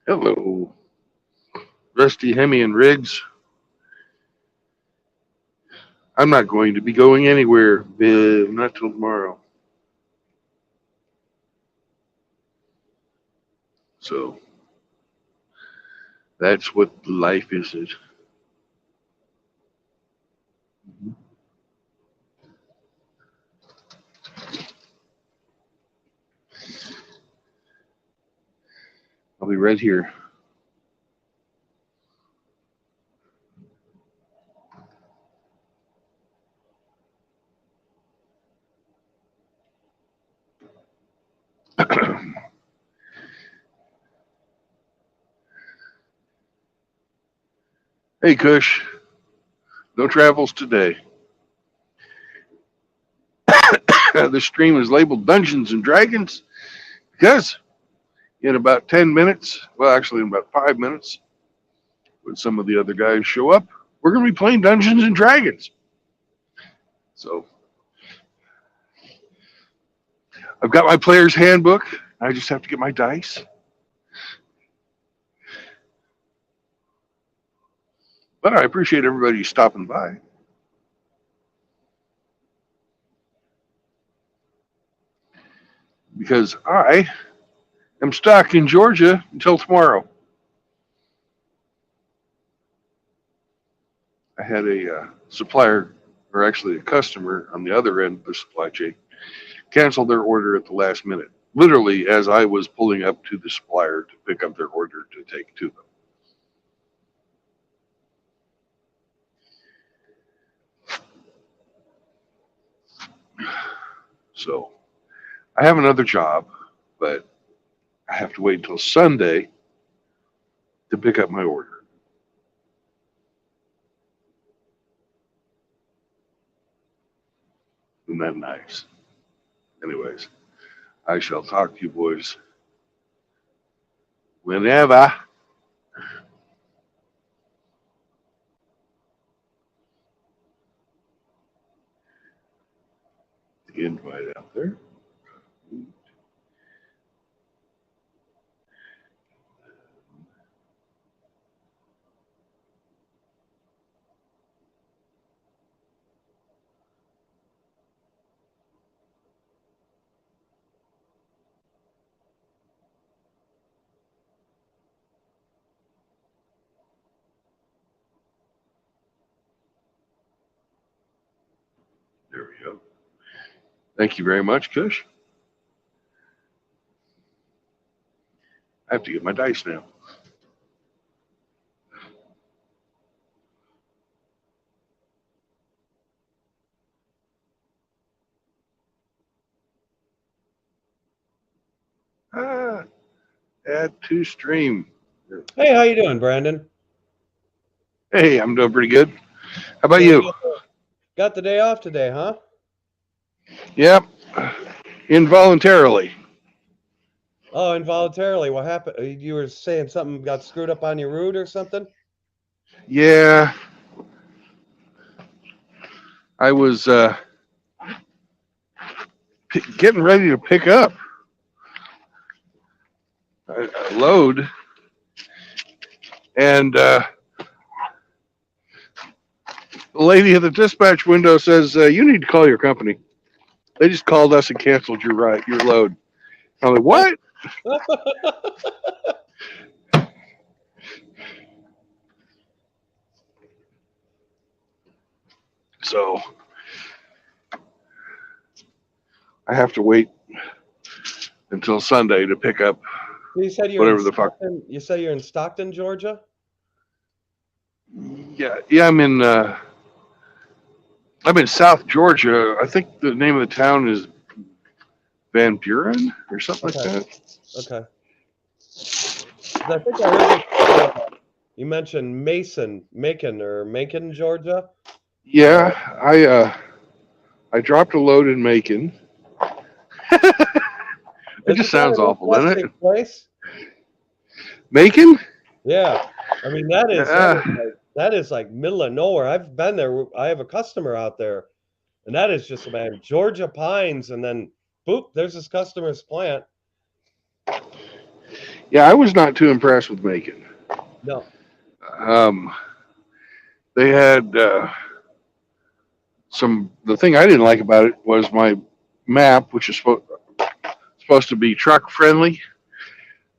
Hello, Rusty, Hemi, and Riggs. I'm not going to be going anywhere, Viv, not till tomorrow. So that's what life is. It. I'll be right here. Hey, Kush, no travels today. The stream is labeled Dungeons and Dragons because in about 10 minutes, well, actually, in about 5 minutes, when some of the other guys show up, we're going to be playing Dungeons and Dragons. So I've got my player's handbook. I just have to get my dice. But I appreciate everybody stopping by because I am stuck in Georgia until tomorrow. I had a supplier, or actually a customer on the other end of the supply chain, cancel their order at the last minute, literally as I was pulling up to the supplier to pick up their order to take to them. So I have another job, but I have to wait until Sunday to pick up my order. Isn't that nice? Anyways, I shall talk to you boys whenever. The invite out there. There we go. Thank you very much, Kush. I have to get my dice now. Ah, add to stream. Hey, how you doing, Brandon? Hey, I'm doing pretty good. How about So you? got the day off today, huh? Yep, involuntarily. Oh, involuntarily. What happened? You were saying something got screwed up on your route or something? Yeah, I was getting ready to pick up a load, and the lady at the dispatch window says, "You need to call your company. They just called us and canceled your load." I'm like, "What?" So I have to wait until Sunday to pick up You said you're in whatever the fuck. Stockton. You say you're in Stockton, Georgia? Yeah, I'm in South Georgia. I think the name of the town is Van Buren or something like Okay, that. okay. 'Cause I think I heard you mentioned Macon, Georgia. Yeah, I dropped a load in Macon. It just Isn't that sounds an awful, doesn't interesting it? place? Macon? Yeah, I mean that is that Uh, is like that is like middle of nowhere. I've been there. I have a customer out there. And that is just, man, Georgia Pines, and then boop, there's this customer's plant. Yeah, I was not too impressed with Macon. No. Um, they had some. The thing I didn't like about it was my map, which is supposed to be truck friendly,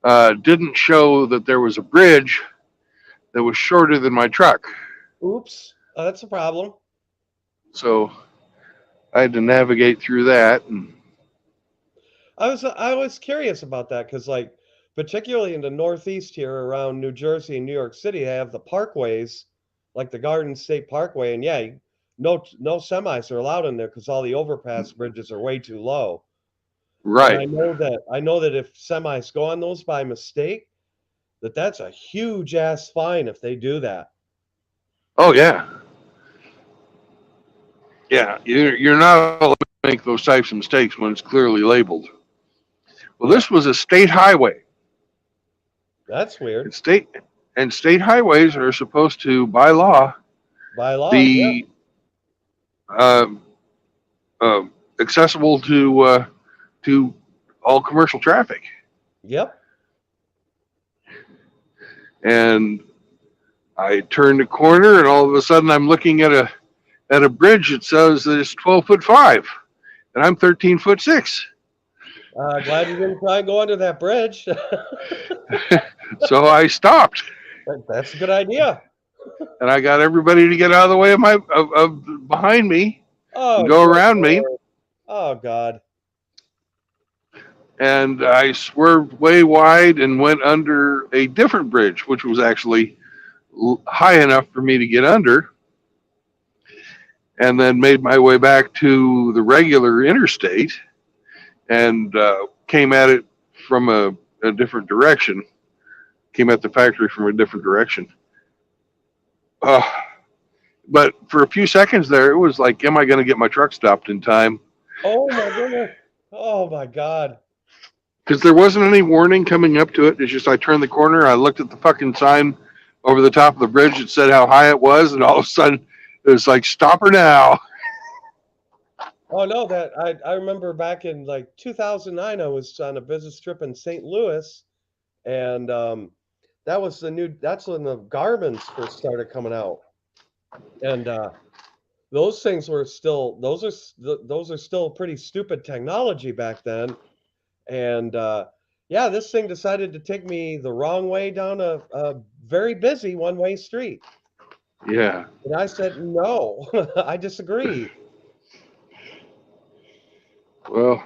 didn't show that there was a bridge that was shorter than my truck. Oops. That's a problem. So I had to navigate through that. And I was curious about that because, like, particularly in the Northeast here around New Jersey and New York City, they have the parkways, like the Garden State Parkway, and yeah, no semis are allowed in there because all the overpass bridges are way too low. And right. I know that if semis go on those by mistake, that's a huge ass fine if they do that. Oh yeah. Yeah. You're not allowed to make those types of mistakes when it's clearly labeled. Well, Yeah, this was a state highway. that's weird. And state highways are supposed to, by law, By law, yeah. be uh, uh, accessible to all commercial traffic. Yep. And I turned a corner, and all of a sudden, I'm looking at a bridge that says that it's 12'5", and I'm 13'6". Glad you didn't try and go under that bridge. So I stopped, That's a good idea. and I got everybody to get out of the way of behind me and Oh, go good around me. Lord. Oh, God. And I swerved way wide and went under a different bridge, which was actually high enough for me to get under, and then made my way back to the regular interstate and came at it from a different direction. Came at the factory from a different direction. Uh, but for a few seconds there, it was like, am I going to get my truck stopped in time? Oh, my goodness. Oh, my God. Because there wasn't any warning coming up to it. It's just I turned the corner, I looked at the fucking sign over the top of the bridge that said how high it was, and all of a sudden it was like, stop her now. Oh, no, I remember back in like 2009, I was on a business trip in St. Louis, and that's when the Garmin's first started coming out. And those things were still, those are still pretty stupid technology back then. And yeah, this thing decided to take me the wrong way down a very busy one-way street. Yeah. And I said, no, I disagree. Well,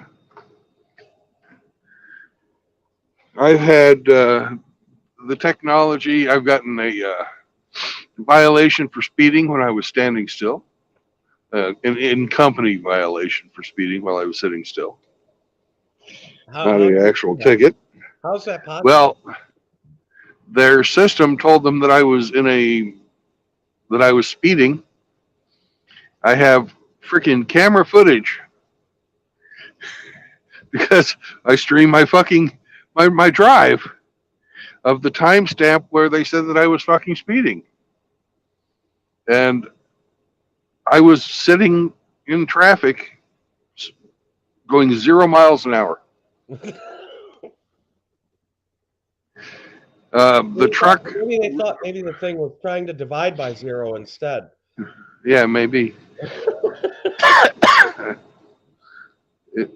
I've had the technology. I've gotten a violation for speeding when I was standing still, an in company violation for speeding while I was sitting still, not How an do you actual do that? ticket. How's that possible? Well, their system told them that I was speeding. I have freaking camera footage because I streamed my drive of the timestamp where they said that I was fucking speeding. And I was sitting in traffic going 0 miles an hour. The truck, Maybe they thought maybe the thing was trying to divide by zero instead. yeah, maybe. It,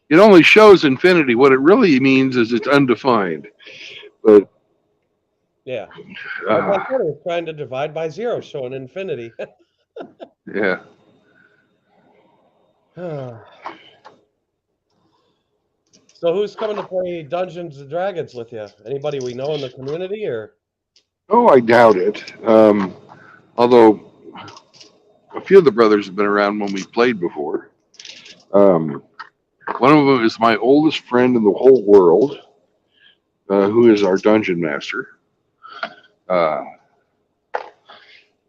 it only shows infinity. What it really means is it's undefined. But Yeah. Like I said, it was trying to divide by zero, showing infinity. yeah. So who's coming to play Dungeons and Dragons with you? Anybody we know in the community, or? Oh, I doubt it. Although a few of the brothers have been around when we played before. One of them is my oldest friend in the whole world, who is our dungeon master.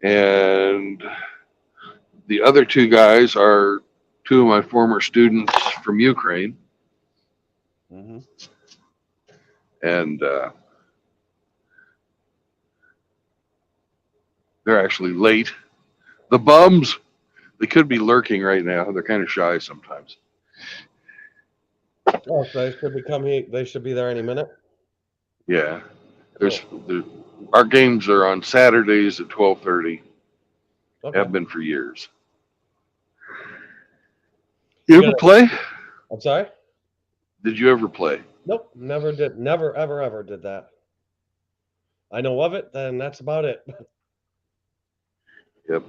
And the other two guys are two of my former students from Ukraine. Mm-hmm. And they're actually late. The bums, they could be lurking right now. They're kind of shy sometimes. Oh, so they should be there any minute. Yeah. Our games are on Saturdays at 12:30. Okay. Have been for years. You You ever play? I'm sorry? Did you ever play? Nope, never did. Never, ever, ever did that. I know of it, then that's about it. Yep.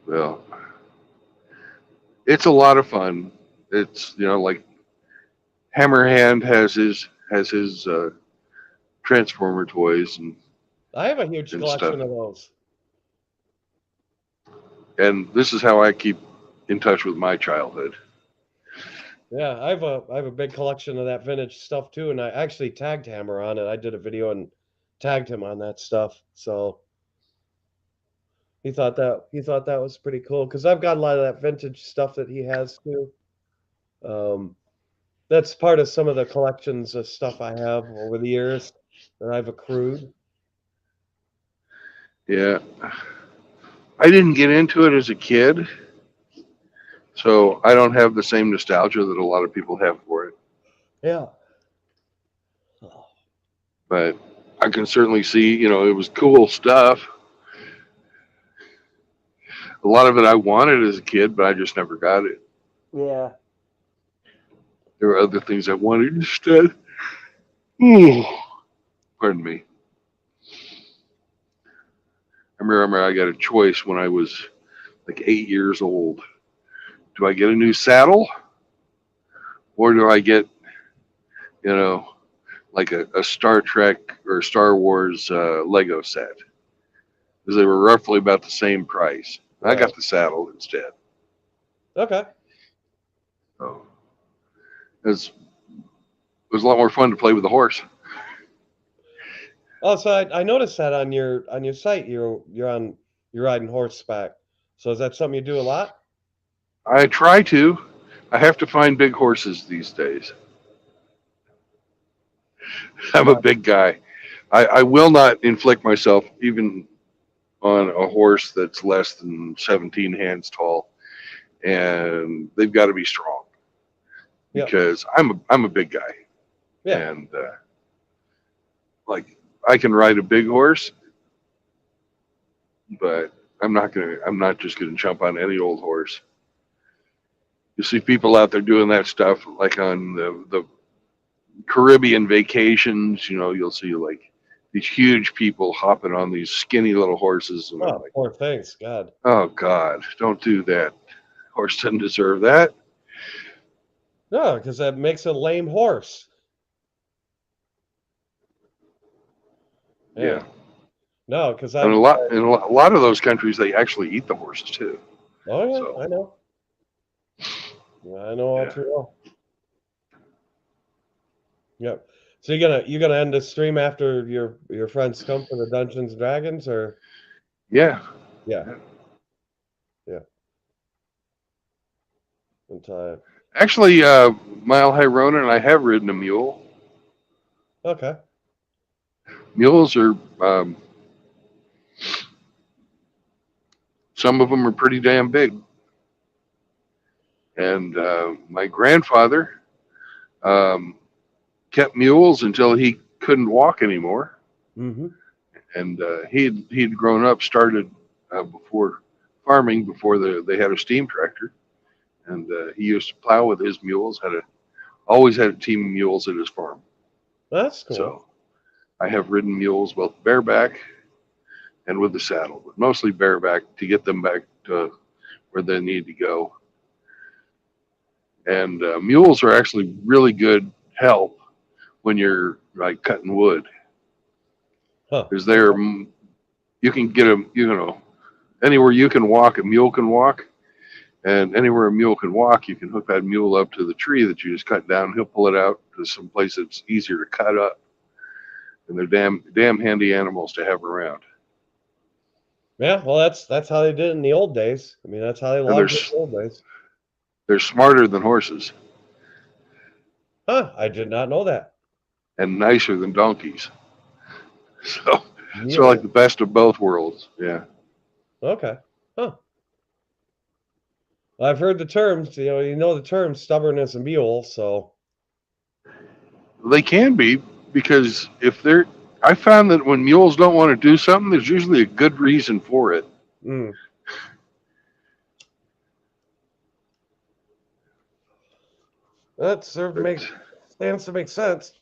Well, it's a lot of fun. It's like Hammerhand has his Transformer toys I have a huge and collection stuff. of those. And this is how I keep in touch with my childhood. Yeah, I have a big collection of that vintage stuff too, and I actually tagged Hammer on it. I did a video and tagged him on that stuff. So he thought that was pretty cool because I've got a lot of that vintage stuff that he has too. Um, that's part of some of the collections of stuff I have over the years that I've accrued. Yeah. I didn't get into it as a kid, so I don't have the same nostalgia that a lot of people have for it. Yeah. But I can certainly see, it was cool stuff. A lot of it I wanted as a kid, but I just never got it. Yeah. There were other things I wanted instead. Ooh, pardon me. I remember I got a choice when I was like 8 years old. Do I get a new saddle, or do I get, like a Star Trek or Star Wars Lego set? Because they were roughly about the same price. I Right. got the saddle instead. Okay. So it was a lot more fun to play with the horse. Oh, so I noticed that on your site you're riding horseback. So is that something you do a lot? I try to. I have to find big horses these days. I'm a big guy. I will not inflict myself even on a horse that's less than 17 hands tall, and they've got to be strong Yeah. because I'm a big guy, Yeah. and like I can ride a big horse, but I'm not just gonna jump on any old horse. You see people out there doing that stuff, like on the Caribbean vacations. You'll see like these huge people hopping on these skinny little horses, and I'm Oh, like, poor things. God. oh God, don't do that. Horse doesn't deserve that. No, because that makes a lame horse. Yeah, Yeah. No, because and I've a lot of those countries they actually eat the horses too. oh yeah, So I know. Yeah, I know all yeah, too well. Yep. So you're gonna end the stream after your friends come for the Dungeons and Dragons or yeah. yeah, yeah. In time. Actually, Mile High Ronin, I have ridden a mule. Okay. Mules are some of them are pretty damn big. And my grandfather um, kept mules until he couldn't walk anymore, Mm-hmm. and he'd grown up, started before farming before they had a steam tractor, and he used to plow with his mules. Always had a team of mules at his farm. That's cool. So I have ridden mules both bareback and with the saddle, but mostly bareback to get them back to where they need to go. And mules are actually really good help when you're like cutting wood, Huh. because you can get them, anywhere you can walk, a mule can walk, and anywhere a mule can walk, you can hook that mule up to the tree that you just cut down. He'll pull it out to some place that's easier to cut up, and they're damn handy animals to have around. Yeah, well that's how they did it in the old days. I mean, that's how they And logged it in the old days. they're smarter than horses Huh, I did not know that. and nicer than donkeys. So it's Really? like the best of both worlds. Yeah. Okay. Huh. I've heard the terms, you know the term stubborn as a mule, so They can be. because I found that when mules don't want to do something, there's usually a good reason for it. Mm. That stands to make sense.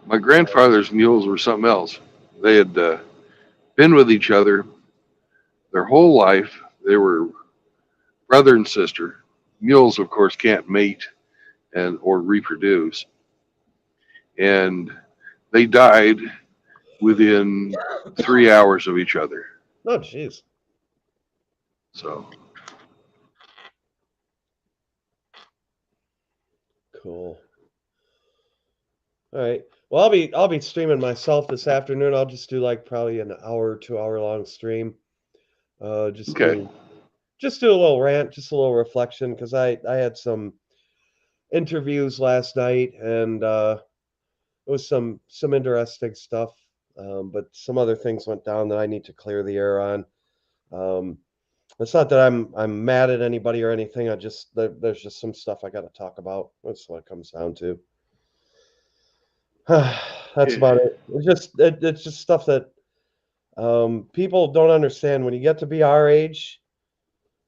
My grandfather's mules were something else. They had been with each other their whole life. They were brother and sister. Mules, of course, can't mate and or reproduce, and they died within 3 hours of each other. Oh, jeez. So Cool. All right. Well, I'll be streaming myself this afternoon. I'll just do like probably an hour, 2 hour long stream. Just okay, do a little rant, just a little reflection, because I had some interviews last night, and it was some interesting stuff. But some other things went down that I need to clear the air on. Um, it's not that I'm mad at anybody or anything. There's just some stuff I got to talk about. That's what it comes down to. That's about it. It's just stuff that people don't understand. When you get to be our age,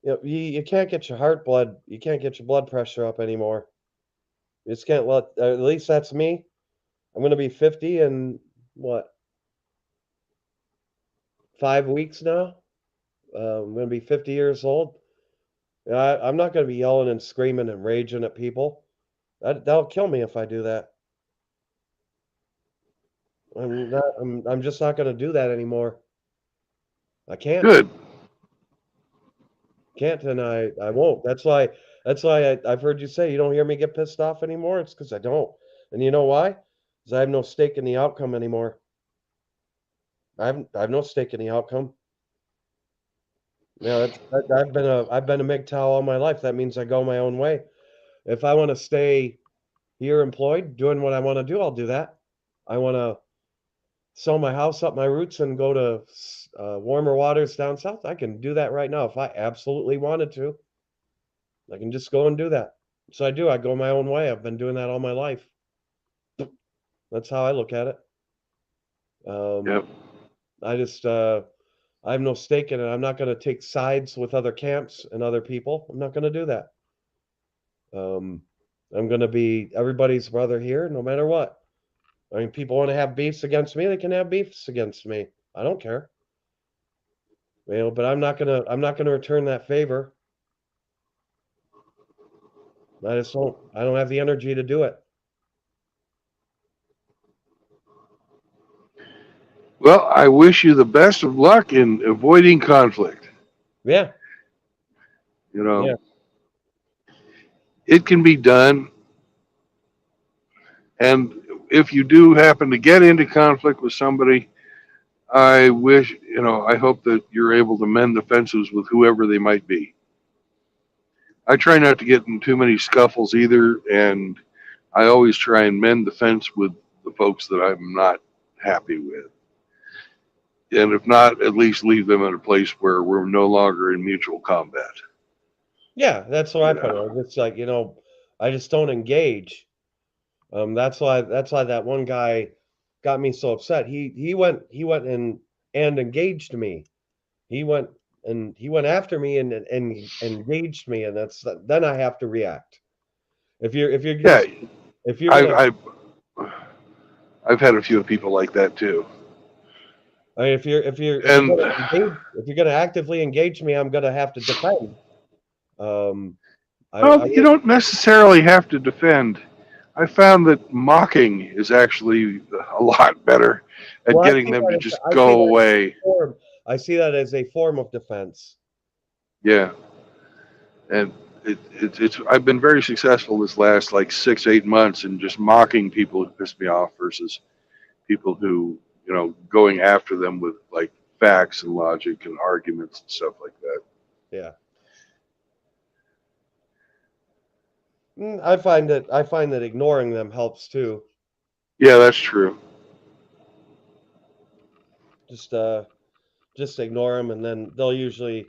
you can't get you can't get your blood pressure up anymore. You just can't let. At least that's me. I'm gonna be 50 in what, 5 weeks now. I'm gonna be 50 years old. I'm not gonna be yelling and screaming and raging at people. That'll kill me if I do that. I'm just not gonna do that anymore. I can't. good. Can't, and I won't. That's why I've heard you say you don't hear me get pissed off anymore. It's because I don't. And you know why? Because I have no stake in the outcome anymore. I have no stake in the outcome. I've been a MGTOW all my life. That means I go my own way. If I want to stay here employed, doing what I want to do, I'll do that. I want to sell my house up my roots and go to warmer waters down south. I can do that right now if I absolutely wanted to. I can just go and do that. So I do. I go my own way. I've been doing that all my life. That's how I look at it. Um, Yep. I just I have no stake in it. I'm not going to take sides with other camps and other people. I'm not going to do that. Um, I'm going to be everybody's brother here, no matter what. I mean, people want to have beefs against me. They can have beefs against me. I don't care. But I'm not gonna return that favor. I just don't. I don't have the energy to do it. Well, I wish you the best of luck in avoiding conflict. Yeah. You know, Yeah. it can be done. And if you do happen to get into conflict with somebody, I hope that you're able to mend the fences with whoever they might be. I try not to get in too many scuffles either, and I always try and mend the fence with the folks that I'm not happy with. And if not, at least leave them in a place where we're no longer in mutual combat. Yeah. That's what I You put know, it. It's like, I just don't engage. That's why that one guy got me so upset. He went and engaged me. He went after me and engaged me, and then I have to react. If you're yeah, just if you're I've gonna I've, I've had a few people like that too. I mean, if you're And gonna engage, if you're gonna actively engage me, I'm gonna have to defend. Um, I well, you would, don't necessarily have to defend. I found that mocking is actually a lot better at well, getting them to just go away. I see that as a form of defense. Yeah, and it's I've been very successful this last like 6 8 months in just mocking people who piss me off versus people who going after them with like facts and logic and arguments and stuff like that. Yeah. I find that ignoring them helps too. Yeah, that's true. Just just ignore them, and then they'll usually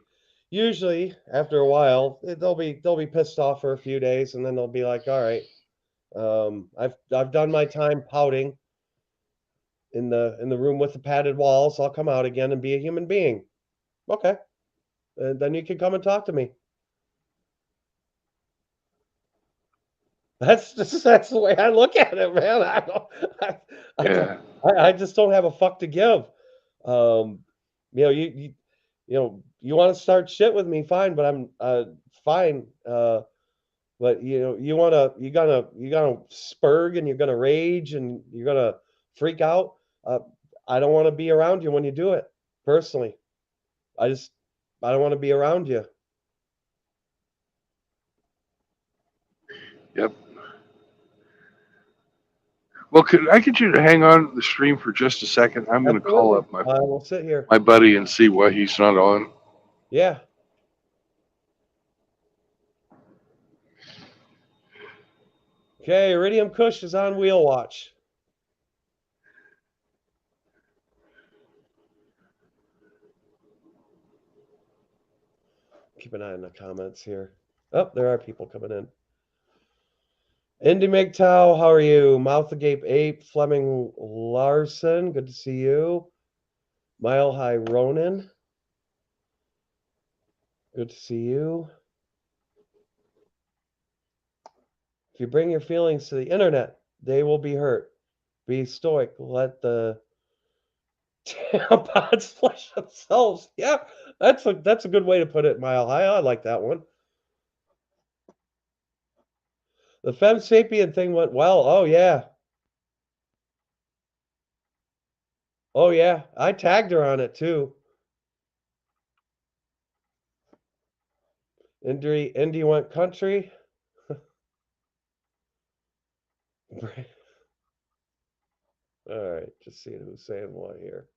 after a while they'll be pissed off for a few days, and then they'll be like, all right. I've done my time pouting in the room with the padded walls. I'll come out again and be a human being. Okay. Then you can come and talk to me. That's the way I look at it, man. I don't I, I don't Yeah. I just don't have a fuck to give. Um, you want to start shit with me, fine, but I'm fine. But you're gonna spurg and you're gonna rage and you're gonna freak out. I don't want to be around you when you do it. Personally, I just I don't want to be around you. Yep. Well, could I get you to hang on the stream for just a second? I'm going to call Absolutely, up my I will sit here. my buddy and see why he's not on. Yeah. Okay, Iridium Kush is on wheel watch. Keep an eye on the comments here. Oh, there are people coming in. Indy MGTOW, how are you? Mouth Agape Ape, Fleming Larson, good to see you. Mile High Ronin, good to see you. If you bring your feelings to the internet, they will be hurt. Be stoic. Let the tampons flush themselves. Yeah, that's a good way to put it, Mile High. I like that one. The Fem Sapien thing went well. Oh yeah. Oh yeah. I tagged her on it too. Indy went country. All right, just seeing who's saying what here.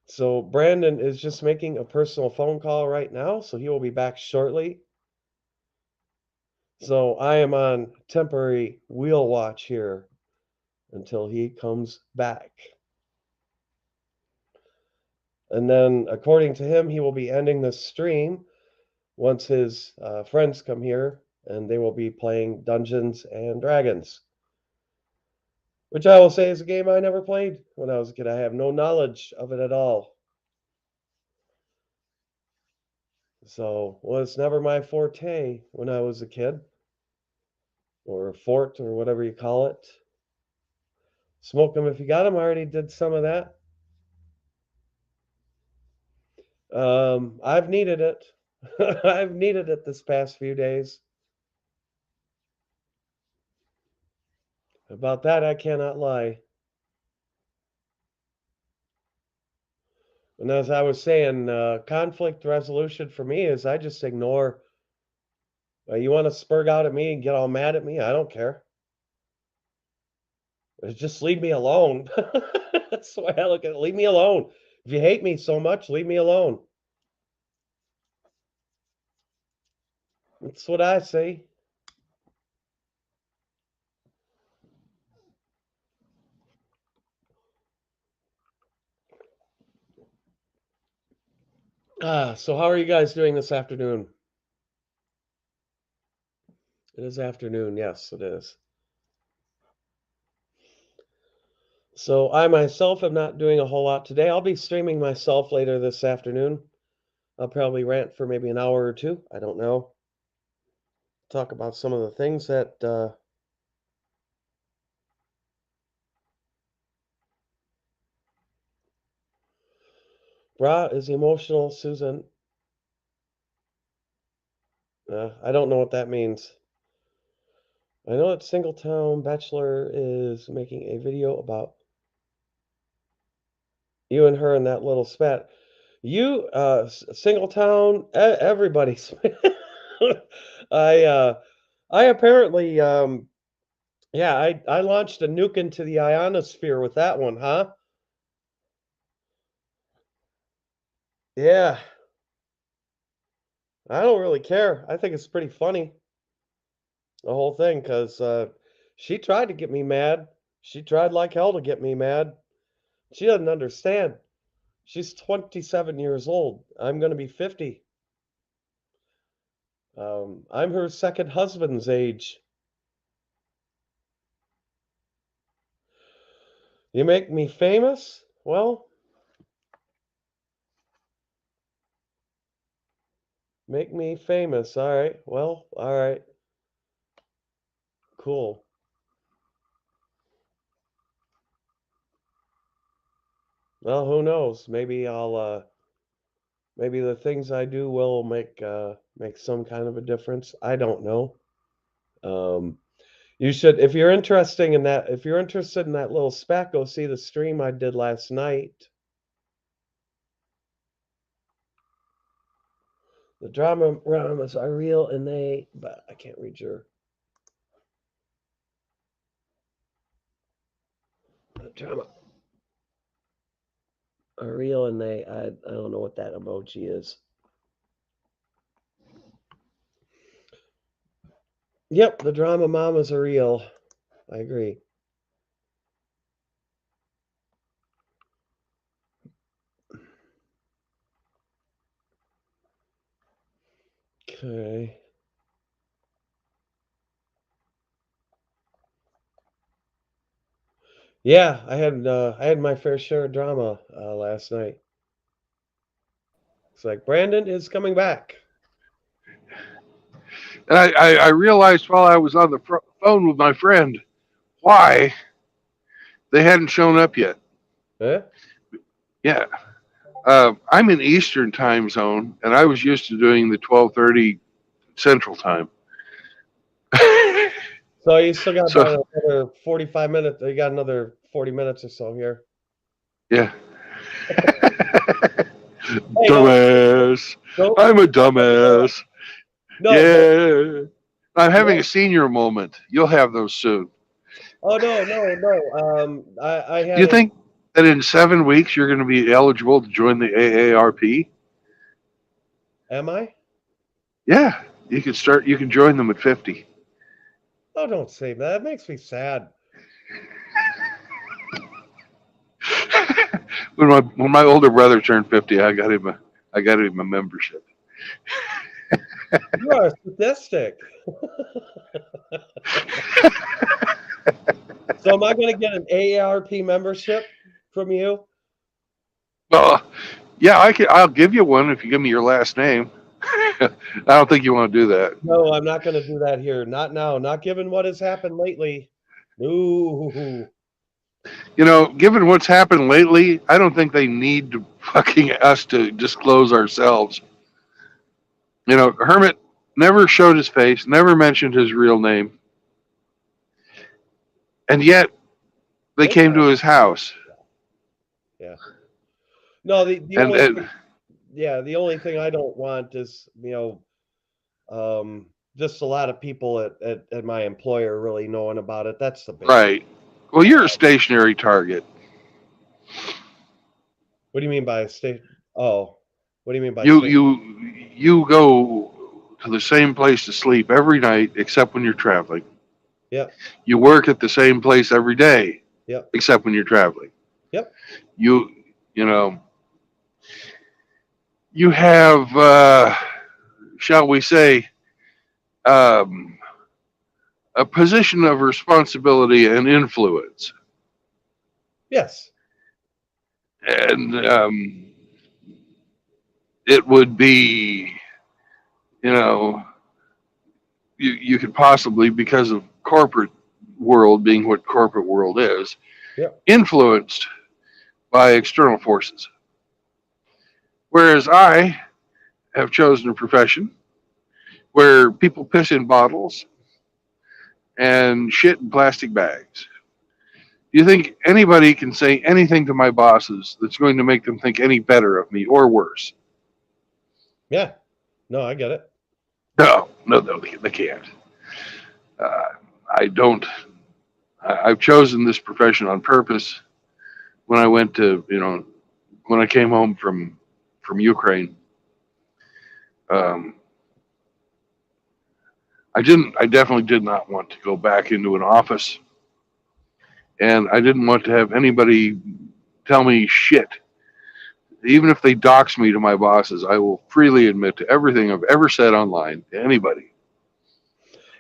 So Brandon is just making a personal phone call right now, so he will be back shortly. So I am on temporary wheel watch here until he comes back. And then, according to him, he will be ending the stream once his friends come here, and they will be playing Dungeons and Dragons, which I will say is a game I never played when I was a kid. I have no knowledge of it at all. So, was never my forte when I was a kid, or a fort, or whatever you call it. Smoke them if you got them. I already did some of that. I've needed it. I've needed it this past few days. About that, I cannot lie. And as I was saying, conflict resolution for me is I just ignore. You want to spurg out at me and get all mad at me? I don't care. Just leave me alone. That's the way I look at it. Leave me alone. If you hate me so much, leave me alone. That's what I say. So how are you guys doing this afternoon? It is afternoon. Yes, it is. So I myself am not doing a whole lot today. I'll be streaming myself later this afternoon. I'll probably rant for maybe an hour or two. I don't know. Talk about some of the things that Bra is emotional, Susan. I don't know what that means. I know that Singletown Bachelor is making a video about you and her and that little spat. You, Singletown, everybody's. I, I apparently, yeah, I launched a nuke into the ionosphere with that one, huh? Yeah, I don't really care. I think it's pretty funny, the whole thing, because she tried to get me mad. She tried like hell to get me mad. She doesn't understand. She's 27 years old. I'm going to be 50. I'm her second husband's age. You make me famous? Well, make me famous. All right. Well, all right. Cool. Well, who knows? Maybe the things I do will make some kind of a difference. I don't know. Um, you should, if you're interested in that little spec, go see the stream I did last night. The dramas are real and but I can't read your. The drama are real and I don't know what that emoji is. Yep, the drama mamas are real. I agree. Okay. Yeah, I had my fair share of drama last night. It's like Brandon is coming back. And I realized while I was on the phone with my friend why they hadn't shown up yet. Huh? Yeah. I'm in Eastern time zone, and I was used to doing the 12:30 Central time. So you still got So about another 45 minutes. You got another 40 minutes or so here. yeah. Hey, Dumbass. don't, I'm a dumbass. no, Yeah. I'm having no. a senior moment. You'll have those soon. Oh no. I Do you had think that in 7 weeks you're going to be eligible to join the AARP? Am I? Yeah. You can join them at 50. Oh, don't say that. That makes me sad. When my older brother turned 50, I got him a membership. You are a statistic. So am I going to get an AARP membership from you? Well, yeah, I'll give you one if you give me your last name. I don't think you want to do that. No, I'm not going to do that here. Not now. Not given what has happened lately. No. You know, given what's happened lately, I don't think they need to fucking us to disclose ourselves. You know, Hermit never showed his face, never mentioned his real name, and yet they came to his house. Yeah. No, the And, only and the only thing I don't want is, just a lot of people at my employer really knowing about it. That's the big. right. Well, you're a stationary target. What do you mean by state? Oh, what do you mean by You state? you go to the same place to sleep every night, except when you're traveling. Yep. You work at the same place every day, Yep. except when you're traveling. Yep. You you know you have shall we say um, a position of responsibility and influence, Yes. and it would be you know you could possibly, because of corporate world being what corporate world is, Yep. influenced by external forces. Whereas I have chosen a profession where people piss in bottles and shit in plastic bags. Do you think anybody can say anything to my bosses that's going to make them think any better of me or worse? Yeah. No, I get it. No, they can't. Uh, I don't. I've chosen this profession on purpose. When I went to, when I came home from Ukraine, um, I didn't. I definitely did not want to go back into an office, and I didn't want to have anybody tell me shit. Even if they dox me to my bosses, I will freely admit to everything I've ever said online to anybody.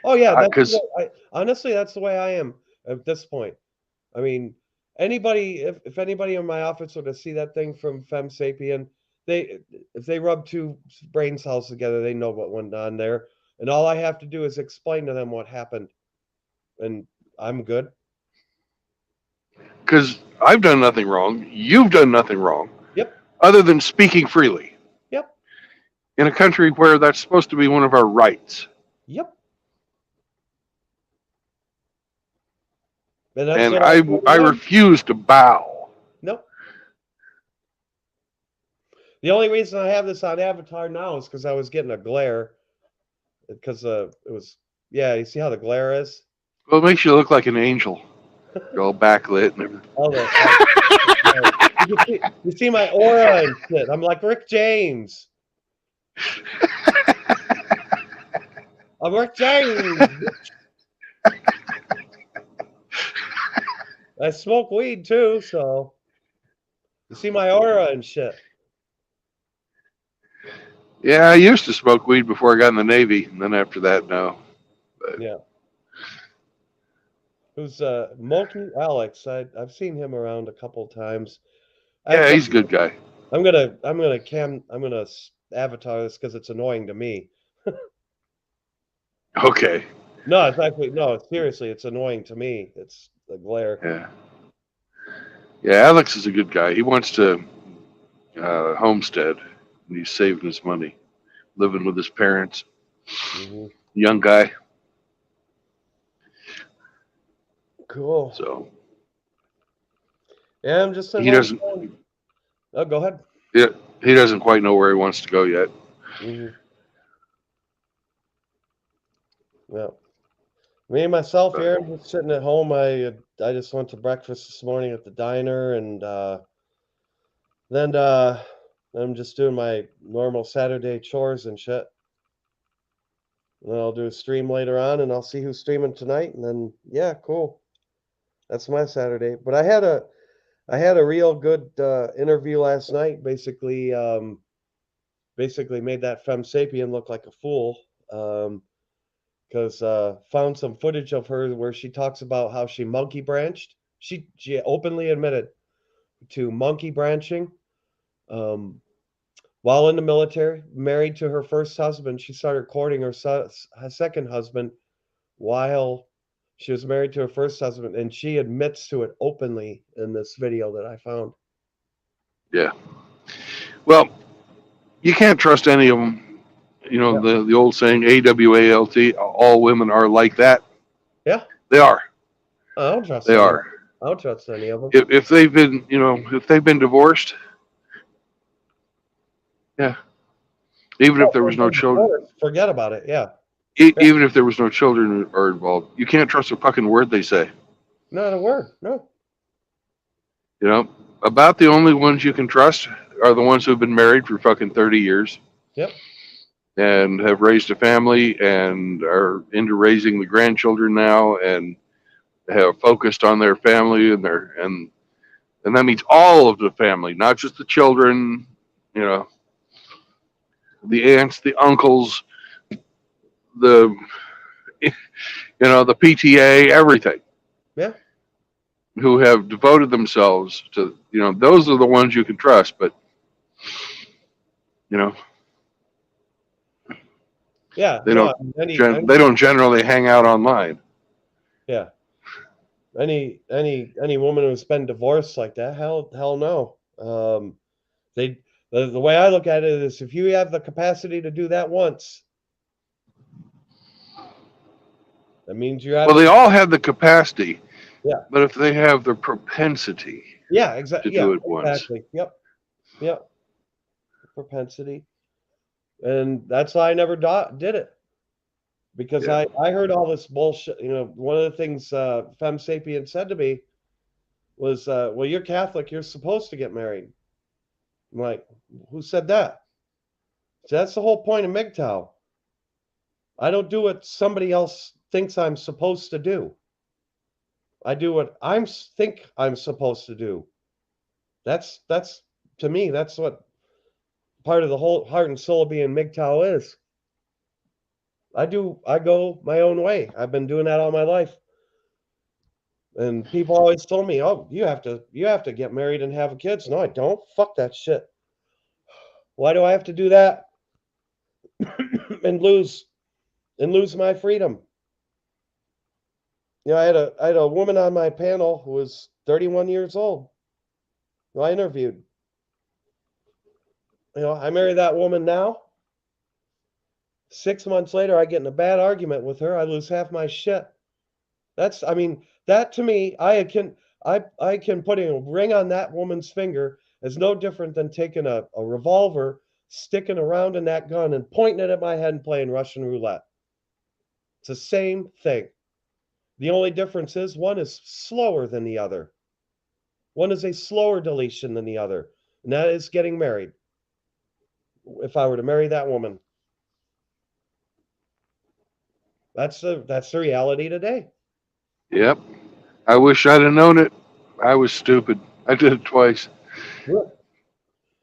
Oh yeah, Because honestly, that's the way I am at this point. I mean, Anybody, if anybody in my office were to see that thing from Fem Sapien, if they rub two brain cells together, they know what went on there. And all I have to do is explain to them what happened, and I'm good. Because I've done nothing wrong. You've done nothing wrong, Yep. other than speaking freely Yep. in a country where that's supposed to be one of our rights. Yep. And that's And what I refuse to bow. Nope. The only reason I have this on Avatar now is because I was getting a glare. Because it was, yeah, you see how the glare is? Well, it makes you look like an angel. You're all backlit and everything. All the, you see my aura and shit. I'm like Rick James. I'm Rick James. I smoke weed too, so you see my aura and shit. Yeah, I used to smoke weed before I got in the Navy, and then after that, no. But Yeah. Who's Monkey Alex? I've seen him around a couple times. yeah, he's a good guy. I'm gonna avatar this because it's annoying to me. Okay. No, it's actually no. Seriously, it's annoying to me. It's the glare. Yeah. Yeah, Alex is a good guy. He wants to homestead, and he's saving his money, living with his parents. Mhm. Young guy. Cool. So Yeah, I'm just at he home doesn't. going- Oh, go ahead. Yeah, he doesn't quite know where he wants to go yet. Mhm. Yeah. Me and myself But here, just sitting at home. I just went to breakfast this morning at the diner, and then I'm just doing my normal Saturday chores and shit. And then I'll do a stream later on, and I'll see who's streaming tonight, and then yeah, cool. That's my Saturday. But I had a real good interview last night. Basically made that Femme Sapien look like a fool. Because found some footage of her where she talks about how she monkey branched. She openly admitted to monkey branching um, while in the military. Married to her first husband, she started courting her second husband while she was married to her first husband, and she admits to it openly in this video that I found. yeah. Well, you can't trust any of them. You know Yeah. the old saying, AWALT, all women are like that. Yeah. They are. I don't trust They any. are. I don't trust any of them. If they've been, if they've been divorced, yeah. Even if there was no children, Forget about it. Yeah. even if there was no children are involved, you can't trust a fucking word they say. Not a word. No. You know, about the only ones you can trust are the ones who've been married for fucking 30 years. Yep. And have raised a family and are into raising the grandchildren now and have focused on their family and that means all of the family, not just the children, the aunts, the uncles, the the PTA, everything. Yeah. Who have devoted themselves to, those are the ones you can trust, but Yeah. they No, don't they don't generally hang out online. Yeah. Any woman who's been divorced like that, hell no. The way I look at it is if you have the capacity to do that once, that means you have. Well, they all have the capacity. Yeah. But if they have the propensity. Yeah, exactly. To do it once. Exactly. Yep. Propensity. And that's why I never did it. Because I heard all this bullshit. One of the things Femme Sapien said to me was, well, you're Catholic, you're supposed to get married. I'm like, who said that? So that's the whole point of MGTOW. I don't do what somebody else thinks I'm supposed to do. I do what I think I'm supposed to do. That's to me, that's what part of the whole heart and soul of being MGTOW is. I go my own way. I've been doing that all my life. And people always told me, "Oh, you have to get married and have kids." No, I don't. Fuck that shit. Why do I have to do that and lose my freedom? I had a woman on my panel who was 31 years old, who I interviewed. I marry that woman now. 6 months later, I get in a bad argument with her. I lose half my shit. I mean, that to me, I can put a ring on that woman's finger is no different than taking a revolver, sticking around in that gun and pointing it at my head and playing Russian roulette. It's the same thing. The only difference is one is slower than the other. One is a slower deletion than the other, and that is getting married. If I were to marry that woman, that's the reality today. Yep. I wish I'd have known it. I was stupid. I did it twice. Yeah.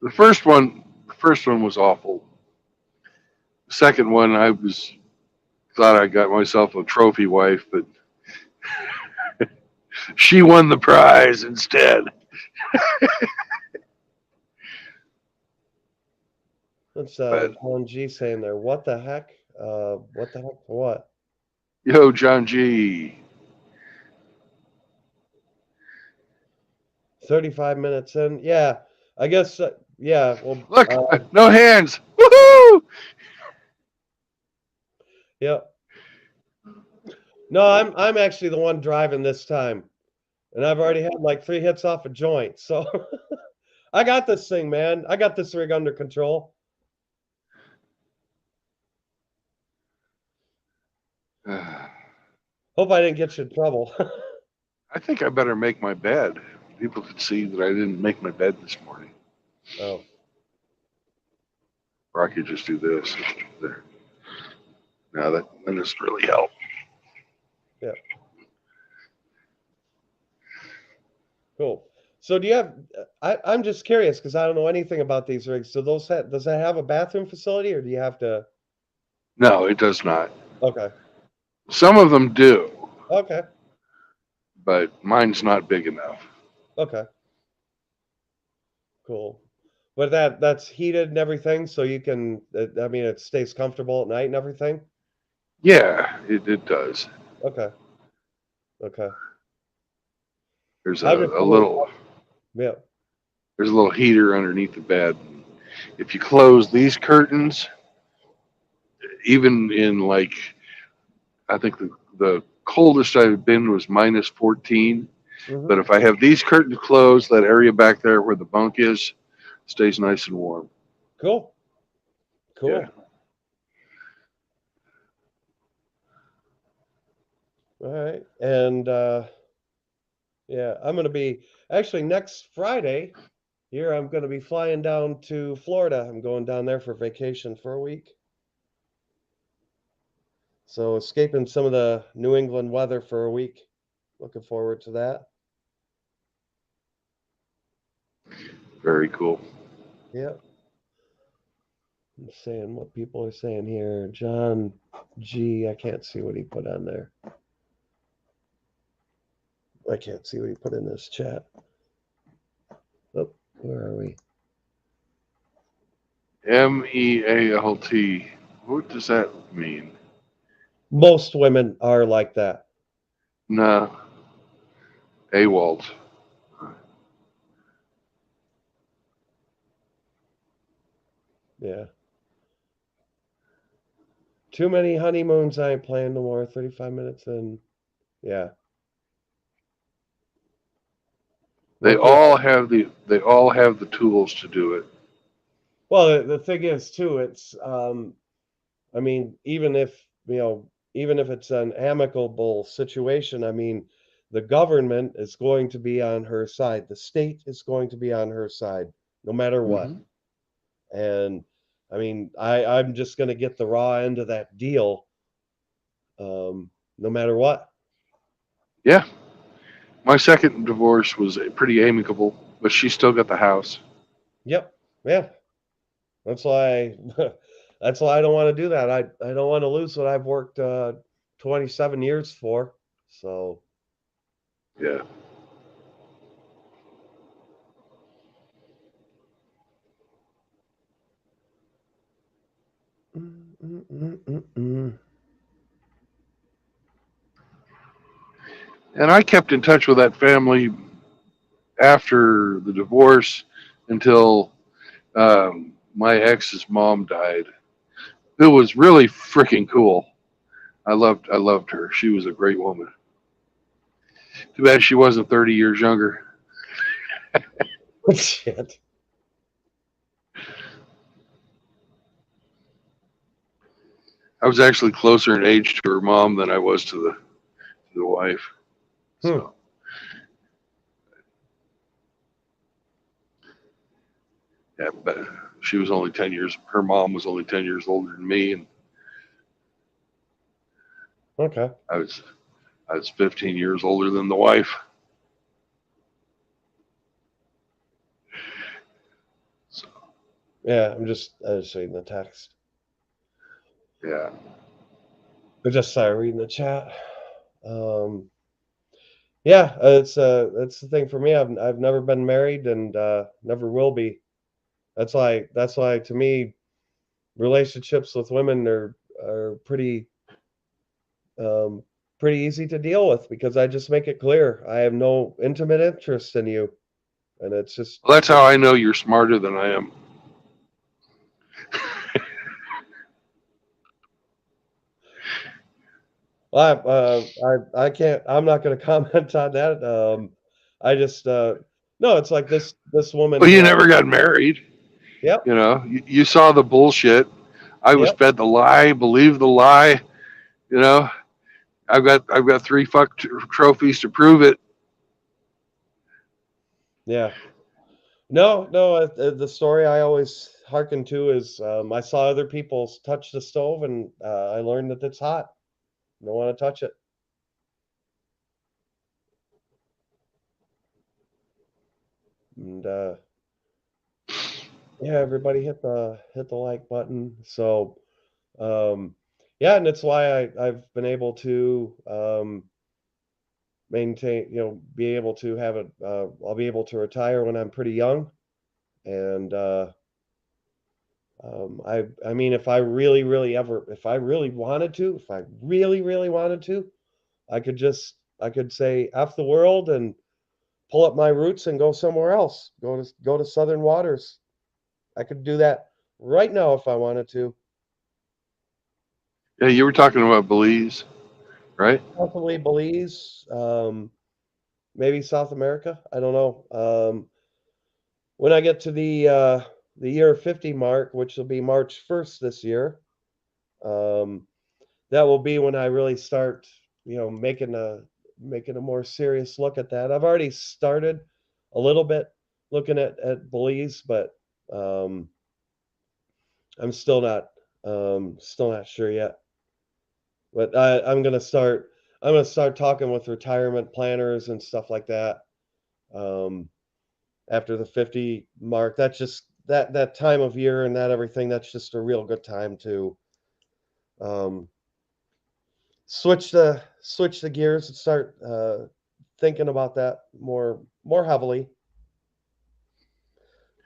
The first one was awful. The second one, thought I got myself a trophy wife, but she won the prize instead. That's But John G saying there. What the heck? What the heck for what? yo, John G. 35 minutes in. Yeah, I guess. Yeah. Well. Look, no hands. Woohoo! Yeah. No, I'm actually the one driving this time, and I've already had like 3 hits off a joint. So I got this thing, man. I got this rig under control. Hope I didn't get you in trouble. I think I better make my bed. People could see that I didn't make my bed this morning. Oh. Or I could just do this. There. Now that doesn't really help. Yeah. Cool. So do you have? I'm just curious because I don't know anything about these rigs. So does that have a bathroom facility, or do you have to? No, it does not. Okay. Some of them do, Okay. but mine's not big enough. Okay. Cool. But that's heated and everything, so you can. I mean, it stays comfortable at night and everything. Yeah, it does. Okay. Okay. There's I just a little yeah. there's a little heater underneath the bed. If you close these curtains, even in like I think the coldest I've been was minus 14. Mm-hmm. But if I have these curtains closed, that area back there where the bunk is stays nice and warm. Cool. Cool. Yeah. All right. And yeah, I'm going to be actually next Friday here. I'm going to be flying down to Florida. I'm going down there for vacation for a week. So escaping some of the New England weather for a week. Looking forward to that. Very cool. Yeah. I'm saying what people are saying here. John G. I can't see what he put on there. I can't see what he put in this chat. Oh, where are we? MEALT. What does that mean? Most women are like that. No. AWOLT. Yeah. Too many honeymoons. I ain't playing no more. 35 minutes in. Yeah. They Okay. all have the tools to do it. Well, the thing is too, it's I mean, even if it's an amicable situation, I mean, the government is going to be on her side. The state is going to be on her side, no matter what. Mhm. And I mean, I'm just going to get the raw end of that deal, no matter what. Yeah. My second divorce was pretty amicable, but she still got the house. Yep. Yeah. That's why that's why I don't want to do that. I don't want to lose what I've worked 27 years for. So Yeah. Mm. And I kept in touch with that family after the divorce until my ex's mom died. It was really freaking cool. I loved her. She was a great woman. Too bad she wasn't 30 years younger. Shit. I was actually closer in age to her mom than I was to the wife. Hmm. So yeah, but she was only 10 years. Her mom was only 10 years older than me, and Okay. I was I was 15 years older than the wife. So Yeah, I just reading the text. yeah. I just started reading the chat. Um, yeah, it's the thing for me. I've never been married and never will be. That's why to me relationships with women are um, pretty easy to deal with because I just make it clear I have no intimate interest in you, and it's just Well, that's how I know you're smarter than I am. I can't. I'm not going to comment on that. I just no. It's like this Well, woman. you never got married. Yep, You saw the bullshit. I was yep, fed the lie, believed the lie. You know, I've got three trophies to prove it. yeah. No, no. The story I always hearken to is I saw other people touch the stove, and I learned that it's hot. Don't want to touch it. And yeah, everybody hit the like button. So um, yeah, and it's why I've been able to maintain, be able to have it. I'll be able to retire when I'm pretty young, and I mean, if I really, really ever, if I really wanted to, if I really, really wanted to, I could say F the world and pull up my roots and go somewhere else. Go to southern waters. I could do that right now if I wanted to. Yeah, you were talking about Belize, right? Possibly Belize, maybe South America. I don't know. When I get to the year 50 mark, which will be March 1st this year, um, that will be when I really start, making a more serious look at that. I've already started a little bit looking at Belize, but um, I'm still not sure yet. But I'm gonna start talking with retirement planners and stuff like that. Um, after the 50 mark, that's just that time of year and that everything. That's just a real good time to um, switch the gears and start thinking about that more heavily.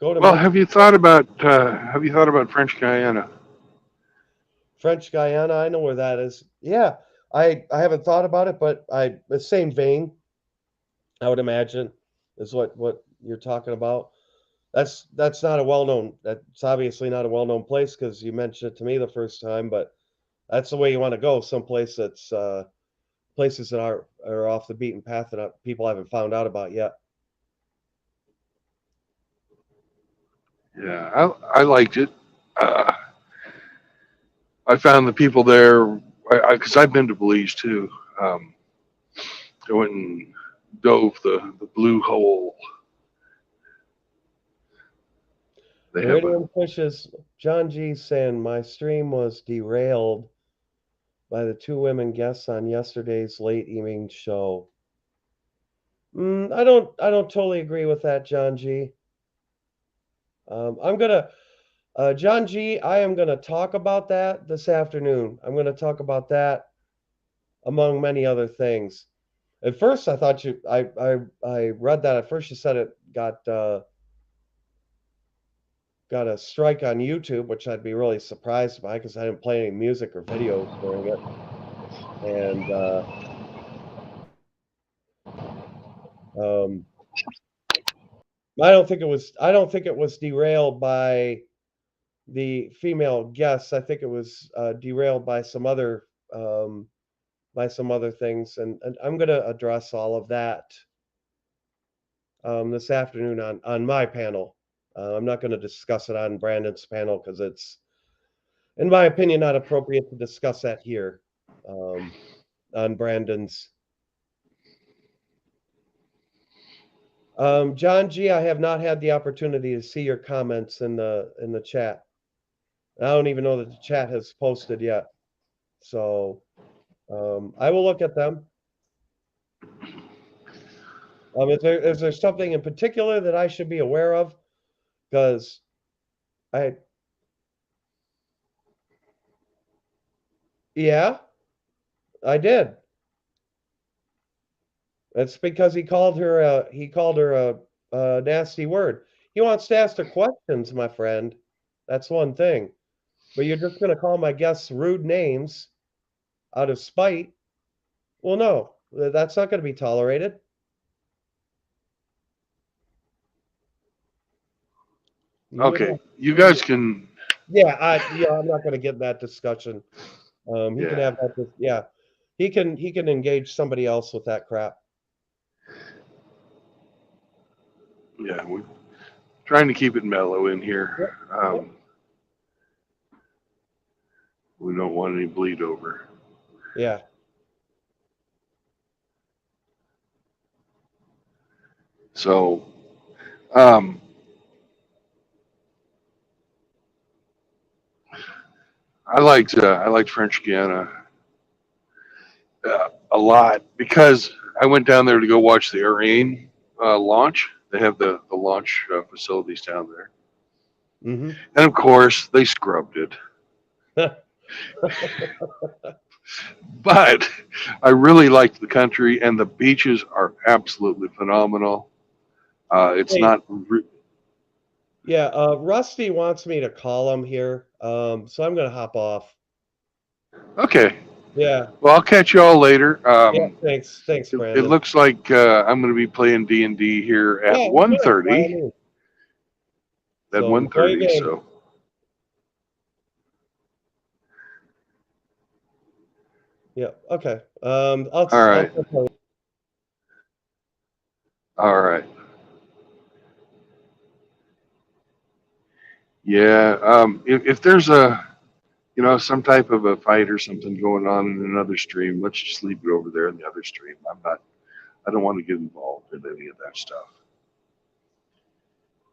Go to Well, Mexico, have you thought about French Guiana? French Guiana. I know where that is. Yeah, I haven't thought about it, but the same vein, I would imagine, is what you're talking about. That's not a well-known. That's obviously not a well-known place because you mentioned it to me the first time. But that's the way you want to go. Someplace that's places that are off the beaten path that people haven't found out about yet. Yeah, I liked it. Uh, I found the people there because I've been to Belize too. Um, I went and dove the blue hole. They have a Iridium Fishes, John G saying my stream was derailed by the two women guests on yesterday's late evening show. I don't totally agree with that, John G. I'm gonna John G. I am gonna talk about that this afternoon. I'm gonna talk about that among many other things. At first, I thought I read that at first. You said it got a strike on YouTube, which I'd be really surprised by because I didn't play any music or videos during it. And um, I don't think it was derailed by the female guests. I think it was derailed um, by some other things, and I'm going to address all of that this afternoon on my panel. I'm not going to discuss it on Brandon's panel because it's, in my opinion, not appropriate to discuss that here on Brandon's. John G, I have not had the opportunity to see your comments in the chat. I don't even know that the chat has posted yet, so I will look at them. Is there something in particular that I should be aware of? Because yeah, I did. It's because he called her a nasty word. He wants to ask her questions, my friend. That's one thing. But you're just going to call my guests rude names out of spite? Well, no, that's not going to be tolerated. Okay, you guys can. Yeah, I'm not going to get in that discussion. He can Yeah, have that. Yeah, he can engage somebody else with that crap. yeah. We're trying to keep it mellow in Yep, here. yep. We don't want any bleed over. Yeah. So, um, I liked French Guiana a lot because I went down there to go watch the Ariane launch. They have the launch facilities down there, Mm-hmm. and of course they scrubbed it. But I really liked the country, and the beaches are absolutely phenomenal. It's Hey, not. yeah. Rusty wants me to call him here. So I'm gonna hop off. Okay. Yeah. Well, I'll catch you all later. Yeah. Thanks, It Brandon. looks like I'm going to be playing D&D here at Yeah, one good. By all thirty. means. At So one enjoy your thirty. game. So, Yeah. Okay. all I'll right, all right. Yeah. If there's some type of a fight or something going on in another stream, let's just leave it over there in the other stream. I don't want to get involved in any of that stuff.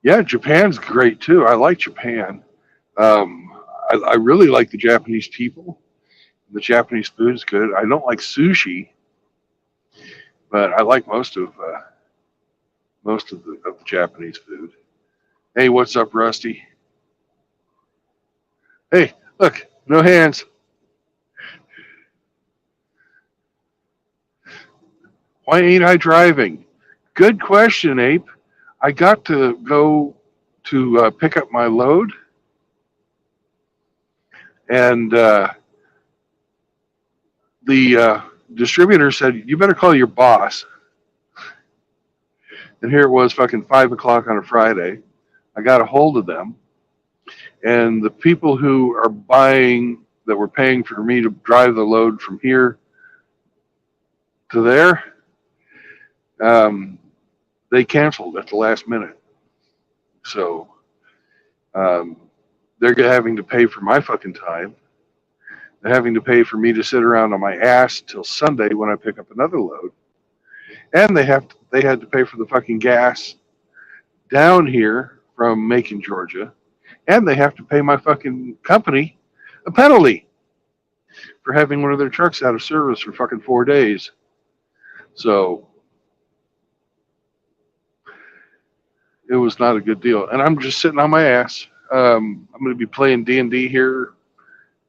Yeah, Japan's great too. I like Japan. Um, I really like the Japanese people. The Japanese food is good. I don't like sushi, but I like most of the Japanese food. Hey, what's up, Rusty? Hey, look, no hands. Why ain't I driving? Good question, Ape. I got to go to pick up my load, and the distributor said, "You better call your boss." And here it was, fucking 5 o'clock on a Friday. I got a hold of them, and the people who are that were paying for me to drive the load from here to there, um, they canceled at the last minute. So um, they're having to pay for my fucking time. They're having to pay for me to sit around on my ass till Sunday when I pick up another load, and they had to pay for the fucking gas down here from Macon, Georgia, and they have to pay my fucking company a penalty for having one of their trucks out of service for fucking 4 days. So it was not a good deal, and I'm just sitting on my ass. I'm going to be playing D&D here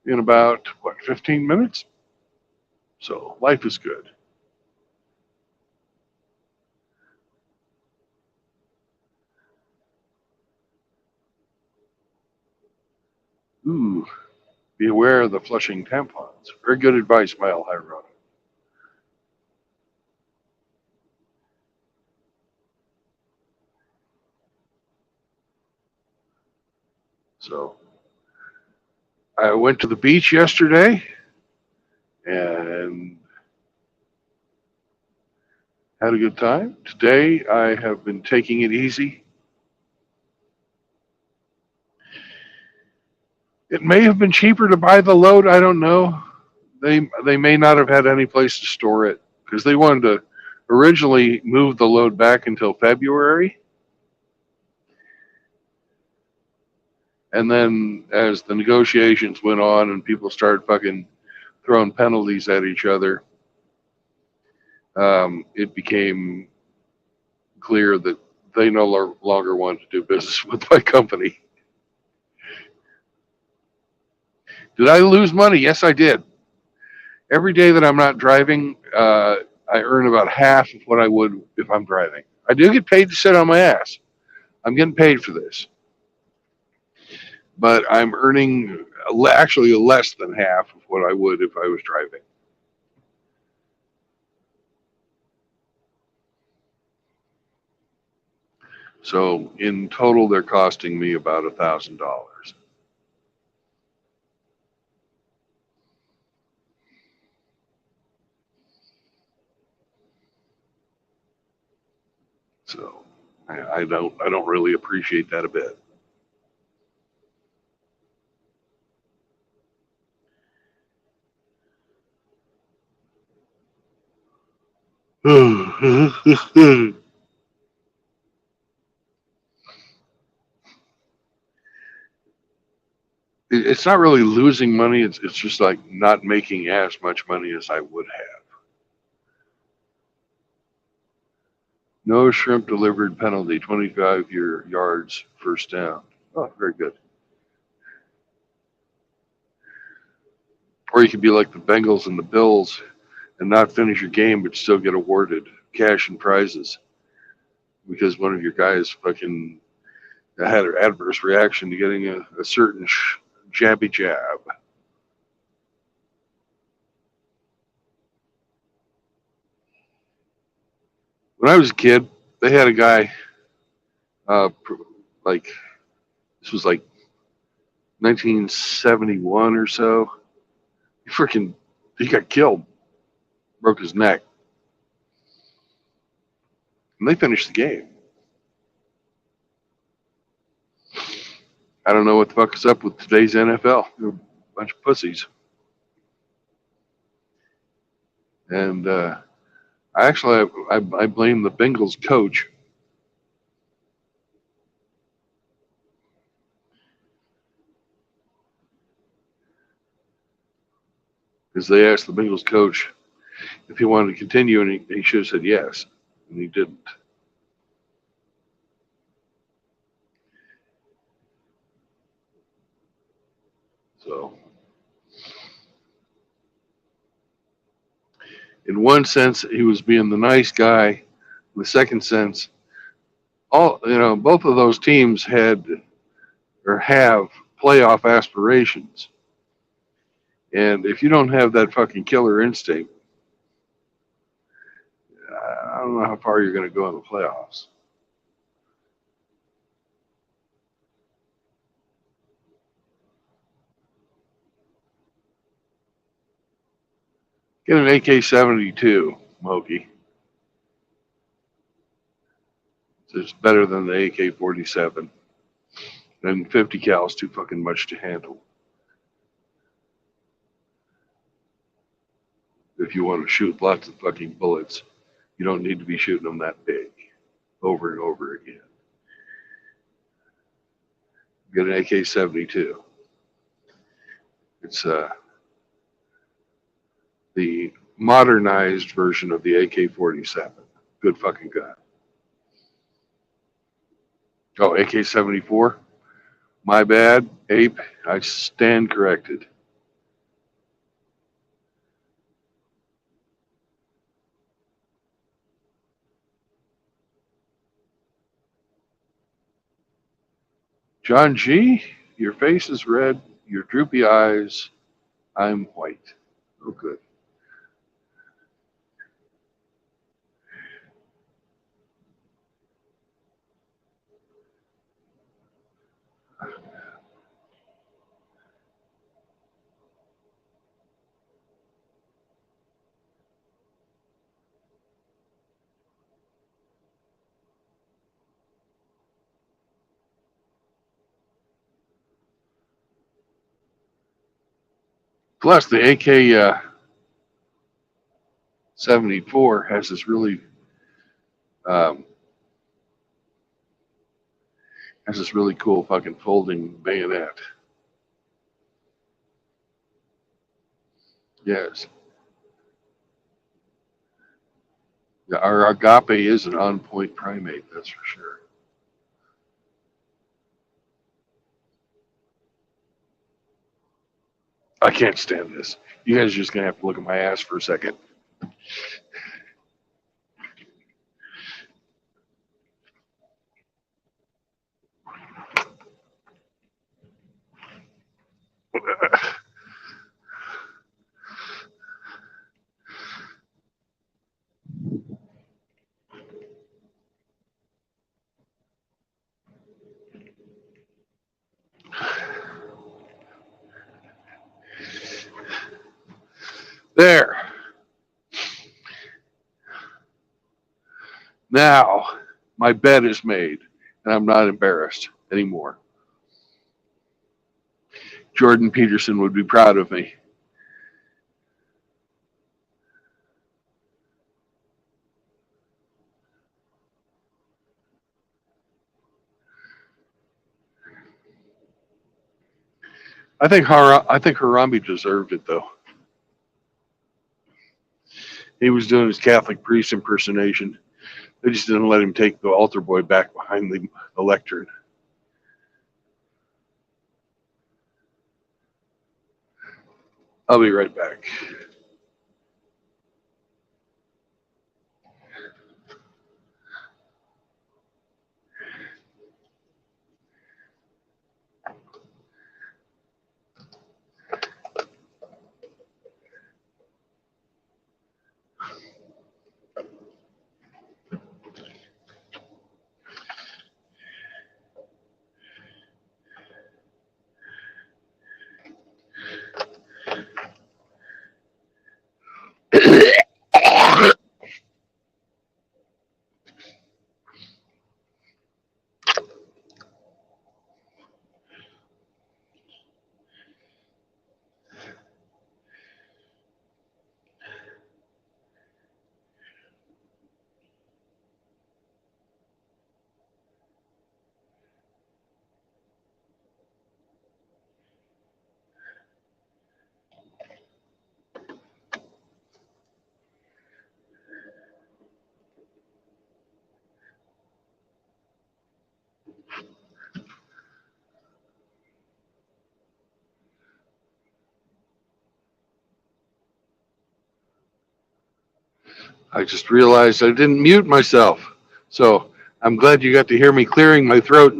in about 15 minutes. So life is good. Ooh, be aware of the flushing tampons. Very good advice, Mile High Road. So I went to the beach yesterday and had a good time. Today I have been taking it easy. It may have been cheaper to buy the load. I don't know. They may not have had any place to store it because they wanted to originally move the load back until February. And then as the negotiations went on and people started fucking throwing penalties at each other, it became clear that they no longer wanted to do business with my company. Did I lose money? Yes, I did. Every day that I'm not driving, I earn about half of what I would if I'm driving. I do get paid to sit on my ass. I'm getting paid for this, but I'm earning actually less than half of what I would if I was driving. So in total, they're costing me about $1,000. So I don't really appreciate that a bit. It's not really losing money. It's just like not making as much money as I would have. No shrimp delivered penalty, 25 yards, first down. Oh, very good. Or you could be like the Bengals and the Bills and not finish your game, but still get awarded cash and prizes because one of your guys fucking had an adverse reaction to getting a certain jabby jab. When I was a kid, they had a guy, uh, like, this was like 1971 or so. He got killed, broke his neck, and they finished the game. I don't know what the fuck is up with today's NFL. They're a bunch of pussies. And I blame the Bengals coach because they asked the Bengals coach if he wanted to continue, and he should have said yes, and he didn't. So, in one sense, he was being the nice guy. In the second sense, both of those teams had or have playoff aspirations. And if you don't have that fucking killer instinct, I don't know how far you're going to go in the playoffs. Get an AK-72, Moki. It's better than the AK-47. And 50 cal is too fucking much to handle. If you want to shoot lots of fucking bullets, you don't need to be shooting them that big over and over again. Get an AK-72. It's the modernized version of the AK-47. Good fucking gun. Oh, AK-74? My bad, Ape. I stand corrected. John G., your face is red. your droopy eyes. I'm white. Oh, good. Plus, the AK 74 has this um, really cool fucking folding bayonet. Yes. Yeah, our agape is an on point primate, that's for sure. I can't stand this. You guys are just gonna have to look at my ass for a second. There. Now my bed is made, and I'm not embarrassed anymore. Jordan Peterson would be proud of me. I think Harambe deserved it though. He was doing his Catholic priest impersonation. They just didn't let him take the altar boy back behind the lectern. I'll be right back. I just realized I didn't mute myself. So I'm glad you got to hear me clearing my throat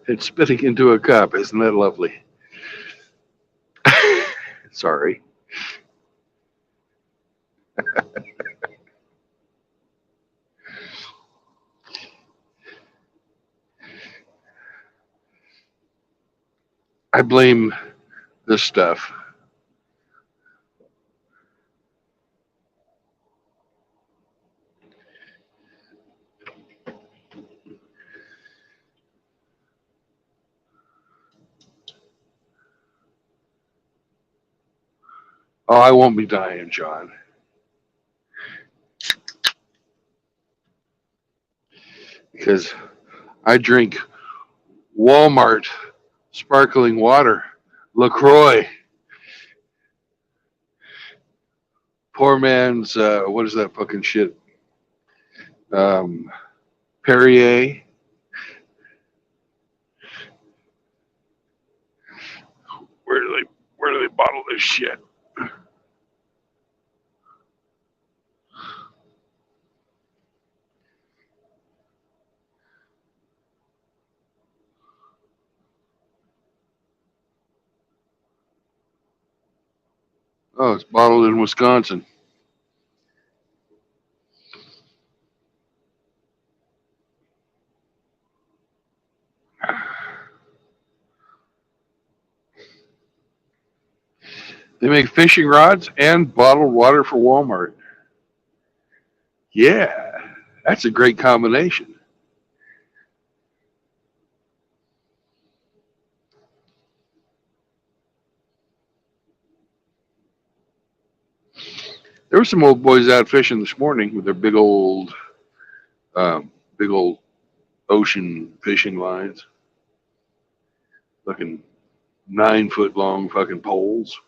and spitting into a cup. Isn't that lovely? Sorry. I blame this stuff. Oh, I won't be dying, John, because I drink Walmart sparkling water, LaCroix, poor man's, what is that fucking shit? Um, Perrier. Where do they bottle this shit? Oh, it's bottled in Wisconsin. They make fishing rods and bottled water for Walmart. Yeah, that's a great combination. There were some old boys out fishing this morning with their big old ocean fishing lines, fucking 9 foot long fucking poles.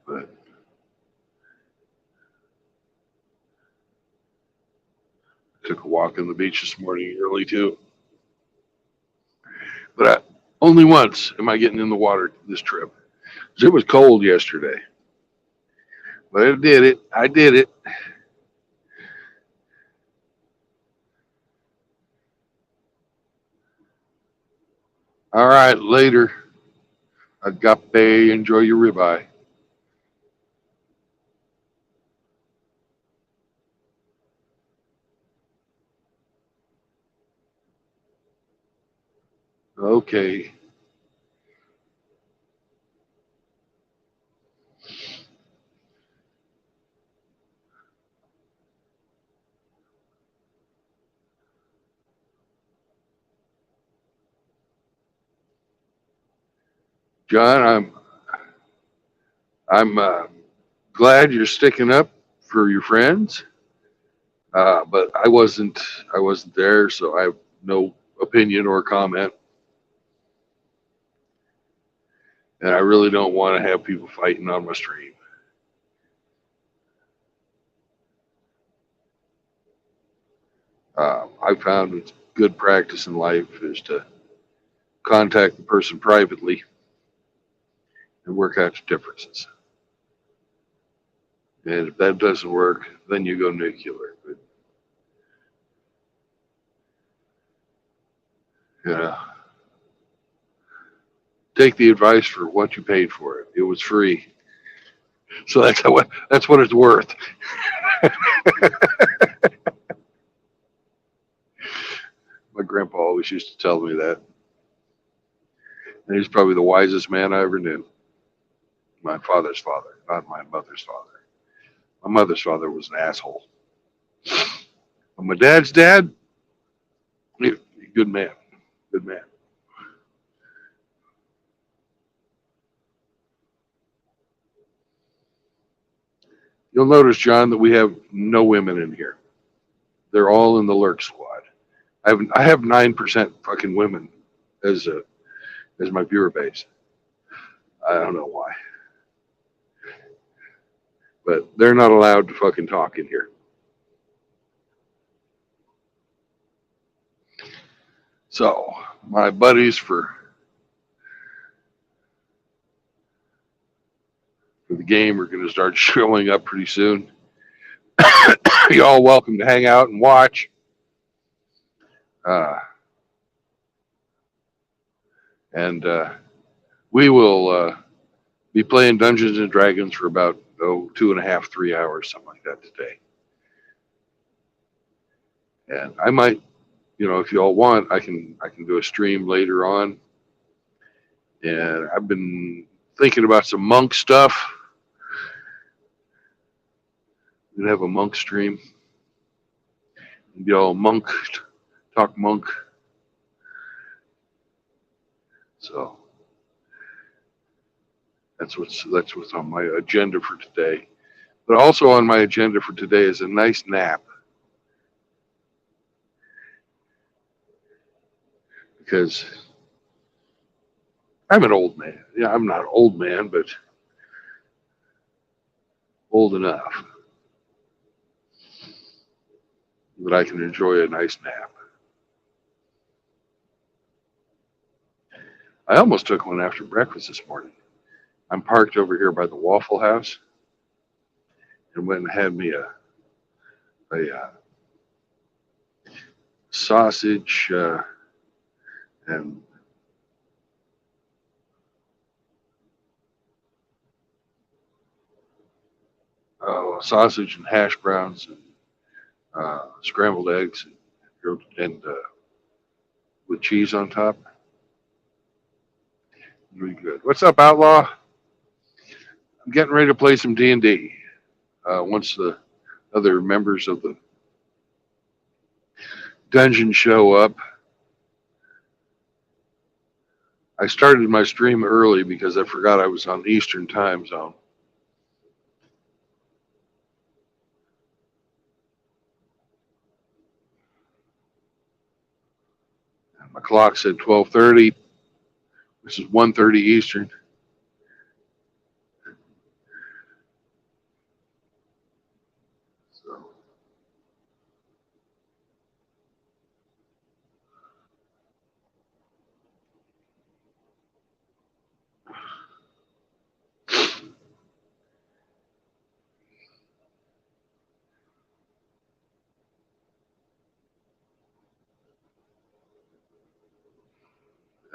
But I took a walk on the beach this morning early too. But only once am I getting in the water this trip. 'Cause it was cold yesterday. But I did it. I did it. All right, later. Agape, enjoy your ribeye. Okay. John, I'm glad you're sticking up for your friends. But I wasn't there, so I have no opinion or comment. And I really don't want to have people fighting on my stream. I found it's good practice in life is to contact the person privately and work out your differences. And if that doesn't work, then you go nuclear. But, you know, take the advice for what you paid for it. It was free, so that's what it's worth. My grandpa always used to tell me that, and he's probably the wisest man I ever knew. My father's father, not my mother's father. My mother's father was an asshole. But my dad's dad, good man, good man. You'll notice, John, that we have no women in here. They're all in the lurk squad. I have 9% fucking women as my viewer base. I don't know why, but they're not allowed to fucking talk in here. So my buddies for the game are going to start showing up pretty soon. Y'all welcome to hang out and watch. Uh, and we will be playing Dungeons and Dragons for about 2.5, 3 hours, something like that today. And I might, if you all want, I can do a stream later on. And I've been thinking about some monk stuff. We're gonna have a monk stream. Be all monk, talk monk. So that's what's on my agenda for today. But also on my agenda for today is a nice nap because I'm an old man. Yeah, I'm not an old man, but old enough that I can enjoy a nice nap. I almost took one after breakfast this morning. I'm parked over here by the Waffle House and went and had me a sausage and sausage and hash browns and scrambled eggs and with cheese on top. Really good. What's up, Outlaw? I'm getting ready to play some D&D. Once the other members of the dungeon show up. I started my stream early because I forgot I was on Eastern time zone. My clock said 12:30. This is 1:30 Eastern. So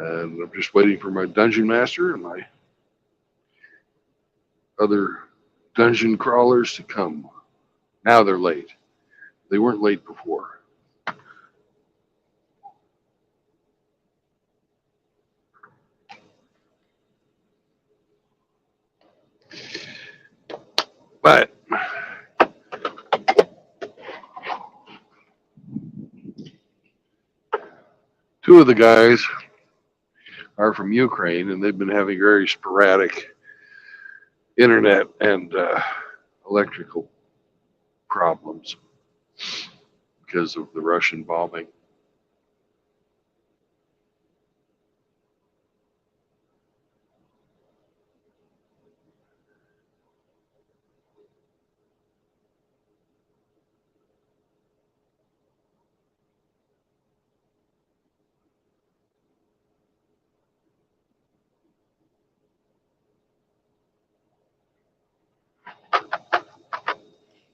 and I'm just waiting for my dungeon master and my other dungeon crawlers to come. Now they're late. They weren't late before. But two of the guys are from Ukraine, and they've been having very sporadic internet and electrical problems because of the Russian bombing.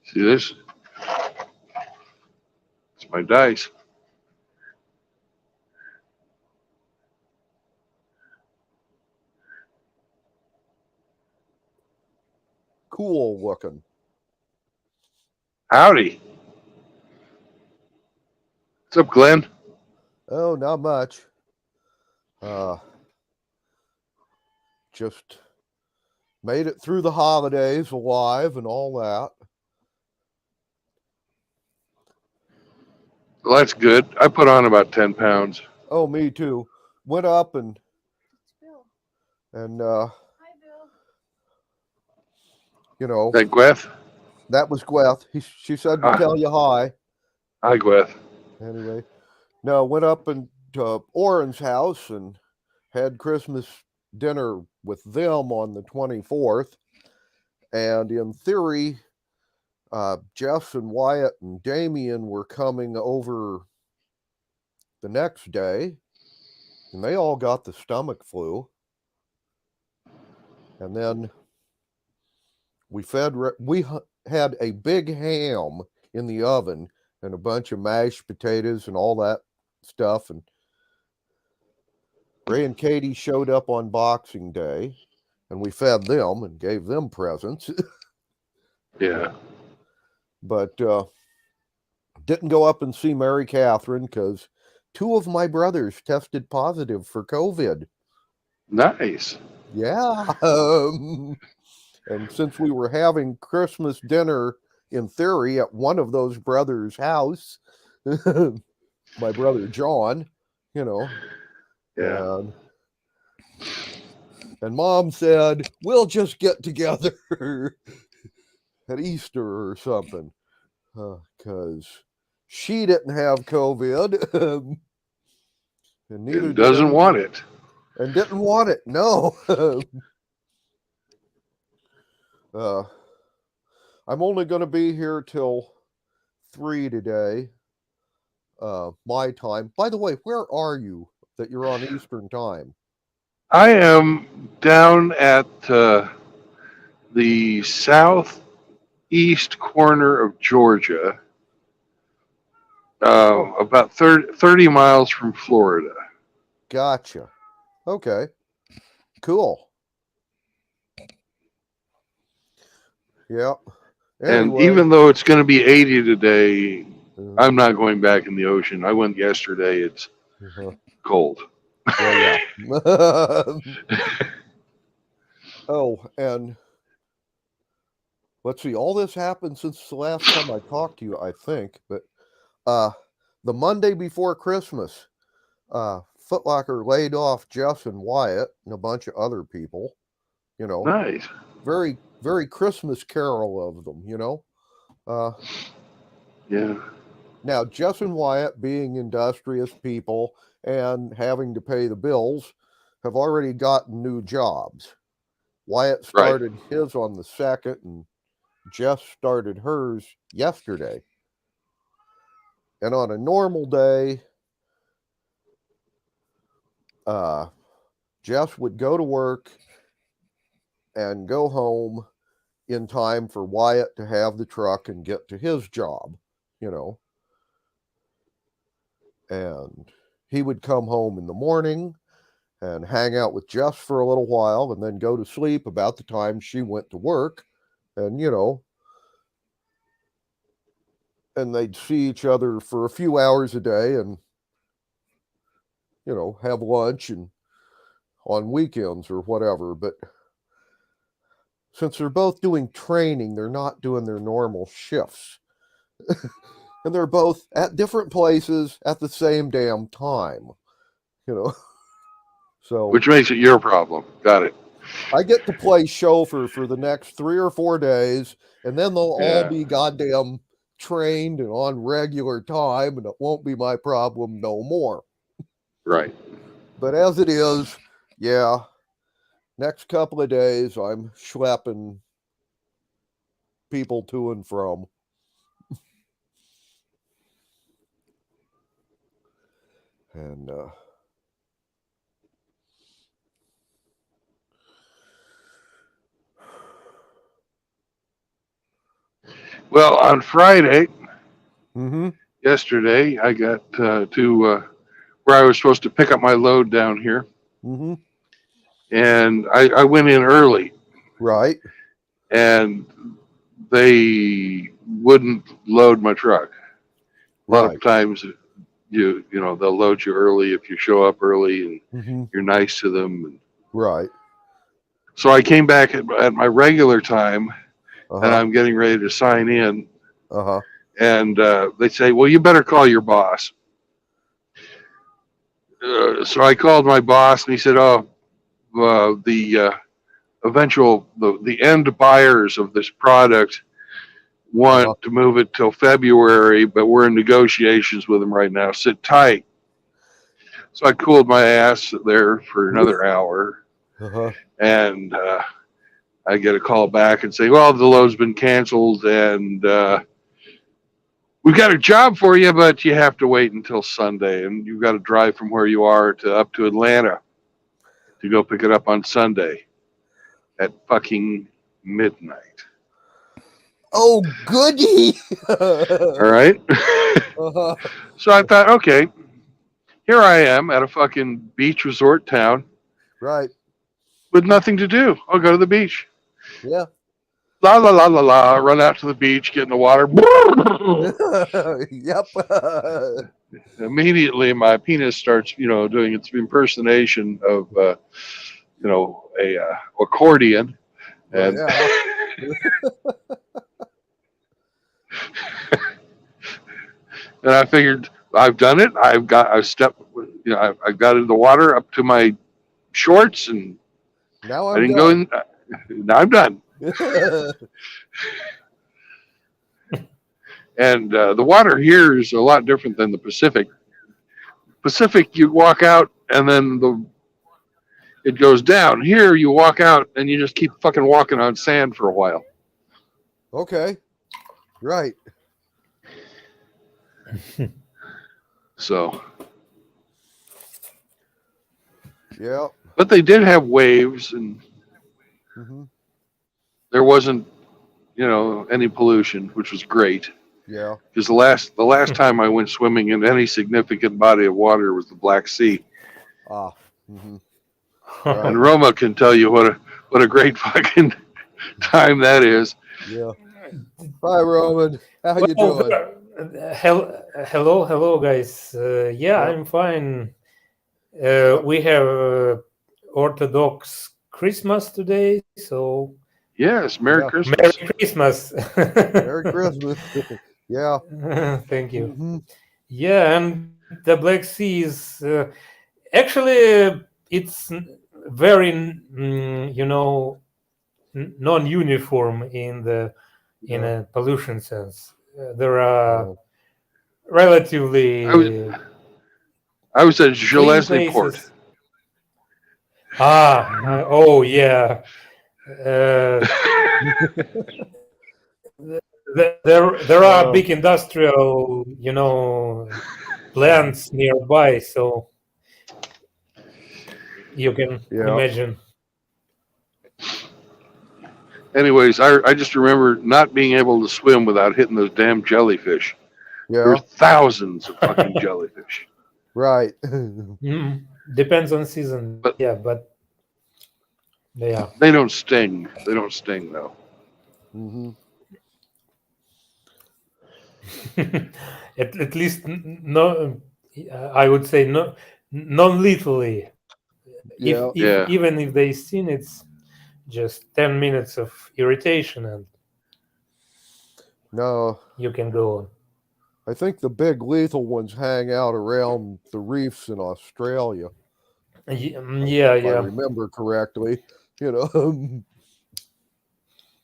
See this? It's my dice. Cool looking. Howdy. What's up, Glenn? Oh, not much. Just made it through the holidays alive and all that. Well, that's good. I put on about 10 pounds. Oh, me too. Went up and you know, That Gweth? that was Gweth. She said to tell you hi. Hi, Gweth. Anyway, no, went up into Oren's house and had Christmas dinner with them on the 24th. And in theory, Jeff and Wyatt and Damien were coming over the next day, and they all got the stomach flu. And then we had a big ham in the oven and a bunch of mashed potatoes and all that stuff. And Ray and Katie showed up on Boxing Day, and we fed them and gave them presents. Yeah. But didn't go up and see Mary Catherine because 2 of my brothers tested positive for COVID. Nice. Yeah. And since we were having Christmas dinner, in theory, at one of those brothers' house, my brother John, you know. Yeah. And Mom said, we'll just get together at Easter or something. Because she didn't have COVID. And neither doesn't want it. And didn't want it. No. I'm only going to be here till 3 today. My time. By the way, where are you that you're on Eastern time? I am down at the southeast corner of Georgia, About 30 miles from Florida. Gotcha. Okay. Cool. Yep. And Anyway, even though it's going to be 80 today, uh, I'm not going back in the ocean. I went yesterday. It's uh-huh. cold. Well, yeah. Oh, and let's see. All this happened since the last time I talked to you, I think. But the Monday before Christmas, Foot Locker laid off Jess and Wyatt and a bunch of other people. You know, Nice. very, very Christmas carol of them. Yeah. Now, Jess and Wyatt, being industrious people and having to pay the bills, have already gotten new jobs. Wyatt started his on the 2nd, and Jess started hers yesterday. And on a normal day, Jess would go to work and go home in time for Wyatt to have the truck and get to his job, And he would come home in the morning and hang out with Jess for a little while and then go to sleep about the time she went to work. And, and they'd see each other for a few hours a day and, have lunch and on weekends or whatever. But since they're both doing training, they're not doing their normal shifts. And they're both at different places at the same damn time, So Which makes it your problem. Got it. I get to play chauffeur for the next 3 or 4 days, and then they'll all be goddamn trained and on regular time, and it won't be my problem no more. Right. But as it is, yeah, next couple of days I'm schlepping people to and from. And Well, on Friday, mm-hmm. yesterday, I got to where I was supposed to pick up my load down here. Mm-hmm. And I went in early. Right. And they wouldn't load my truck. A lot of times, they'll load you early if you show up early and you're nice to them. Right. So I came back at my regular time, and I'm getting ready to sign in. And they say, well, you better call your boss. So I called my boss, and he said, the end buyers of this product want to move it till February, but we're in negotiations with them right now. Sit tight. So I cooled my ass there for another hour, and I get a call back and say, well, the load's been canceled, and we've got a job for you, but you have to wait until Sunday, and you've got to drive from where you are up to Atlanta to go pick it up on Sunday at fucking midnight. Oh, goody. All right. So I thought, okay, here I am at a fucking beach resort town. Right. With nothing to do. I'll go to the beach. Yeah. La la la la la. Run out to the beach, get in the water. Yep. Immediately, my penis starts, doing its impersonation of, a accordion, and and I figured I've done it. I've got in the water up to my shorts, and now I didn't go in. Now I'm done. And the water here is a lot different than the Pacific. Pacific, you walk out and then it goes down. Here, you walk out and you just keep fucking walking on sand for a while. Okay. Right. So. Yeah. But they did have waves, and there wasn't, any pollution, which was great. Yeah. Because the last time I went swimming in any significant body of water was the Black Sea, Ah. Hmm. and Right. Roma can tell you what a great fucking time that is. Yeah. Hi, Roman. How you Well, doing? hello, guys. Yeah, Yep. I'm fine. Yep. We have Orthodox Christmas today, so Yes, Merry Yeah. Merry Christmas. Christmas. Merry Christmas. Yeah. Thank you. Hmm. Yeah, and the Black Sea is actually it's very non-uniform in Yeah. a pollution sense. There are Yeah. relatively I was at clean Gillespie Port. places. Oh yeah. Uh, there are Oh, big industrial, plants nearby, so you can yeah. imagine. Anyways, I just remember not being able to swim without hitting those damn jellyfish. Yeah. There's thousands of fucking jellyfish. Right. Depends on season. But- Yeah, but yeah. They don't sting. They don't sting though. Hmm. At least no, I would say no, non-lethally. Yeah. Yeah. Even if they sting, it's just 10 minutes of irritation and No, you can go on. I think the big lethal ones hang out around the reefs in Australia, Yeah, if I yeah. remember correctly. You know.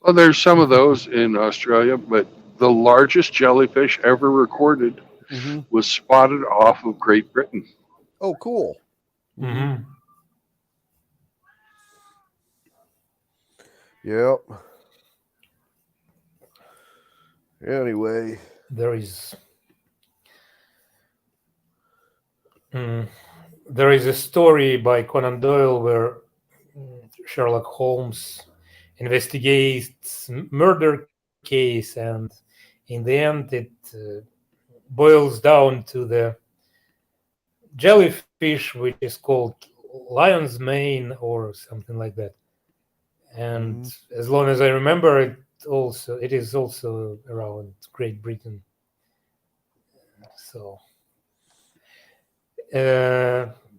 Well, there's some of those in Australia, but the largest jellyfish ever recorded Hmm. was spotted off of Great Britain. Oh, cool. Mhm. Yep. Anyway. There is there is a story by Conan Doyle where Sherlock Holmes investigates murder case, and in the end it boils down to the jellyfish, which is called lion's mane or something like that. And as long as I remember, it is also around Great Britain. So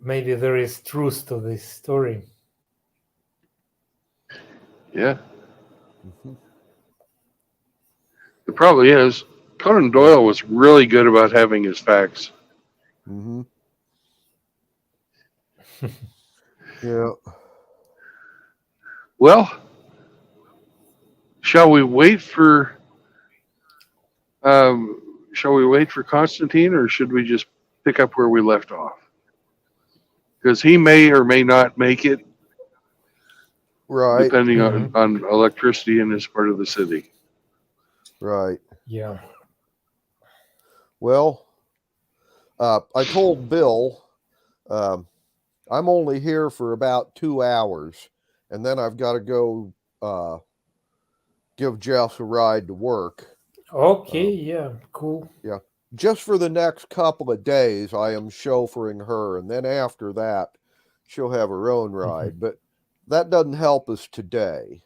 maybe there is truth to this story. Yeah, Mhm. it probably is. Conan Doyle was really good about having his facts. Mhm. Yeah. Well, shall we wait for Constantine, or should we just pick up where we left off? Because he may or may not make it, Right. depending on electricity in this part of the city. Right. Yeah. Well, I told Bill I'm only here for about 2 hours, and then I've got to go give Jess a ride to work. Okay. Yeah. Cool. Just for the next couple of days, I am chauffeuring her, and then after that, she'll have her own ride. But that doesn't help us today.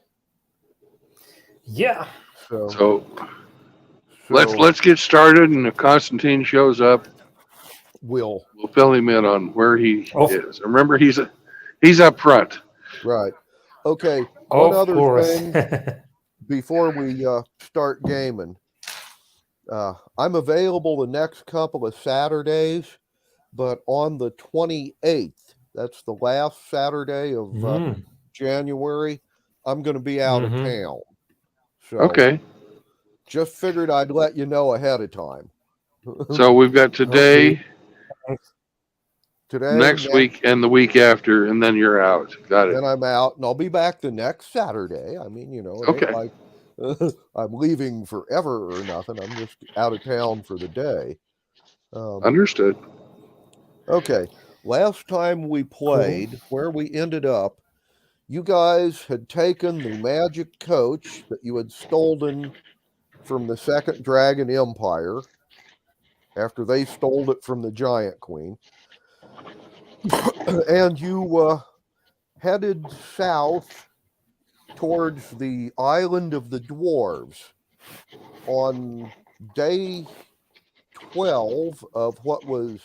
Yeah. So Let's get started, and if Constantine shows up, we'll fill him in on where he Of- is. Remember, he's up front. right. Okay. One Of other course. thing before we start gaming. I'm available the next couple of Saturdays, but on the 28th, that's the last Saturday of January, I'm going to be out of town. So Okay, just figured I'd let you know ahead of time. so we've got today, Today, next week, and the week after, and then you're out. Got it. then I'm out, and I'll be back the next Saturday. I mean, it ain't Okay. like I'm leaving forever or nothing. I'm just out of town for the day. Understood. Okay. Last time we played, where we ended up, you guys had taken the magic coach that you had stolen from the Second Dragon Empire after they stole it from the Giant Queen. And you headed south towards the island of the dwarves on day 12 of what was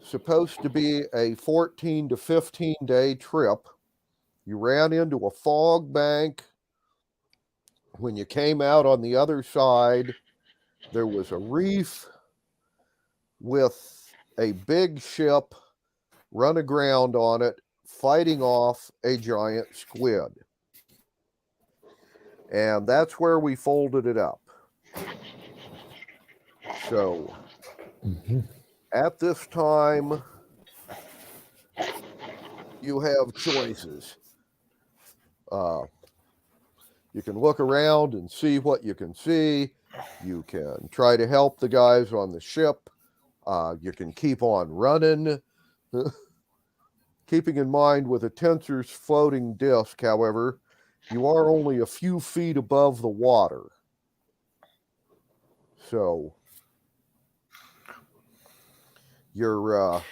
supposed to be a 14 to 15 day trip. You ran into a fog bank. When you came out on the other side, there was a reef with a big ship run aground on it, fighting off a giant squid. And that's where we folded it up. So, at this time, you have choices. You can look around and see what you can see. You can try to help the guys on the ship. You can keep on running. Keeping in mind with a tensor's floating disc, however, you are only a few feet above the water. So you're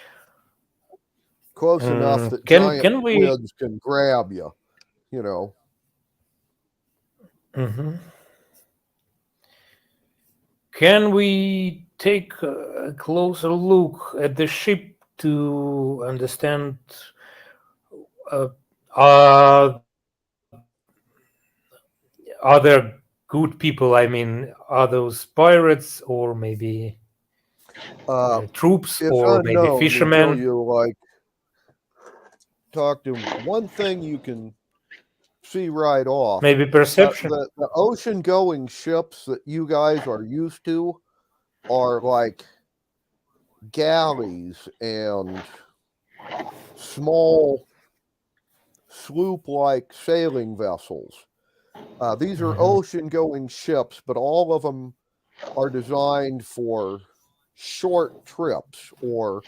close enough that giant squids can grab you, you know. Can we take a closer look at the ship to understand are there good people? I mean, are those pirates or maybe troops or maybe fishermen? Until you like talk to them. One thing you can see right off, maybe perception. The ocean going ships that you guys are used to are like galleys and small sloop-like sailing vessels. These are ocean-going ships, but all of them are designed for short trips or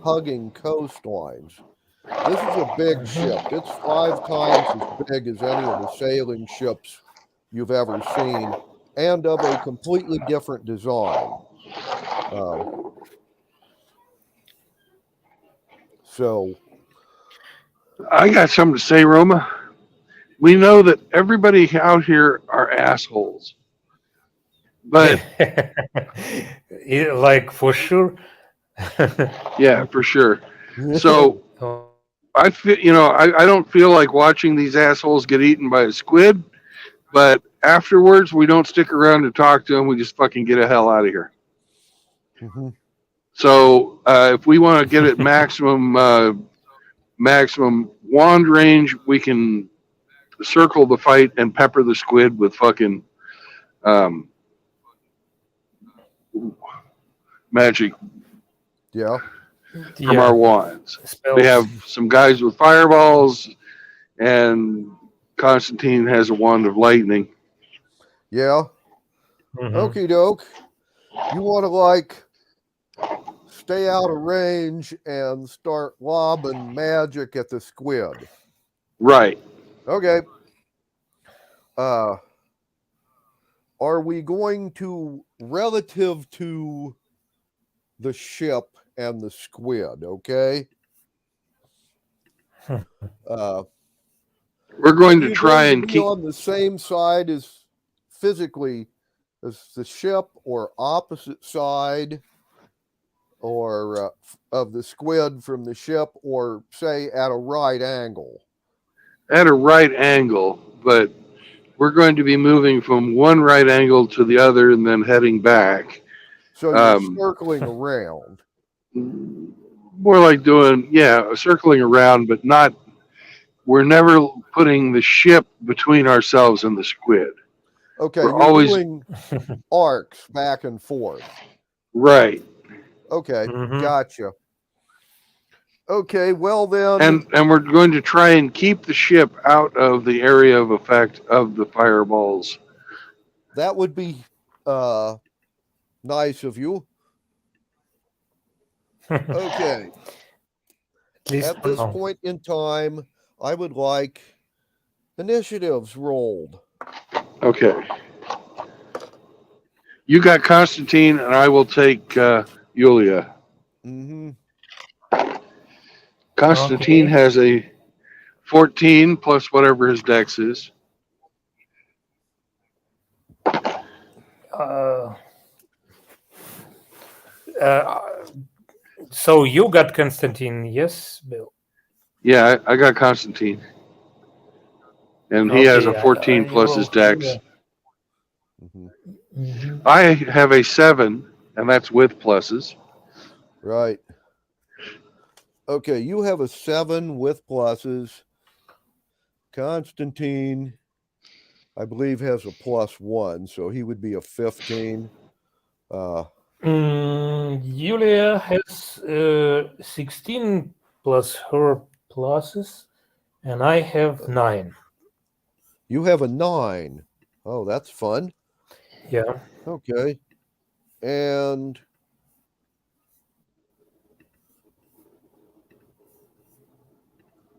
hugging coastlines. This is a big ship. It's 5 times as big as any of the sailing ships you've ever seen, and of a completely different design. So I got something to say, Roma. We know that everybody out here are assholes, but like for sure. yeah, for sure. So I feel, I don't feel like watching these assholes get eaten by a squid, but afterwards we don't stick around to talk to them. We just fucking get the hell out of here. So if we want to get at maximum wand range, we can circle the fight and pepper the squid with fucking magic from our wands. Spells. We have some guys with fireballs, and Constantine has a wand of lightning. Yeah. Okie doke. You want to like stay out of range and start lobbing magic at the squid. Right. Okay. Are we going to, relative to the ship and the squid, okay? We're going to try and keep on the same side as physically as the ship, or opposite side, or of the squid from the ship, or say at a right angle. At a right angle, but we're going to be moving from one right angle to the other and then heading back. So you're circling around. More like doing, circling around, but not, we're never putting the ship between ourselves and the squid. Okay, we're you're always doing arcs back and forth. Right. Okay, gotcha. Okay, well then. And we're going to try and keep the ship out of the area of effect of the fireballs. That would be nice of you. Okay. At this point in time, I would like initiatives rolled. Okay. You got Constantine, and I will take Yulia. Mm-hmm. Constantine Okay. has a 14 plus whatever his dex is. Uh, uh, so you got Constantine, yes, Bill? Yeah, I got Constantine. And he has a Okay, 14 I plus his wrote dex. Yulia. Mm-hmm. Mhm. I have a 7, and that's with pluses. Right. Okay, you have a 7 with pluses. Constantine, I believe, has a +1, so he would be a 15. Yulia has 16 plus her pluses, and I have 9. You have a 9. Oh, that's fun. Yeah. Okay. And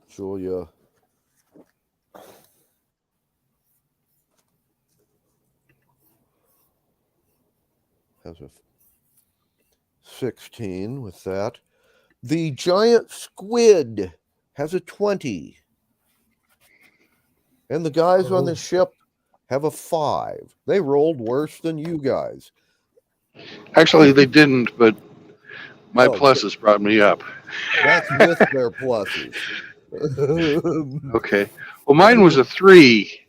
Julia has a 16 with that. The giant squid has a 20. And the guys on the Oh. ship have a 5. They rolled worse than you guys. Actually, they didn't, but my Oh, pluses brought me up. that's with their pluses. Okay. Well, mine was a 3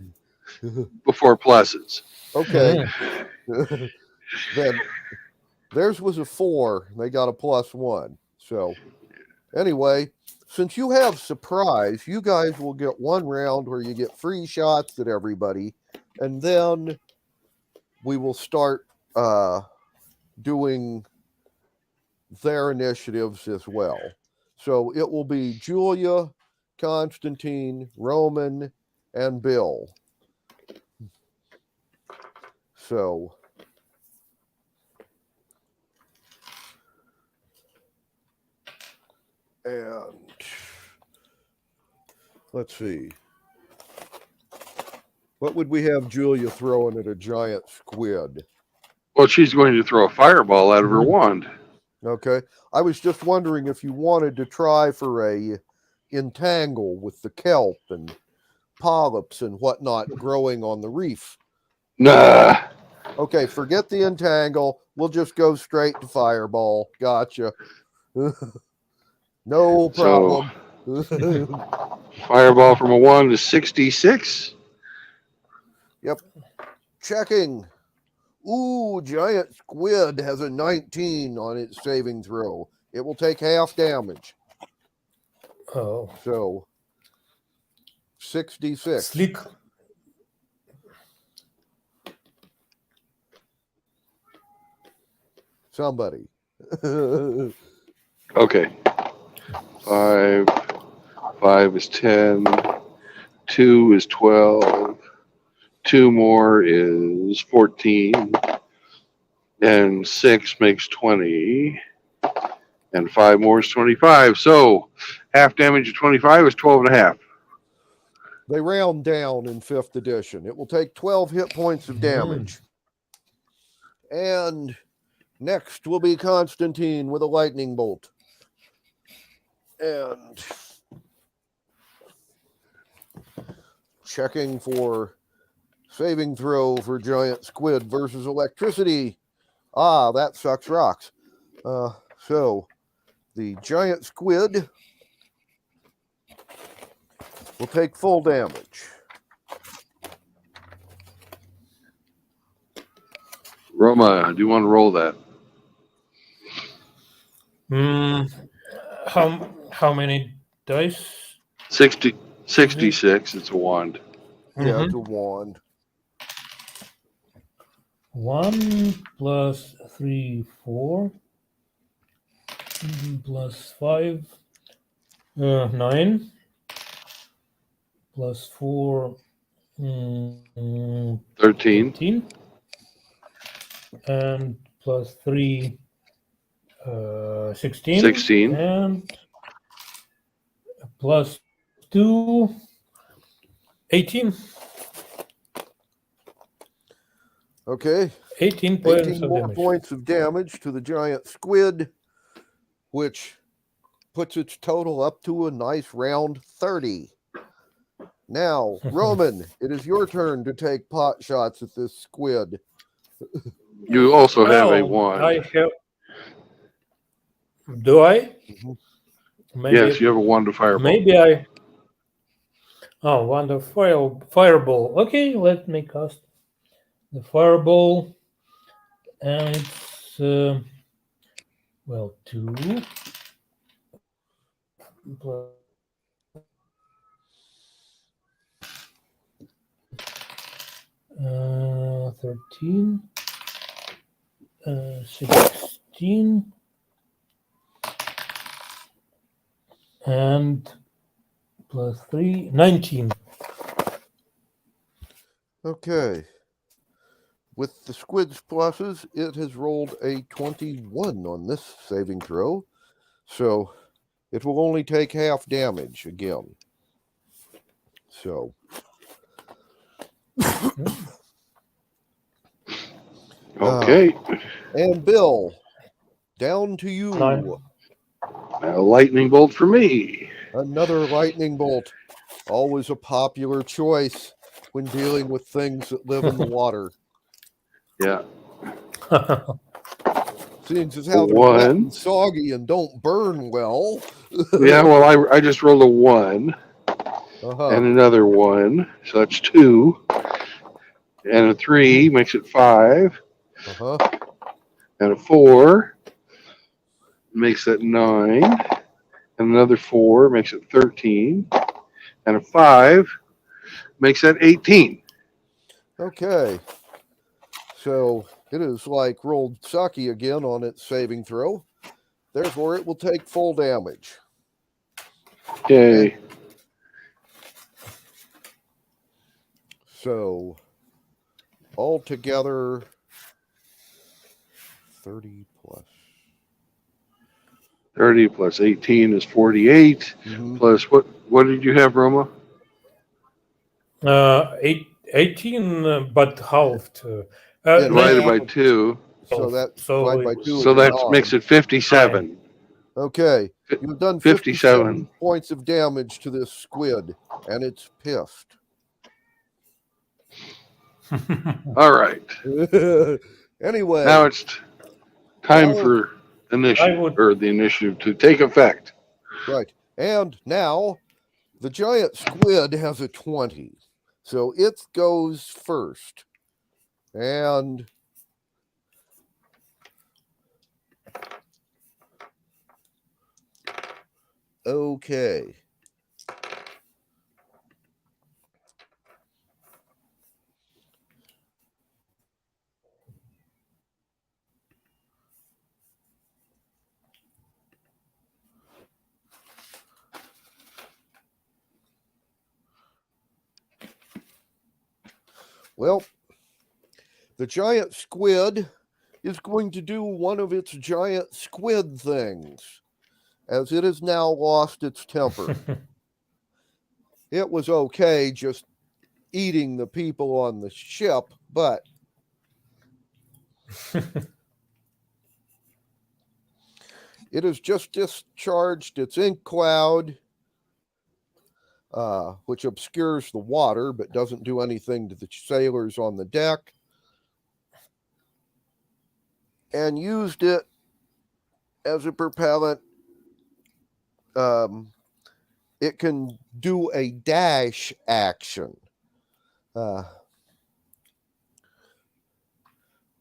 before pluses. Okay. Mhm. Then theirs was a 4. They got a +1. So, anyway, since you have surprise, you guys will get one round where you get free shots at everybody. And then we will start doing their initiatives as well. So it will be Julia, Constantine, Roman, and Bill. So and let's see. What would we have Julia throwing at a giant squid? Well, she's going to throw a fireball out of her Mhm. wand. Okay. I was just wondering if you wanted to try for a entangle with the kelp and polyps and whatnot growing on the reef. Nah. Okay, forget the entangle. We'll just go straight to fireball. Gotcha. No So, problem. fireball from a wand is 66. Yep. Checking. Ooh, giant squid has a 19 on its saving throw. It will take half damage. Oh, So 66. slick. Somebody. Okay. 5. 5 is 10. 2 is 12. 2 more is 14. And 6 makes 20. And 5 more is 25. So half damage of 25 is 12 and a half. They round down in 5th edition. It will take 12 hit points of damage. And next will be Constantine with a lightning bolt. And checking for saving throw for giant squid versus electricity. Ah, that sucks rocks. So the giant squid will take full damage. Roma, do you want to roll that? How many dice? 66. It's a wand. Yeah, it's a wand. 1 plus 3, 4. Plus 5, 9. Plus 4, 13. 13. And plus 3, 16. 16. And plus 2, 18. Okay. 18 points 18 of more damage. points of damage to the giant squid, which puts its total up to a nice round 30. Now, Roman, it is your turn to take pot shots at this squid. You also have a Well, wand. I have. Do I? Mhm. Maybe. Yes, you have a wand of fireball. Maybe I. Oh, wand of fireball. Okay, let me cast the fireball, and it's well 2 plus 13, 16, and plus 3, 19. Okay. With the squid's pluses, it has rolled a 21 on this saving throw. So it will only take half damage again. So. Okay. And Bill, down to you. 9. A lightning bolt for me. Another lightning bolt. Always a popular choice when dealing with things that live in the water. Yeah. Seems as how they're wet One. and soggy and don't burn well. Yeah, well, I just rolled a 1 Uh-huh. and another 1. So that's 2. And a 3 makes it 5. Uh-huh. And a 4 makes that 9. And another 4 makes it 13. And a 5 makes that 18. Okay. So it is like rolled sucky again on its saving throw. Therefore, it will take full damage. Okay. So altogether 30 plus. 30 plus 18 is 48. Mhm. Plus what did you have, Roma? 18, but halved. Yeah, Divided by half. 2. So that So divided by it was- 2 So is that 9. makes it 57. Okay. You've done 57. 57 points of damage to this squid, and it's pissed. All right. Anyway, Now it's time Now- for initiative would- or the initiative to take effect. right. And now the giant squid has a 20. So it goes first. And okay. Well, the giant squid is going to do one of its giant squid things, as it has now lost its temper. It was okay just eating the people on the ship, but it has just discharged its ink cloud, which obscures the water but doesn't do anything to the sailors on the deck, and used it as a propellant. It can do a dash action.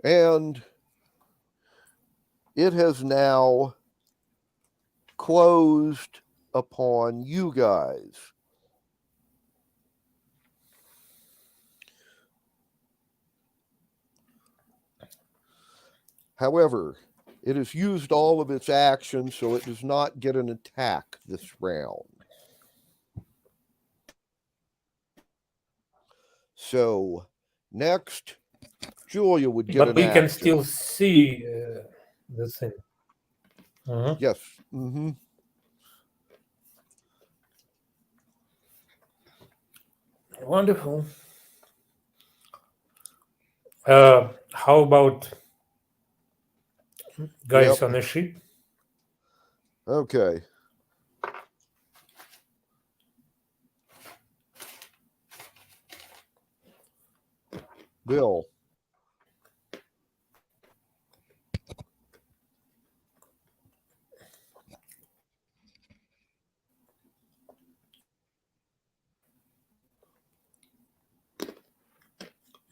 And it has now closed upon you guys. However, it has used all of its actions, so it does not get an attack this round. So next, Julia would get but an we can action. still see the thing. Yes. Mm-hmm. Wonderful. How about guys Yep. on a ship? Okay. Bill.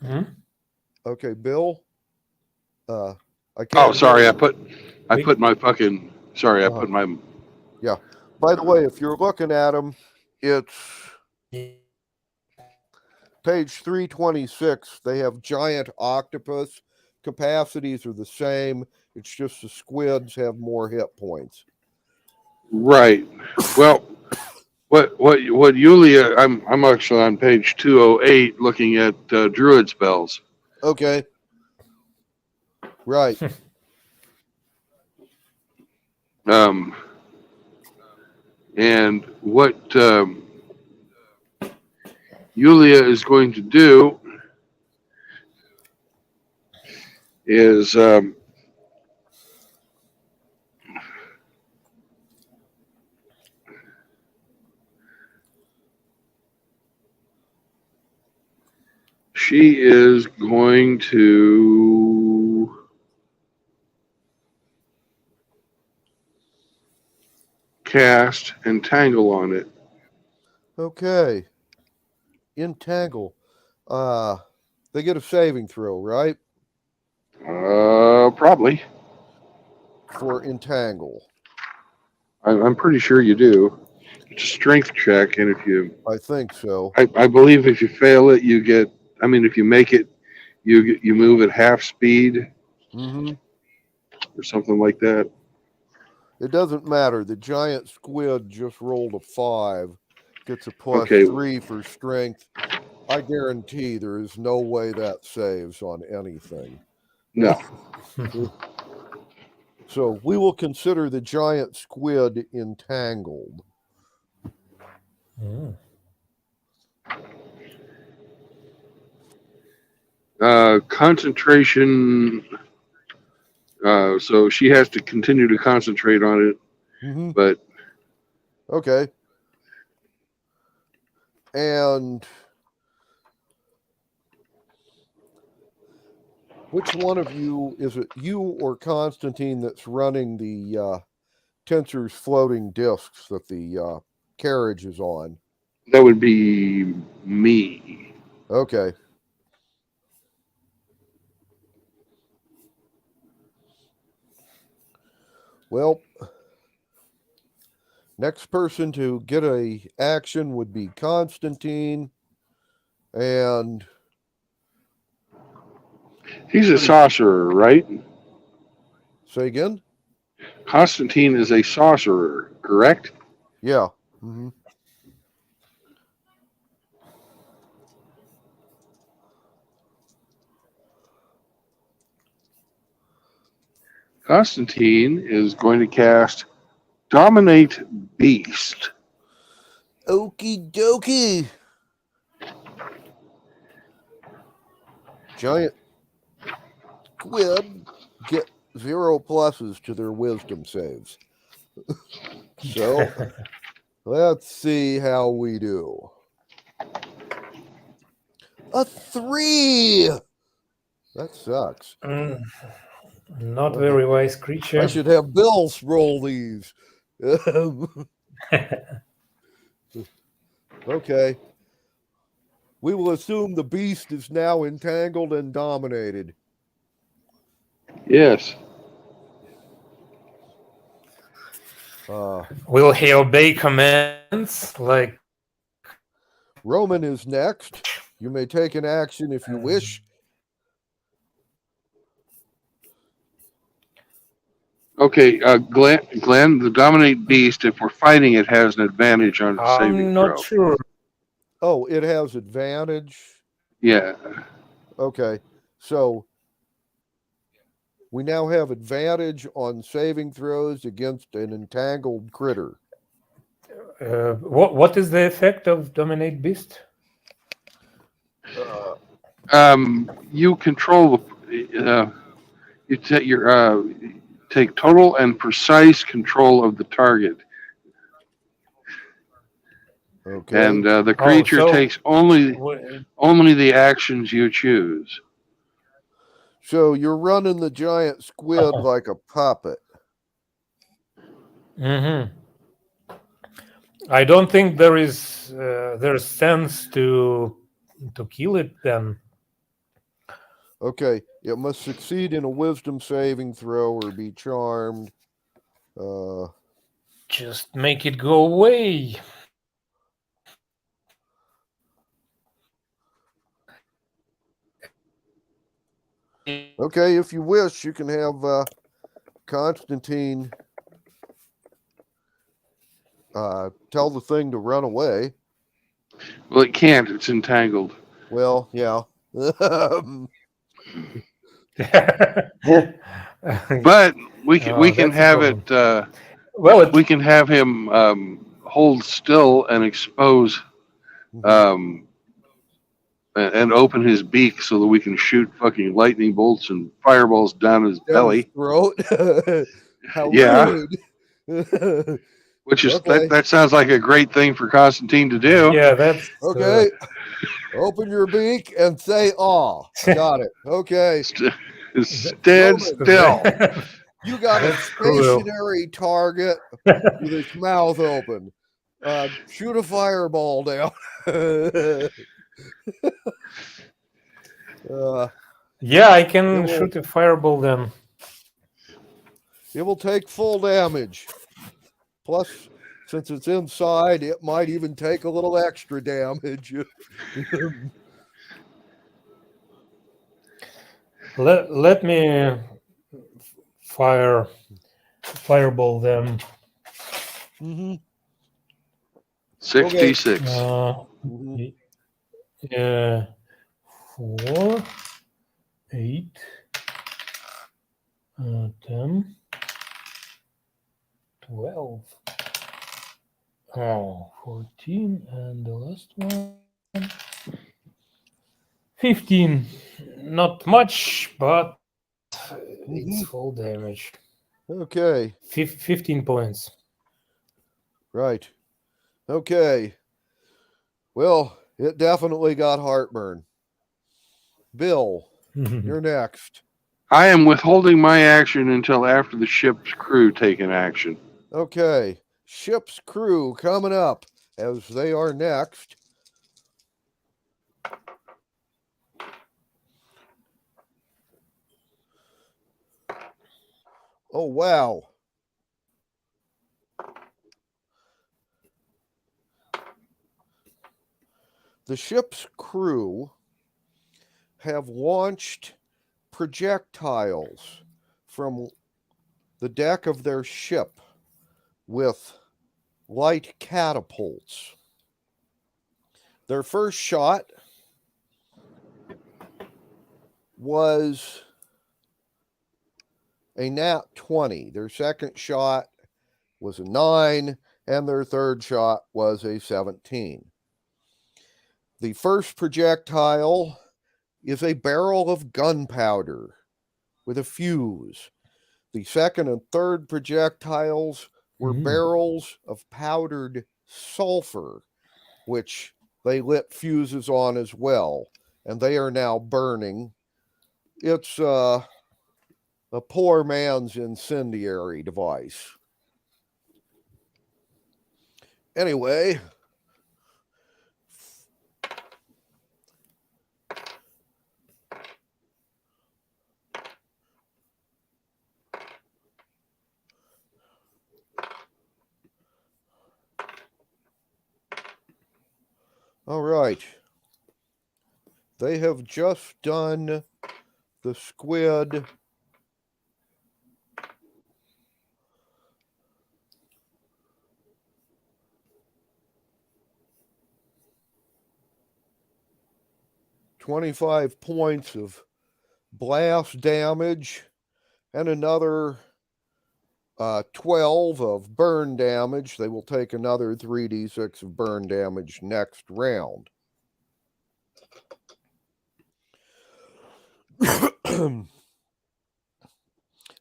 Hmm? Okay, Bill. I Oh, can't. sorry. hear I put We- my fucking. Sorry, I Uh-huh. put my. Yeah. By the way, if you're looking at them, it's page 326. They have giant octopus. Capacities are the same. It's just the squids have more hit points. Right. Well, what Yulia? I'm actually on page 208, looking at druid spells. Okay. Right. And what Yulia is going to do is she is going to cast Entangle on it. Okay. Entangle. They get a saving throw, right? Probably. For entangle. I'm pretty sure you do. It's a strength check, and if you, I think so. I believe if you fail it, you get. I mean, if you make it, you move at half speed Mm-hmm. or something like that. It doesn't matter. The giant squid just rolled a 5. Gets a Okay. +3 for strength. I guarantee there is no way that saves on anything. No. So we will consider the giant squid entangled. Mm. Concentration. So she has to continue to concentrate on it, Mm-hmm. but Okay. And which one of you, is it you or Constantine, that's running the Tensor's floating discs that the carriage is on? that would be me. Okay. Well, next person to get a action would be Constantine, and He's a sorcerer, right? say again? Constantine is a sorcerer, correct? Yeah. Mm-hmm. Constantine is going to cast Dominate Beast. Okie dokie. Giant squid get 0 pluses to their wisdom saves. So let's see how we do. A 3. That sucks. Mm. Not very wise creature. I should have Bills roll these. Okay. We will assume the beast is now entangled and dominated. Yes. Will he obey commands? Like, Roman is next. You may take an action if you wish. Okay, Glenn, the Dominate Beast, if we're fighting it, has an advantage on its saving I'm not throw. sure. Oh, it has advantage. Yeah. Okay. So we now have advantage on saving throws against an entangled critter. What is the effect of Dominate Beast? You control you take total and precise control of the target, Okay. and the creature so takes only w- the actions you choose. So you're running the giant squid like a puppet. mhm. I don't think there's sense to kill it then. Okay. It must succeed in a wisdom saving throw or be charmed. Just make it go away. Okay, if you wish, you can have Constantine tell the thing to run away. Well, it can't. It's entangled. Well, yeah. But we can That's a have problem. it. Well, We can have him hold still and expose and open his beak so that we can shoot fucking lightning bolts and fireballs down his Down his belly. throat. How Yeah. rude. Which is Okay. that sounds like a great thing for Constantine to do. yeah, that's Okay. Open your beak and say "aw." Got it. Okay. Stand Roman, still. you got a That's cruel. stationary target with its mouth open. Shoot a fireball down. Yeah, I can It will- shoot a fireball then. It will take full damage. Plus, since it's inside, it might even take a little extra damage. Let me fireball them. Mm-hmm. 66. Mhm. 4, 8, 10, 12. 14, and the last one 15. Not much, but it's full damage. Okay. 15 points. Right. Okay. Well, it definitely got heartburn. Bill, you're next. I am withholding my action until after the ship's crew take an action. Okay. Ship's crew coming up as they are next. Oh, wow. The ship's crew have launched projectiles from the deck of their ship with light catapults. Their first shot was a nat 20. Their second shot was a 9, and their third shot was a 17. The first projectile is a barrel of gunpowder with a fuse. The second and third projectiles were barrels of powdered sulfur, which they lit fuses on as well, and they are now burning. It's a poor man's incendiary device. Anyway, all right. They have just done the squid. $25 points of blast damage and another 12 of burn damage. They will take another 3d6 of burn damage next round.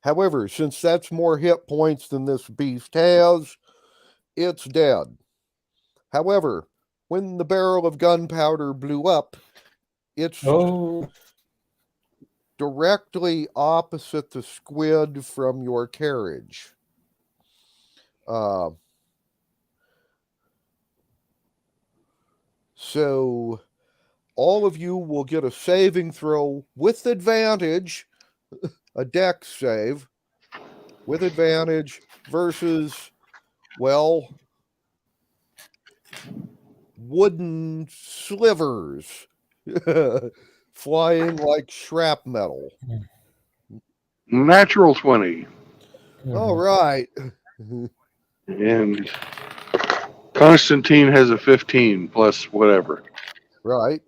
However, since that's more hit points than this beast has, it's dead. However, when the barrel of gunpowder blew up, it's Oh, directly opposite the squid from your carriage. So all of you will get a saving throw with advantage, a dex save with advantage versus, well, wooden slivers flying like shrapnel. Natural 20. All right. And Constantine has a 15 plus whatever. Right.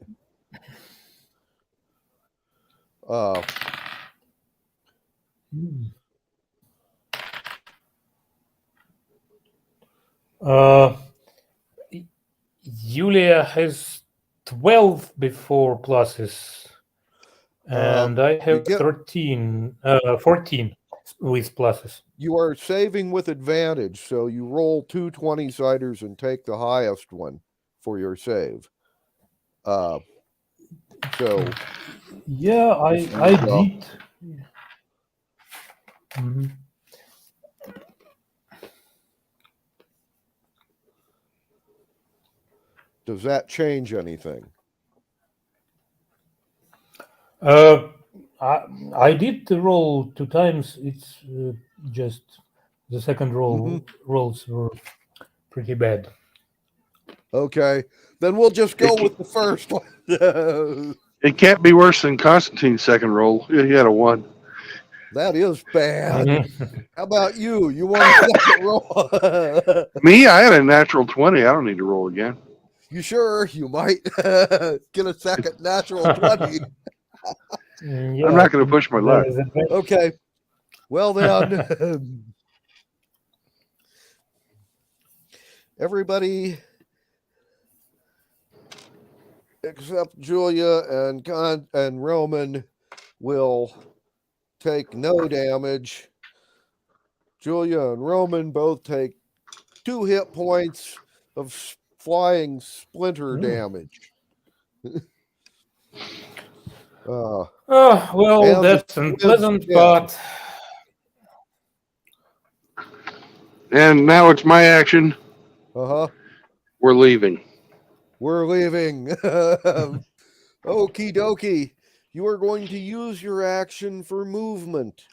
Julia has 12 before pluses, and I have get- 14 with pluses. You are saving with advantage, so you roll 2 20-siders and take the highest one for your save. So Yeah, I Well- did. Mhm. does that change anything? I did roll 2 times. It's just the second rolls were pretty bad. Okay, then we'll just go with the first one. It can't be worse than Constantine's second roll. He had a 1. That is bad. Mhm. How about you? You want a second roll? Me, I had a natural 20. I don't need to roll again. You sure? You might get a second natural 20. Yeah, I'm not going to push my luck. there is a- Okay. Well then, everybody except Julia and Roman will take no damage. Julia and Roman both take 2 hit points of flying splinter damage. well, And that's the unpleasant, squibs, but And now it's my action. uh-huh. We're leaving. We're leaving. Okie dokie. You are going to use your action for movement.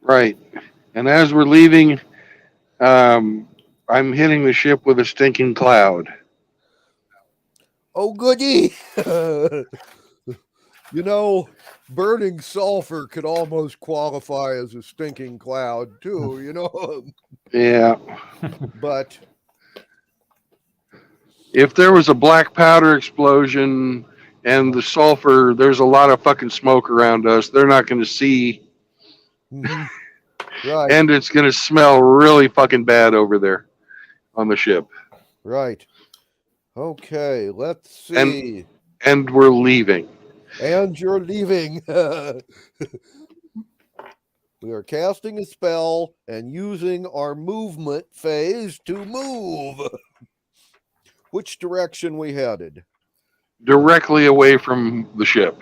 Right. And as we're leaving, I'm hitting the ship with a stinking cloud. Oh, goody. You know, burning sulfur could almost qualify as a stinking cloud, too, you know. Yeah. But If there was a black powder explosion and the sulfur, there's a lot of fucking smoke around us. They're not going to see. mhm, right, And it's going to smell really fucking bad over there on the ship. right. Okay, let's see. And we're leaving. And you're leaving. We are casting a spell and using our movement phase to move. Which direction we headed? Directly away from the ship.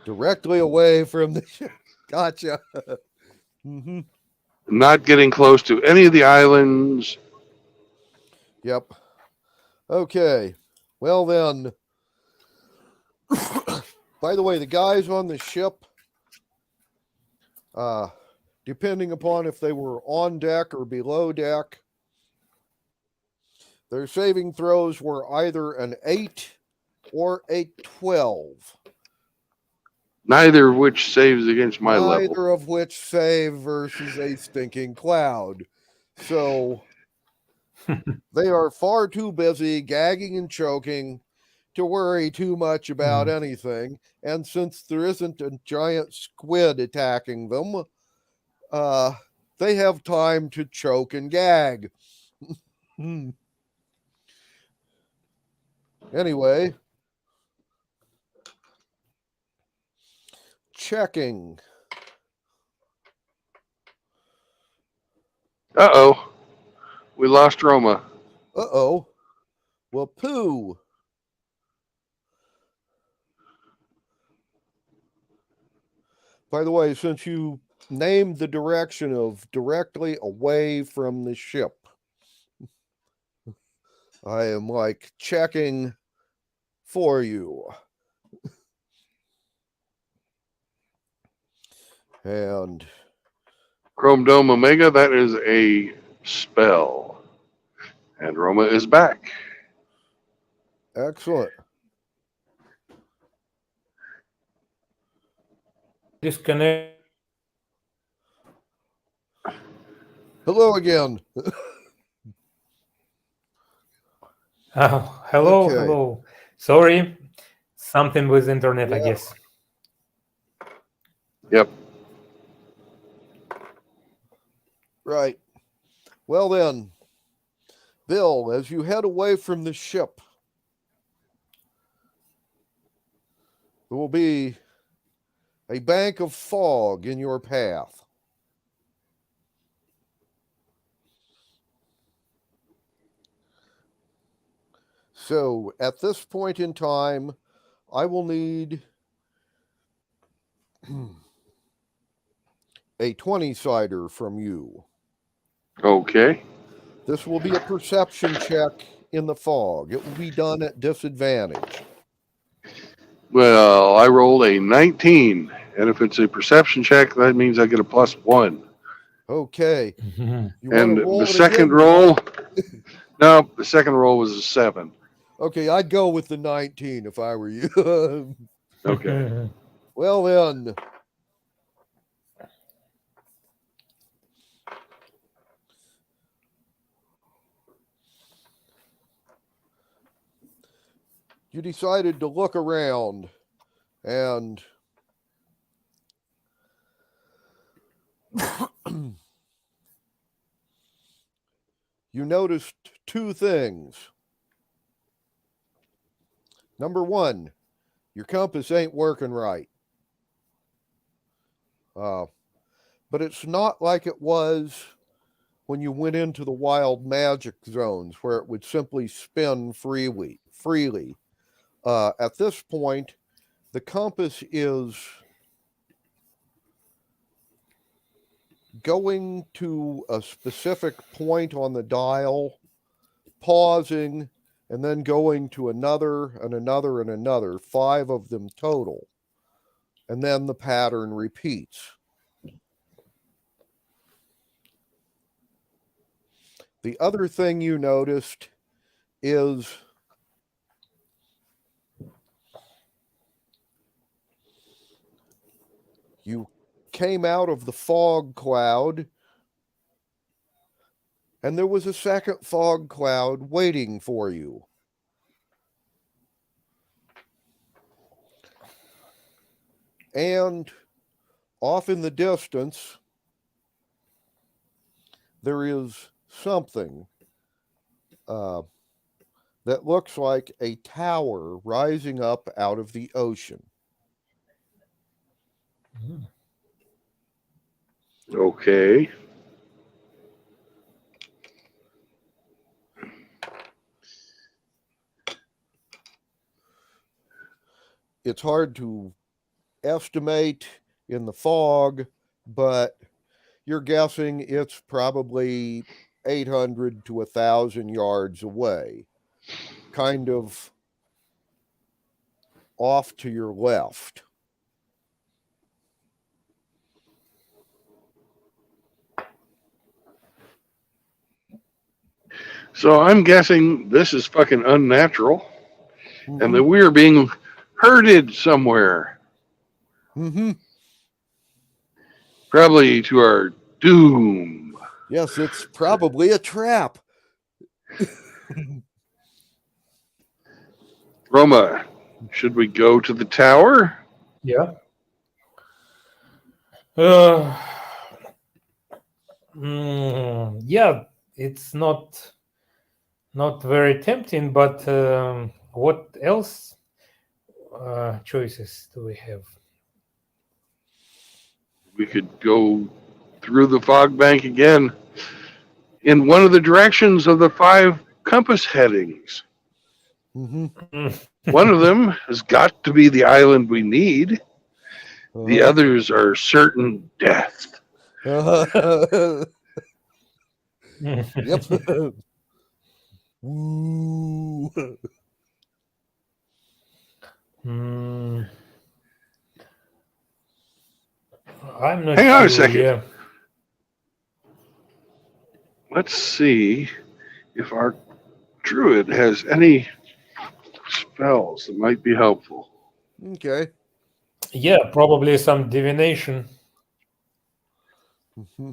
Directly away from the ship. Gotcha. hmm Not getting close to any of the islands. Yep. Okay. Well then. By the way, the guys on the ship, depending upon if they were on deck or below deck, their saving throws were either an 8 or a 12. Neither of which saves against my level. Neither of which save versus a stinking cloud. So they are far too busy gagging and choking to worry too much about anything. And since there isn't a giant squid attacking them, they have time to choke and gag. Anyway, checking. Uh-oh. We lost Roma. Uh-oh. Well, poo. By the way, since you named the direction of directly away from the ship, I am like checking for you. And Chrome Dome Omega, that is a spell. And Roma is back. excellent. Disconnect. Hello again. Oh, hello, Okay. hello. Sorry, something with internet, I Yeah. guess. Yep. Right. Well then, Bill, as you head away from the ship, there will be a bank of fog in your path. So at this point in time, I will need a 20-sider from you. Okay. This will be a perception check in the fog. It will be done at disadvantage. Well, I rolled a 19. And if it's a perception check, that means I get a +1. Okay. Mhm. You want And to roll the it second again? roll, no, the second roll was a 7. Okay, I'd go with the 19 if I were you. Okay. Well then, you decided to look around and you noticed two things. Number one, your compass ain't working right. But it's not like it was when you went into the wild magic zones where it would simply spin freely. At this point, the compass is going to a specific point on the dial, pausing, and then going to another and another and another, 5 of them total. And then the pattern repeats. The other thing you noticed is you came out of the fog cloud and there was a second fog cloud waiting for you. And off in the distance, there is something that looks like a tower rising up out of the ocean. Okay. It's hard to estimate in the fog, but you're guessing it's probably 800 to 1,000 yards away, kind of off to your left. So I'm guessing this is fucking unnatural and that Mhm. we're being herded somewhere. Mm-hmm. Probably to our doom. Yes, it's probably a trap. Roma, should we go to the tower? Yeah. Yeah, it's not very tempting, but what else choices do we have? we could go through the fog bank again in one of the directions of the 5 compass headings. Mm-hmm. One of them has got to be the island we need. The others are certain death. Yep. Woo. I'm not Hang sure. on a second. Yeah. Let's see if our druid has any spells that might be helpful. Okay. Yeah, probably some divination. Mm-hmm.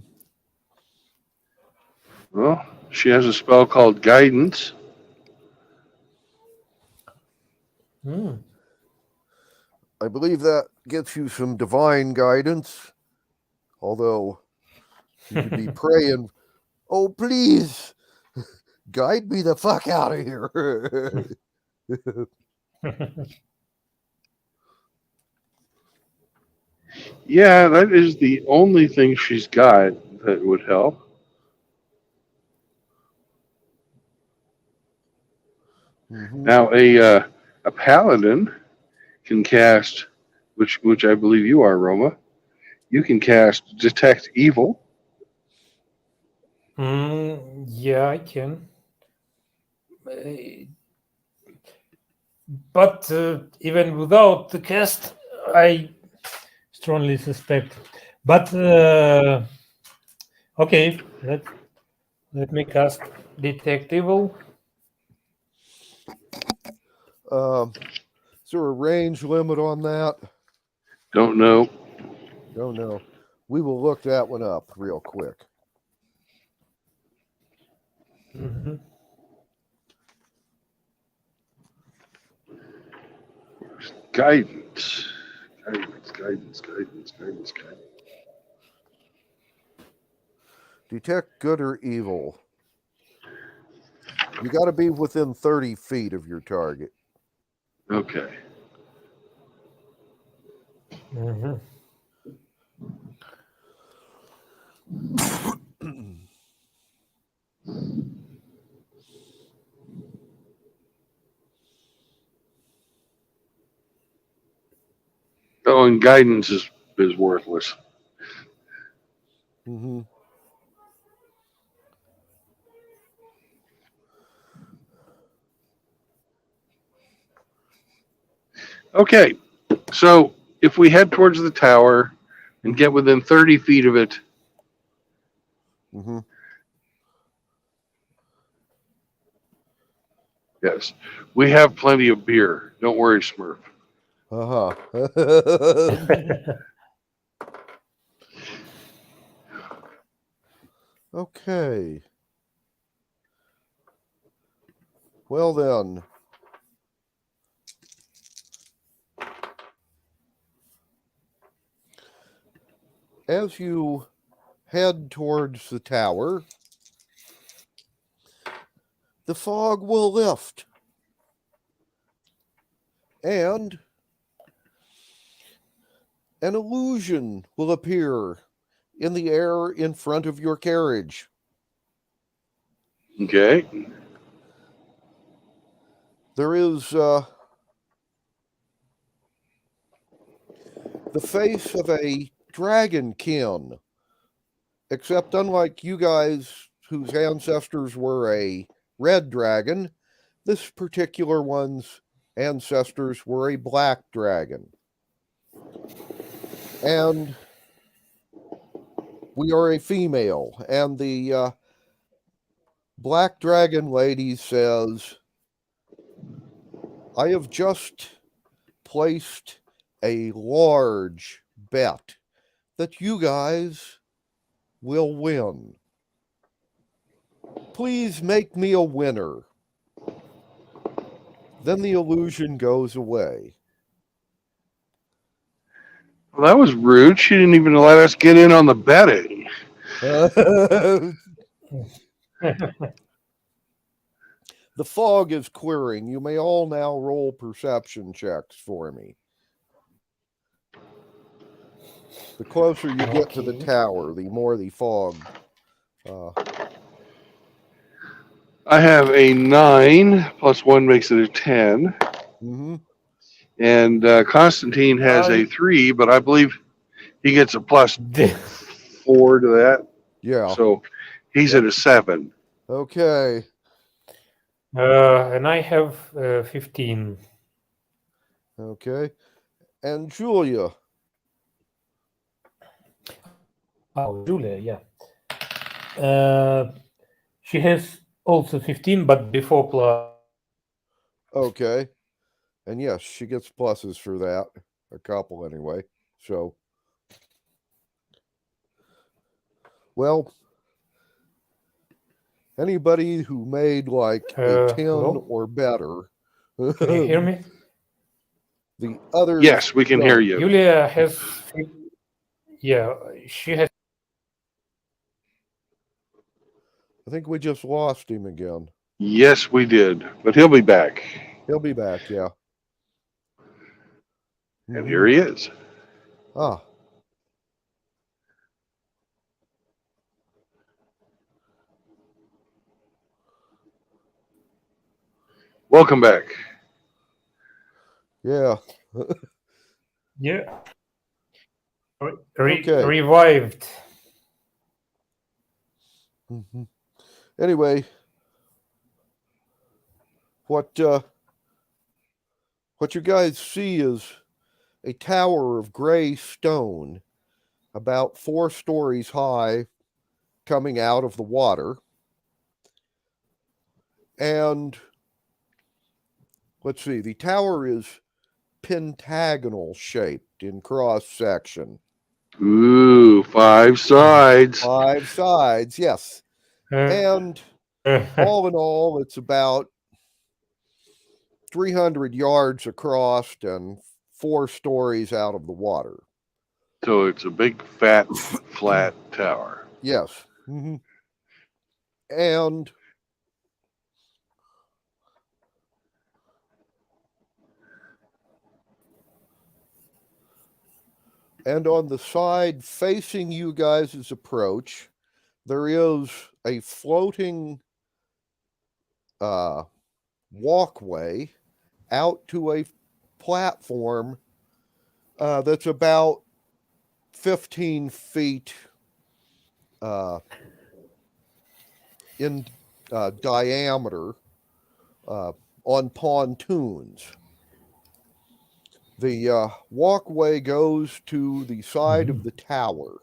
Well, she has a spell called Guidance. Hmm. I believe that gets you some divine guidance. Although you could be praying, oh, please guide me the fuck out of here. Yeah, that is the only thing she's got that would help. Mhm. Now, a paladin can cast, which I believe you are, Roma. You can cast Detect Evil. Yeah, I can. But even without the cast, I strongly suspect. But okay, let me cast Detect Evil. Is there a range limit on that? Don't know. Don't know. We will look that one up real quick. Mhm. Guidance. Guidance. Detect good or evil. You got to be within 30 feet of your target. Okay. Mhm. Oh, and guidance is worthless. Mm-hmm. Okay, so if we head towards the tower and get within 30 feet of it, Mm-hmm. yes, we have plenty of beer. Don't worry, Smurf. Uh-huh. Okay. Well then. As you head towards the tower, the fog will lift. And an illusion will appear in the air in front of your carriage. Okay. There is the face of a dragonkin, except unlike you guys whose ancestors were a red dragon, this particular one's ancestors were a black dragon. And we are a female, and the black dragon lady says, I have just placed a large bet that you guys will win. Please make me a winner. Then the illusion goes away. Well, that was rude. She didn't even let us get in on the betting. The fog is clearing. You may all now roll perception checks for me. The closer you get to the Okay. tower, the more the fog. I have a 9 plus 1 makes it a 10. Mm-hmm. And Constantine has a 3, but I believe he gets a plus 4 to that. Yeah. So he's at a 7. Okay. And I have 15. Okay. And Julia. Oh, Julia, yeah. She has also 15, but before plus. Okay. And yes, she gets pluses for that. A couple anyway. So, well, anybody who made like a 10 Hello? or better. Can you hear me? The others. Yes, we can hear you. Julia has, yeah, she has. I think we just lost him again. Yes, we did. But he'll be back. He'll be back, yeah. And here he is. Ah. Welcome back. Yeah. Yeah. Okay. Revived. Mm-hmm. Anyway, what you guys see is a tower of gray stone, about 4 stories high, coming out of the water. And let's see, the tower is pentagonal shaped in cross section. Ooh, 5 sides. 5 sides, yes. And all in all, it's about 300 yards across and 4 stories out of the water. So it's a big, fat, flat tower. Yes. Mm-hmm. And on the side facing you guys' approach, there is a floating walkway out to a platform that's about 15 feet in diameter on pontoons. The walkway goes to the side of the tower,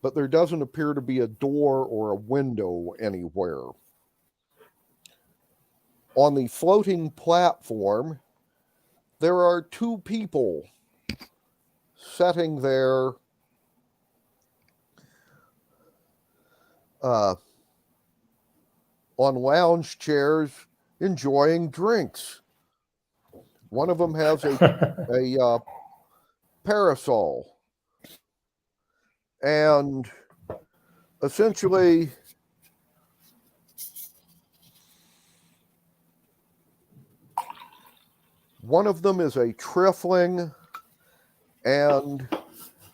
but there doesn't appear to be a door or a window anywhere. On the floating platform, there are 2 people sitting there on lounge chairs enjoying drinks. One of them has a parasol. And essentially, one of them is a Trifling, and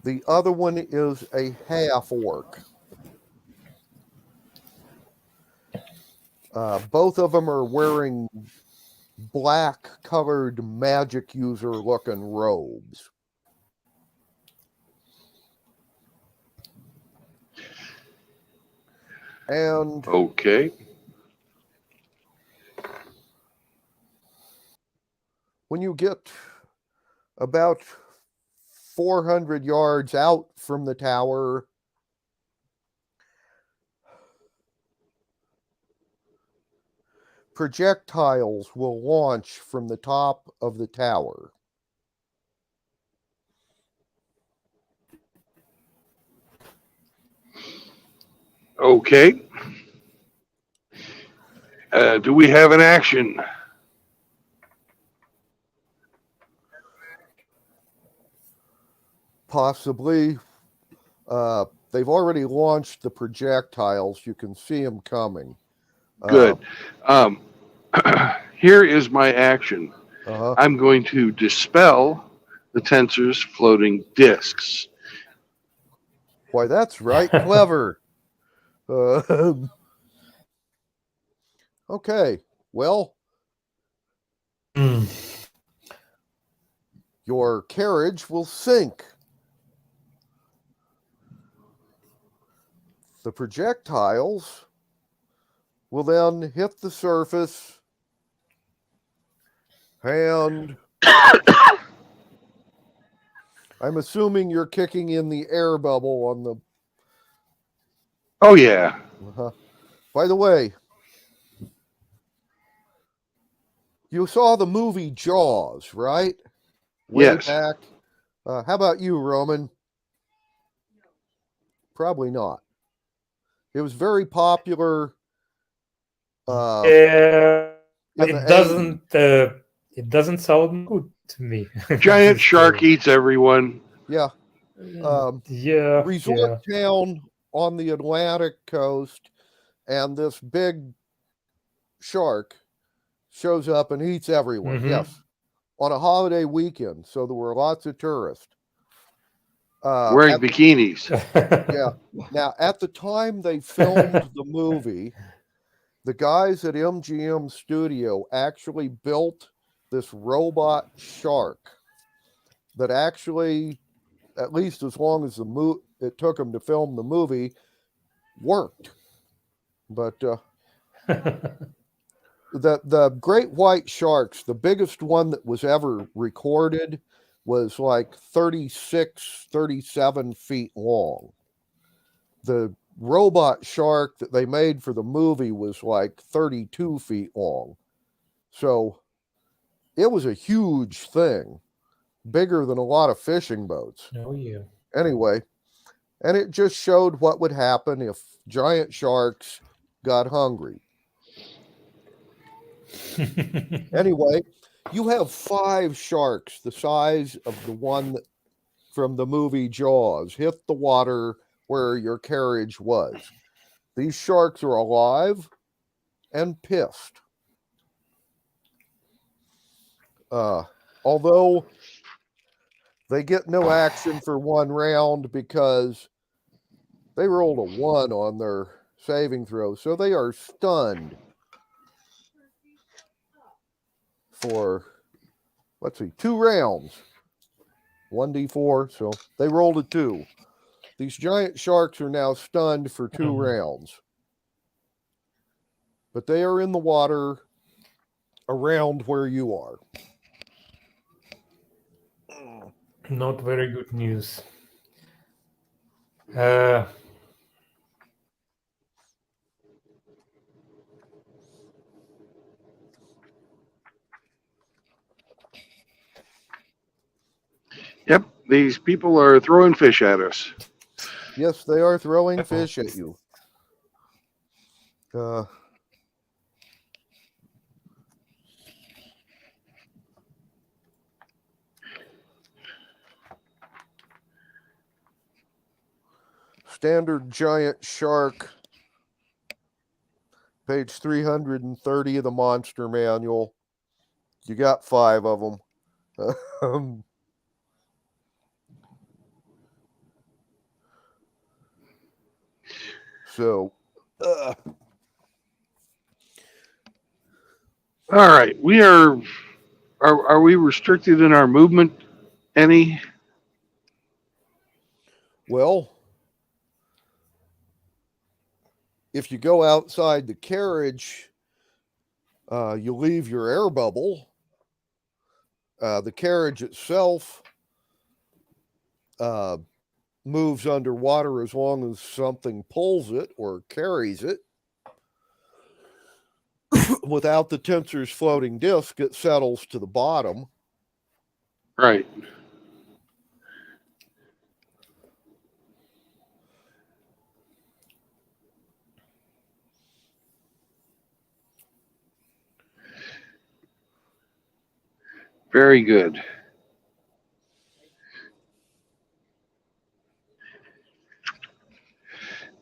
the other one is a half-orc. Both of them are wearing black-covered magic user-looking robes. And Okay. when you get about 400 yards out from the tower, projectiles will launch from the top of the tower. Okay. Do we have an action? Possibly. They've already launched the projectiles. You can see them coming. Good. Here is my action. Uh-huh. I'm going to dispel the Tensor's floating discs. Why, that's right. Clever. Okay. Well, Mm. your carriage will sink. The projectiles will then hit the surface and I'm assuming you're kicking in the air bubble on the. Oh yeah. By the way, you saw the movie Jaws, right? Way Yes. back. How about you, Roman? Probably not. It was very popular. Yeah, In the it 80s. doesn't sound good to me. Giant This shark story. eats everyone. Yeah. Yeah, Resort yeah. town on the Atlantic coast, and this big shark shows up and eats everyone. Mhm. Yes. On a holiday weekend. So there were lots of tourists. Wearing bikinis. Yeah. Now, at the time they filmed the movie, the guys at MGM Studio actually built this robot shark that actually, at least as long as it took them to film the movie, worked. But the great white sharks, the biggest one that was ever recorded was like 36, 37 feet long. The robot shark that they made for the movie was like 32 feet long. So it was a huge thing, bigger than a lot of fishing boats. Oh yeah. Anyway, and it just showed what would happen if giant sharks got hungry. Anyway, you have 5 sharks the size of the one from the movie Jaws hit the water where your carriage was. These sharks are alive and pissed. Although they get no action for 1 round because they rolled a 1 on their saving throw, so they are stunned for, let's see, 2 rounds. 1d4, so they rolled a 2. These giant sharks are now stunned for 2 rounds. But they are in the water around where you are. Not very good news. Uh, Yep. These people are throwing fish at us. Yes, they are throwing fish at you. Standard giant shark, page 330 of the monster manual. You got 5 of them. So, All right. We are we restricted in our movement any? well, if you go outside the carriage, you leave your air bubble. The carriage itself moves underwater as long as something pulls it or carries it. Without the tensor's floating disc, it settles to the bottom. Right. Very good.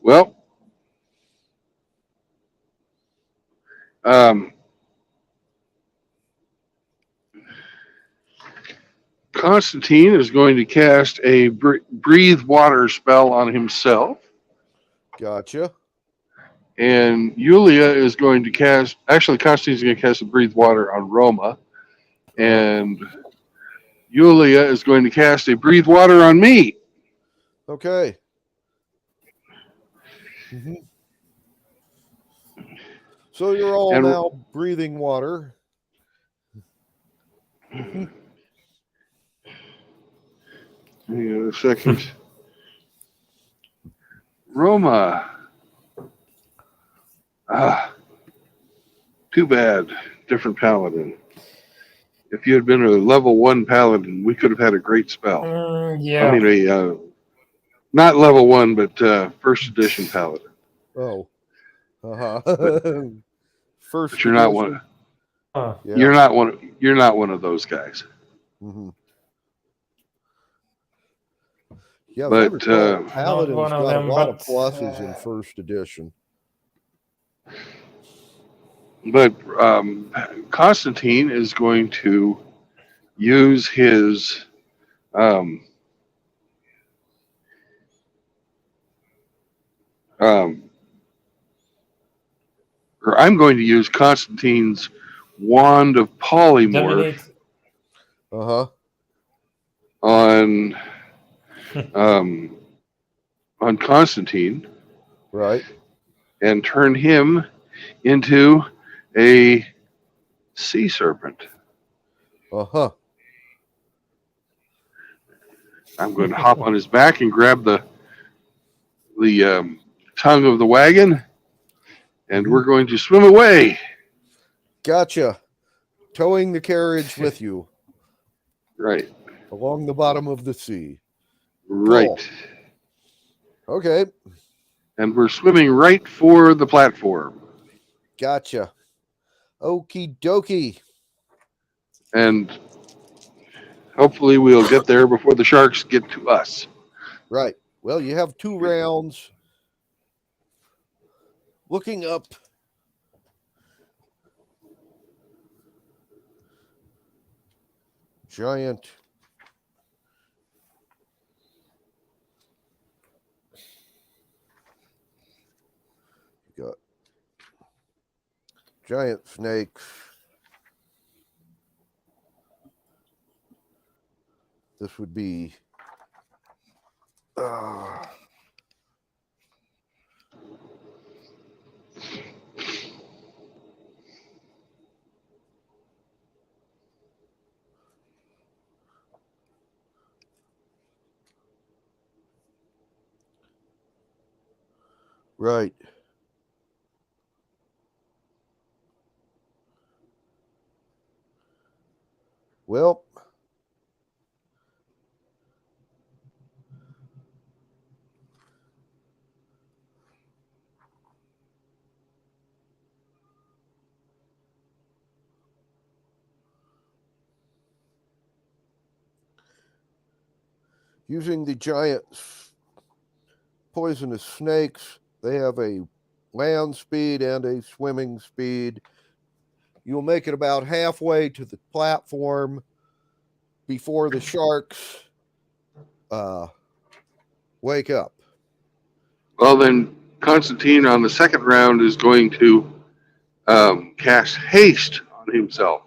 Well, Constantine is going to cast a breathe water spell on himself. Gotcha. And Yulia is going to cast, actually, Constantine's going to cast a breathe water on Roma. And Yulia is going to cast a breathe water on me. Okay. Mhm. So you're all And- now breathing water. Mhm. Hang on a second. Roma. Too bad. Different paladin. If you had been a level 1 paladin, we could have had a great spell. Yeah. I mean, not level 1, but first edition paladin. Oh. Uh-huh. First But you're not edition. one. Huh. Yeah. You're not one. You're not one of those guys. Mhm. Yeah, But, as I recall, Not Paladin's one of got them, a lot of but, pluses in first edition. But Constantine is going to use his or I'm going to use Constantine's wand of polymorph Dominate. Uh-huh. on Constantine Right. and turn him into a sea serpent. Uh-huh. I'm going to hop on his back and grab the tongue of the wagon, and we're going to swim away. Gotcha. Towing the carriage with you Right, along the bottom of the sea. right. Okay. And we're swimming right for the platform. Gotcha. Okie dokie. And hopefully we'll get there before the sharks get to us. Right. Well, you have 2 rounds. Looking up. Giant. Got giant snakes. This would be right. Well, using the giant poisonous snakes, they have a land speed and a swimming speed. You'll make it about halfway to the platform before the sharks wake up. Well, then Constantine on the second round is going to cast haste on himself.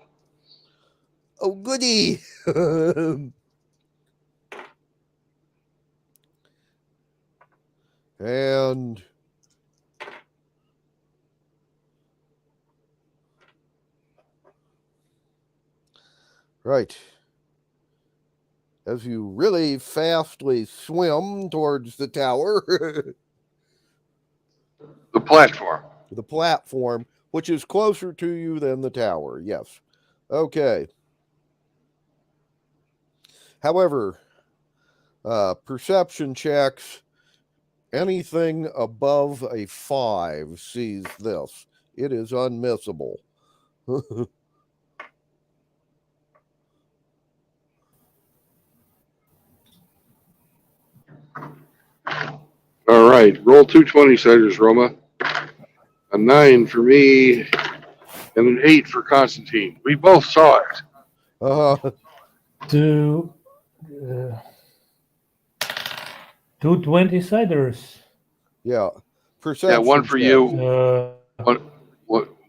Oh, goody! And right. As you really fastly swim towards the tower, The platform. the platform, which is closer to you than the tower. Yes. Okay. However, perception checks, anything above a 5 sees this. It is unmissable. All right, roll 220-siders, Roma. A 9 for me, and an 8 for Constantine. We both saw it. Uh, Do Two 20-siders. Yeah. Yeah, Perception one for check. Uh,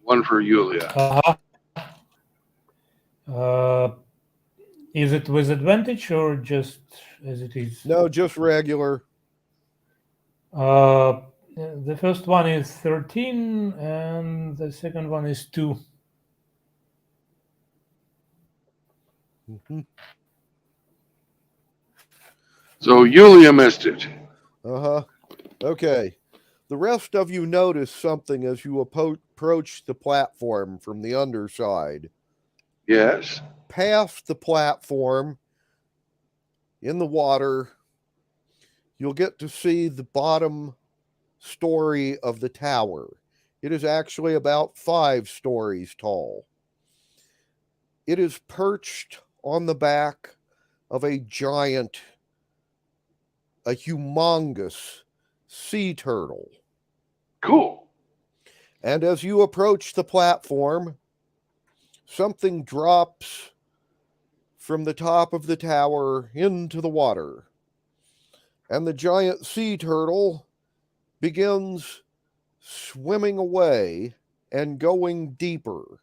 one for Yulia. uh-huh. Is it with advantage or just as it is? No, just regular. The first one is 13 and the second one is 2. Mhm. So Yulia missed it. Uh-huh. Okay. The rest of you notice something as you approach the platform from the underside. Yes. Past the platform, in the water, you'll get to see the bottom story of the tower. It is actually about 5 stories tall. It is perched on the back of a giant, a humongous sea turtle. Cool. And as you approach the platform, something drops from the top of the tower into the water. And the giant sea turtle begins swimming away and going deeper.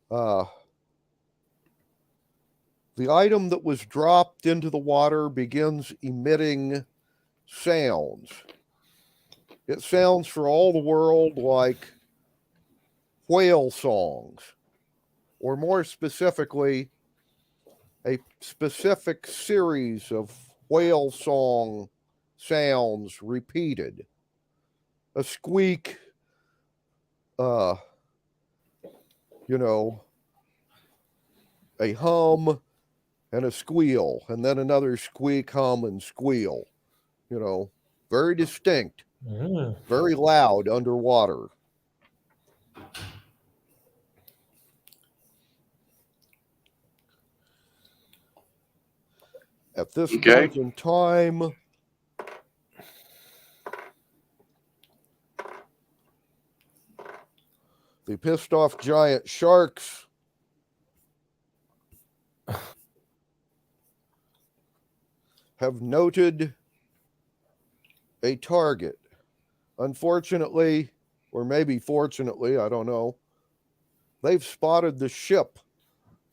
The item that was dropped into the water begins emitting sounds. It sounds for all the world like whale songs, or more specifically, a specific series of whale song sounds repeated. A squeak, a hum and a squeal, and then another squeak, hum, and squeal. Very distinct, very loud underwater. At this Okay. point in time, the pissed off giant sharks have noted a target. Unfortunately, or maybe fortunately, I don't know, they've spotted the ship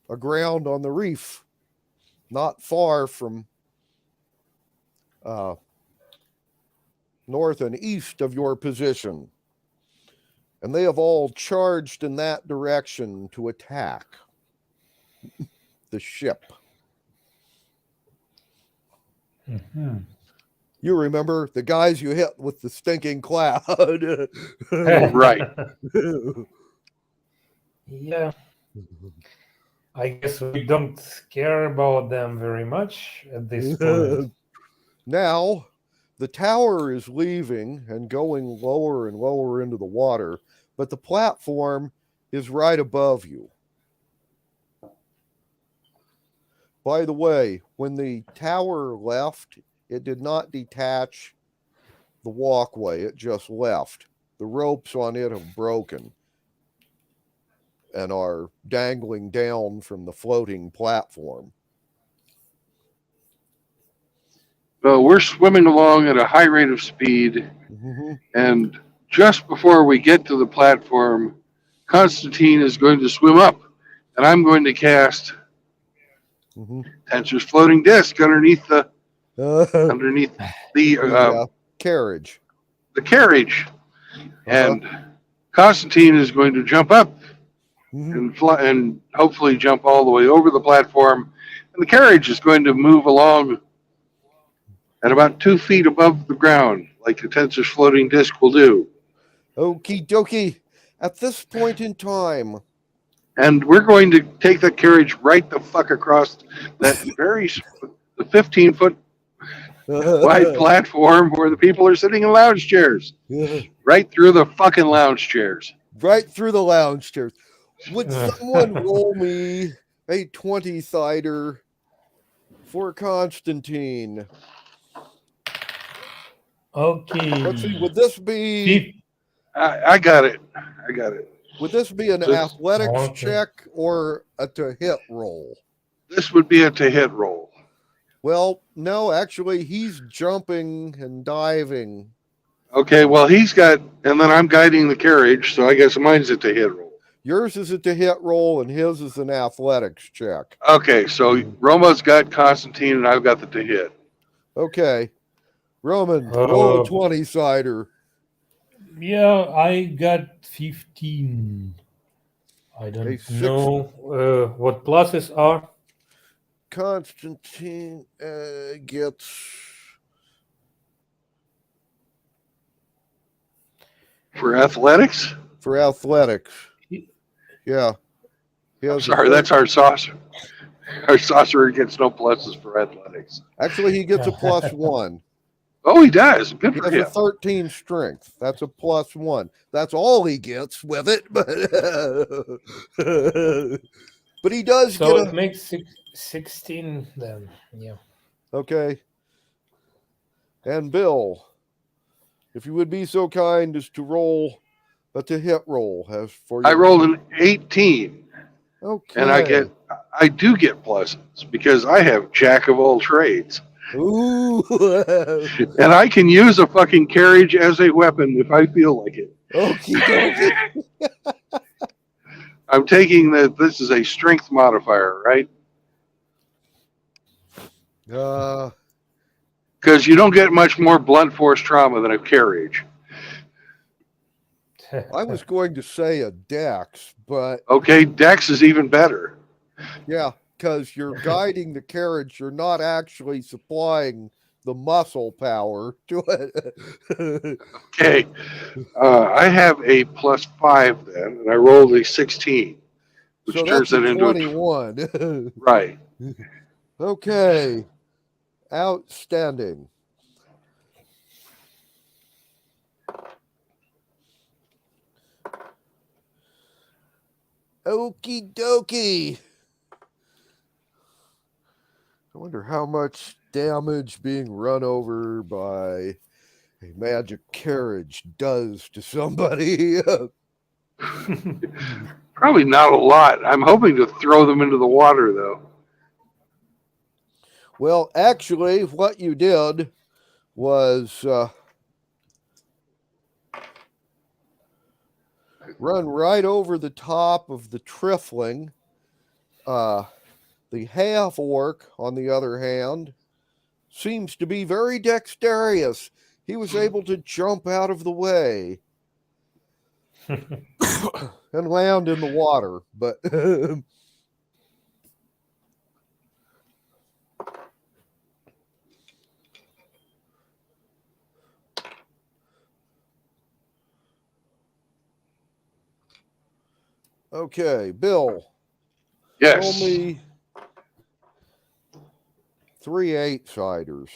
aground on the reef, not far from north and east of your position. And they have all charged in that direction to attack the ship. Mhm. You remember the guys you hit with the stinking cloud. Right. Yeah. I guess we don't care about them very much at this point. Now, the tower is leaving and going lower and lower into the water, but the platform is right above you. By the way, when the tower left, it did not detach the walkway, it just left. The ropes on it have broken and are dangling down from the floating platform. Well, we're swimming along at a high rate of speed, Mm-hmm. and just before we get to the platform, Constantine is going to swim up, and I'm going to cast Mm-hmm. Tensor's floating disc underneath the Carriage. the carriage, and Constantine is going to jump up Mm-hmm. and fly, and hopefully jump all the way over the platform, and the carriage is going to move along at about 2 feet above the ground, like the Tensor's floating disc will do. Okie dokie. At this point in time, And we're going to take the carriage right the fuck across that the 15-foot wide platform where the people are sitting in lounge chairs. Right through the fucking lounge chairs. right through the lounge chairs. Would someone roll me a 20-sider for Constantine? Okay. Let's see. Would this be I got it. Would this be an This- athletics Okay. check or a to hit roll? This would be a to hit roll. Well, no, actually, he's jumping and diving. Okay, well, he's got, and then I'm guiding the carriage, so I guess mine's a to hit roll. Yours is a to hit roll, and his is an athletics check. Okay, so Roma's got Constantine, and I've got the to hit. Okay. Roman, roll a 20-sider. Yeah, I got 15. I don't know what pluses are. Constantine gets For athletics? for athletics. Yeah. He I'm has a sorry, that's our saucer. Our sorcerer gets no pluses for athletics. Actually, he gets a +1. Oh, he does. Good He for has a him. 13 strength. That's a +1. That's all he gets with it, but he does So get it makes 16 then. Yeah. Okay. And Bill, if you would be so kind as to roll a to hit roll as for your I rolled an 18, Okay. and I do get pluses because I have jack of all trades. Ooh. And I can use a fucking carriage as a weapon if I feel like it. Okie I'm taking this is a strength modifier, right? dokie. Because you don't get much more blunt force trauma than a carriage. I was going to say a dex, but Okay, Dex is even better. yeah, because you're guiding the carriage, you're not actually supplying the muscle power to it. Okay, I have a +5 then, and I rolled a 16, which So turns that's it a into 21. right. Okay. Outstanding. Okie dokie. I wonder how much damage being run over by a magic carriage does to somebody. Probably not a lot. I'm hoping to throw them into the water, though. Well, actually, what you did was run right over the top of the Trifling. The half orc, on the other hand, seems to be very dexterous. He was able to jump out of the way and land in the water, but okay, Bill. Yes. Roll me 3 8-siders.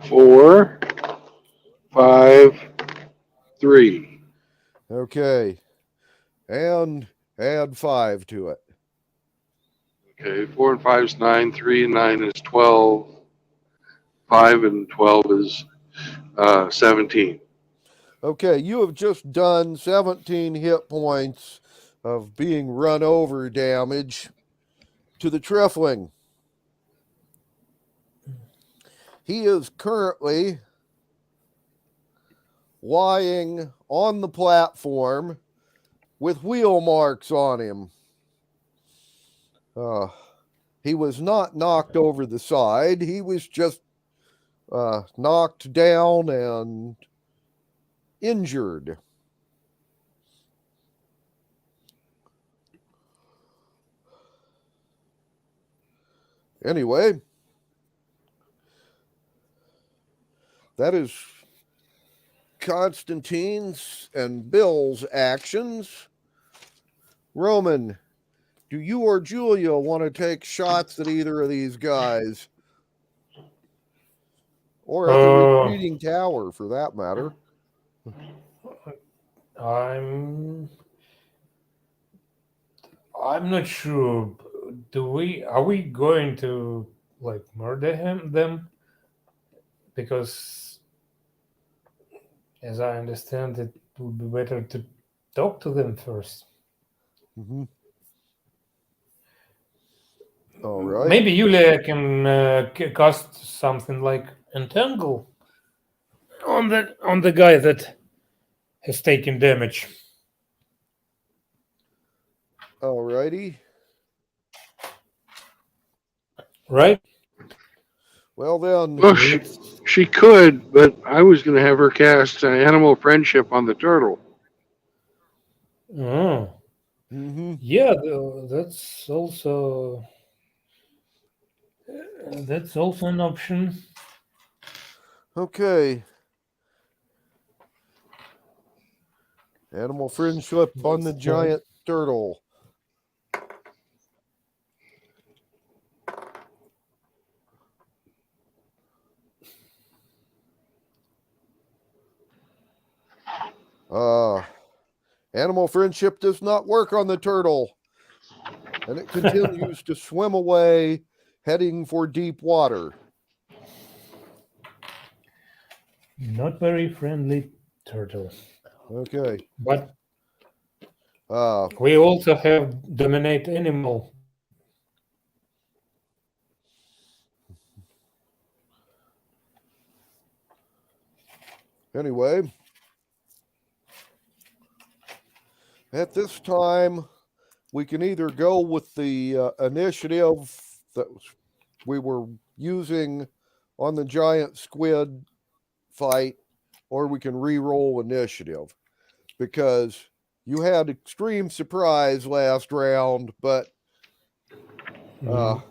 4, 5, 3. Okay. And add 5 to it. Okay, 4 and 5 is 9. 3 and 9 is 12. 5 and 12 is 17. Okay, you have just done 17 hit points of being run over damage to the Trifling. He is currently lying on the platform with wheel marks on him. He was not knocked over the side. He was just knocked down and injured. Anyway, that is Constantine's and Bill's actions. Roman, do you or Julia want to take shots at either of these guys? Or at the retreating tower, for that matter. I'm not sure. Are we going to like murder them? Because as I understand, it would be better to talk to them first. Mm-hmm. All right. Maybe Yulia can cast something like Entangle on the guy that has taken damage. All righty. Right? Well then, Well, she could, but I was going to have her cast Animal Friendship on the turtle. Oh. mhm. Yeah, that's also an option. Okay. Animal friendship on the giant turtle. Animal friendship does not work on the turtle, and it continues to swim away, heading for deep water. Not very friendly turtle. Okay. But Uh, we also have dominate animal. Anyway, at this time, we can either go with the initiative that we were using on the giant squid fight, or we can re-roll initiative, because you had extreme surprise last round, but that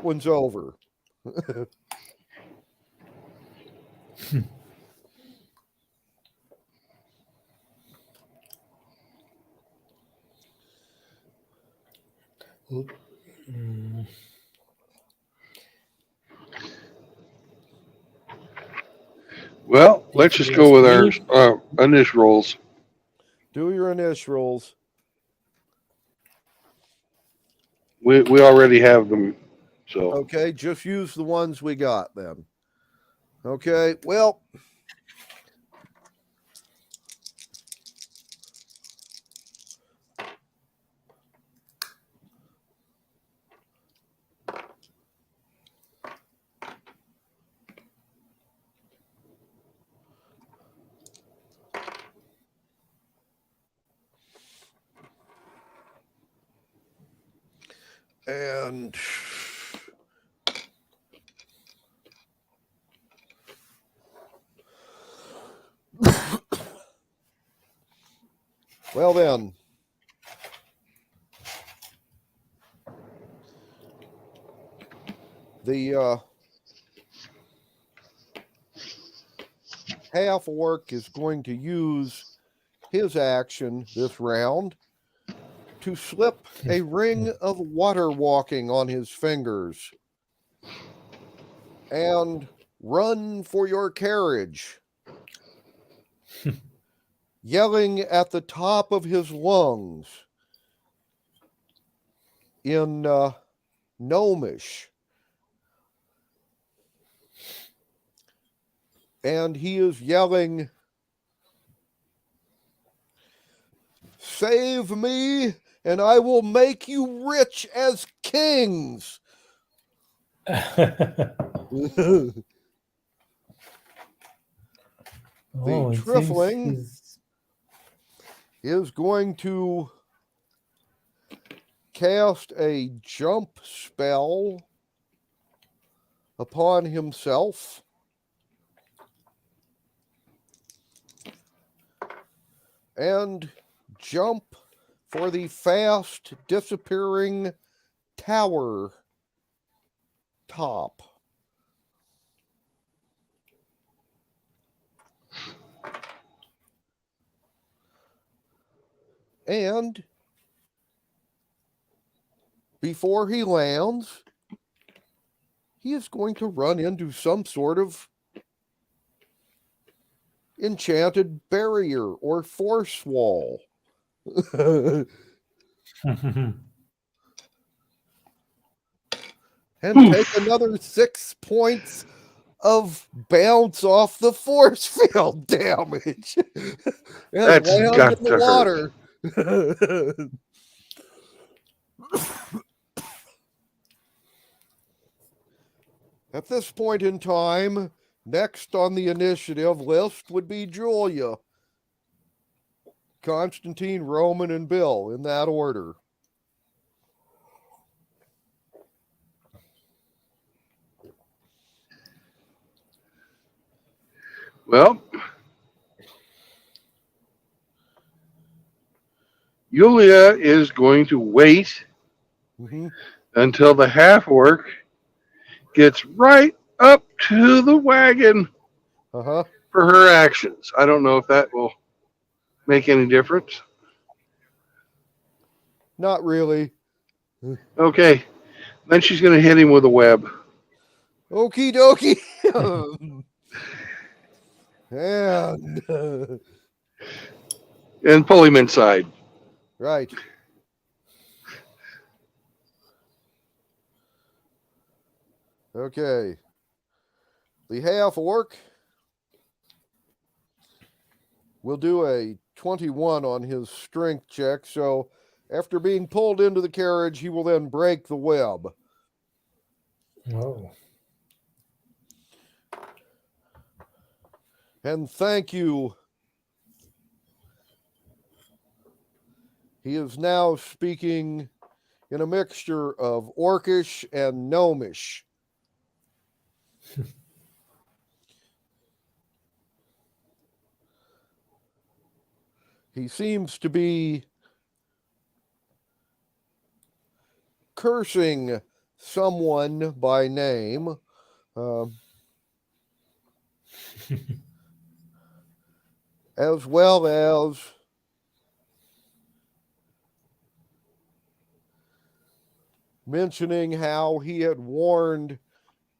one's over. Well, let's just go with our initial rolls. Do your initials. We already have them, so Okay, just use the ones we got then. Okay, well, and well then, the half orc is going to use his action this round to slip a ring of water walking on his fingers and run for your carriage, yelling at the top of his lungs in Gnomish. And he is yelling, "Save me, and I will make you rich as kings." The Trifling is going to cast a jump spell upon himself. And jump for the fast disappearing tower top. And before he lands, he is going to run into some sort of enchanted barrier or force wall. And take another 6 points of bounce off the force field damage. And That's land got in the to water. At this point in time, next on the initiative list would be Julia, Constantine, Roman, and Bill in that order. Well, Yulia is going to wait Mm-hmm. until the half orc gets right up to the wagon Uh-huh. for her actions. I don't know if that will make any difference. Not really. Okay, then she's going to hit him with a web. Okie dokie. And And pull him inside. right. Okay. The half orc will do a 21 on his strength check. So after being pulled into the carriage, he will then break the web. Oh. And thank you. He is now speaking in a mixture of Orcish and Gnomish. He seems to be cursing someone by name. As well as mentioning how he had warned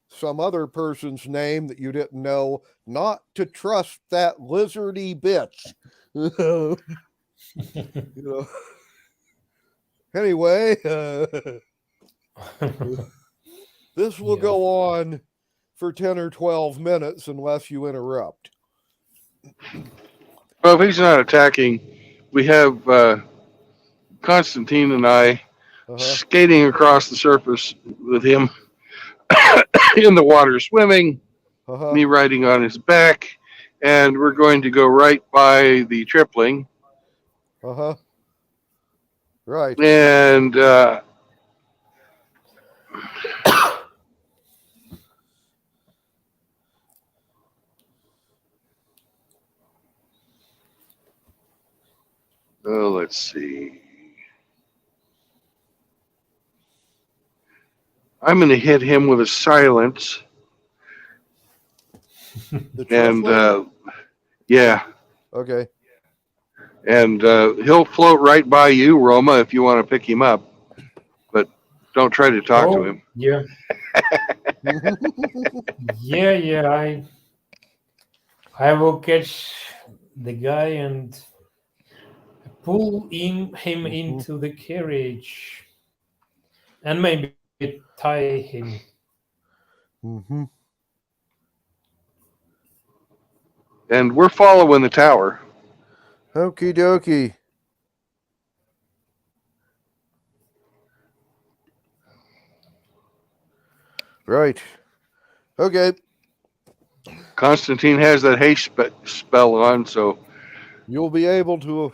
some other person's name that you didn't know not to trust that lizardy bitch. You know. Anyway, this will go on for 10 or 12 minutes unless you interrupt. Well, if he's not attacking, we have Constantine and I skating across the surface with him in the water swimming, me riding on his back, and we're going to go right by the tripling. Right. And let's see. I'm going to hit him with a silence. And yeah. Okay. And he'll float right by you, Roma, if you want to pick him up. But don't try to talk to him. Yeah. Yeah. I will catch the guy and pull him into the carriage. And maybe tie him. And we're following the tower. Okie dokie. Right. Okay. Constantine has that haste spell on, so you'll be able to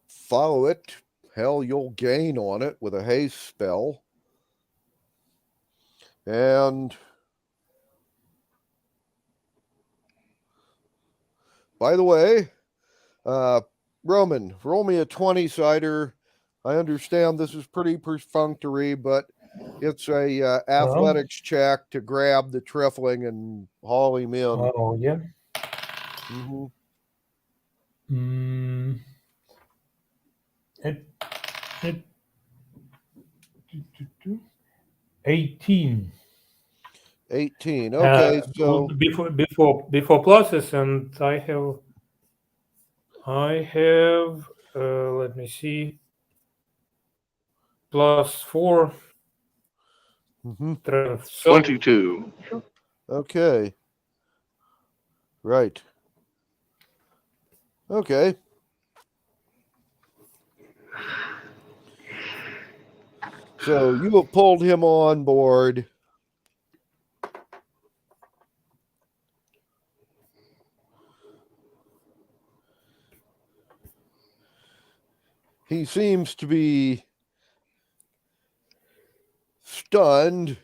follow it. Hell, you'll gain on it with a haste spell. And by the way, Roman, roll me a 20-sider. I understand this is pretty perfunctory, but it's a athletics check to grab the trifling and haul him in. Oh, yeah. 18. 18. Okay, so before pluses, and I have let me see, +4. 22. Okay. Right. Okay. So you have pulled him on board. He seems to be stunned.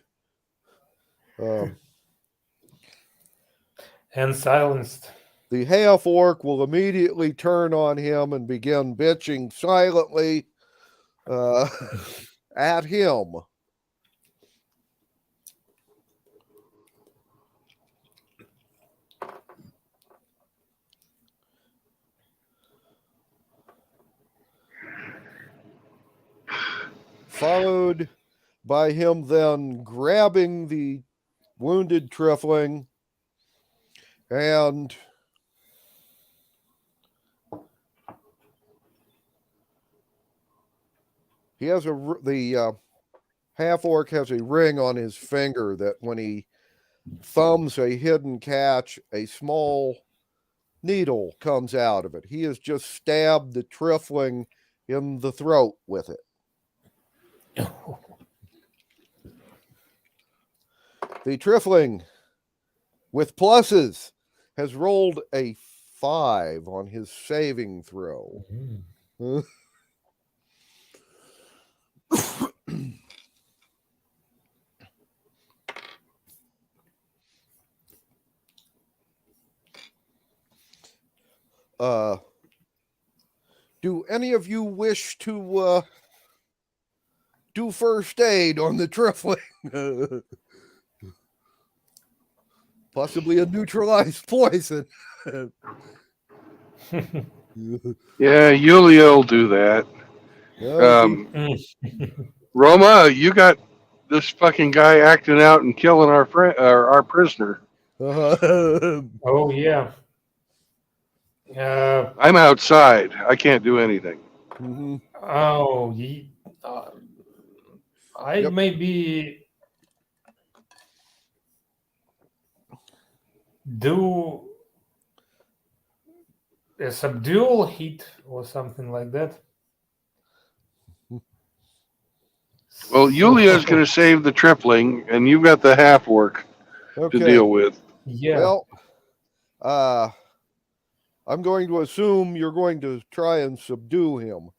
And silenced. The half orc will immediately turn on him and begin bitching silently at him. Followed by him then grabbing the wounded Trifling and he has the half orc has a ring on his finger that when he thumbs a hidden catch, a small needle comes out of it. He has just stabbed the Trifling in the throat with it. The Trifling, with pluses, has rolled a 5 on his saving throw. Do any of you wish to do first aid on the Trifling? Possibly a neutralized poison. Yeah, Yulia will do that. Roma, you got this fucking guy acting out and killing our friend, our prisoner. Oh, yeah. I'm outside. I can't do anything. Oh, I Yep. maybe do a subdual hit or something like that. Well, Yulia's going to save the Tripling, and you've got the half orc Okay. to deal with. Yeah. Well, I'm going to assume you're going to try and subdue him.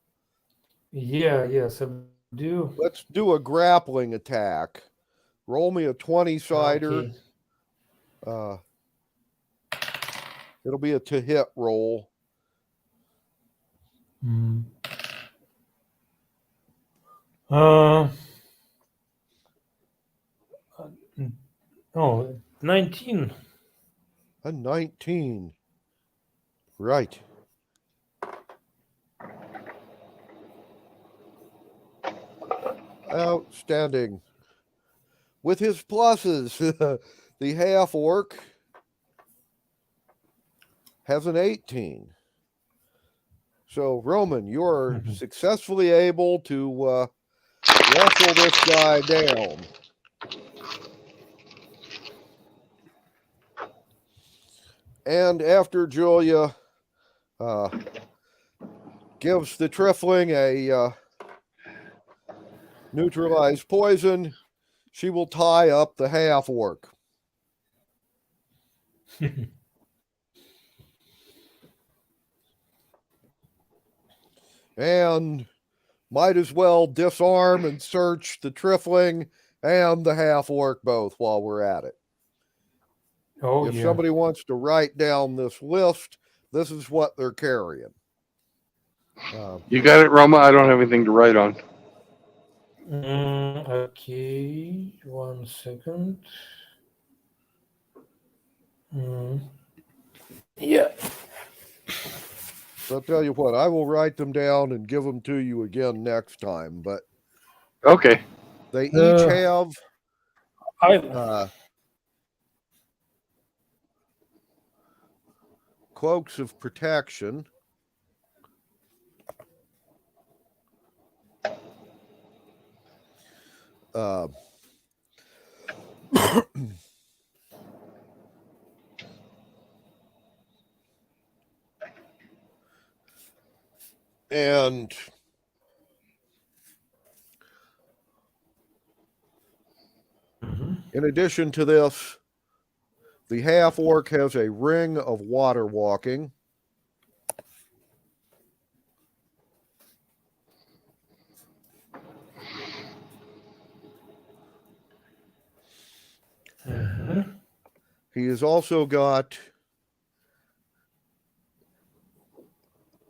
Yeah, subdue. Let's do a grappling attack. Roll me a 20-sider. Okay. It'll be a to hit roll. Oh, 19. A 19. Right. Outstanding. With his pluses, the half orc has an 18. So, Roman, you're successfully able to wrestle this guy down. And after Julia gives the Trifling a neutralized poison, she will tie up the half orc. And might as well disarm and search the Trifling and the half orc both while we're at it. Oh, If yeah. somebody wants to write down this list, this is what they're carrying. You got it, Roma? I don't have anything to write on. Okay, 1 second. Yeah. So I'll tell you what, I will write them down and give them to you again next time. But Okay. they each have cloaks of protection. And In addition to this, the half-orc has a ring of water walking. He has also got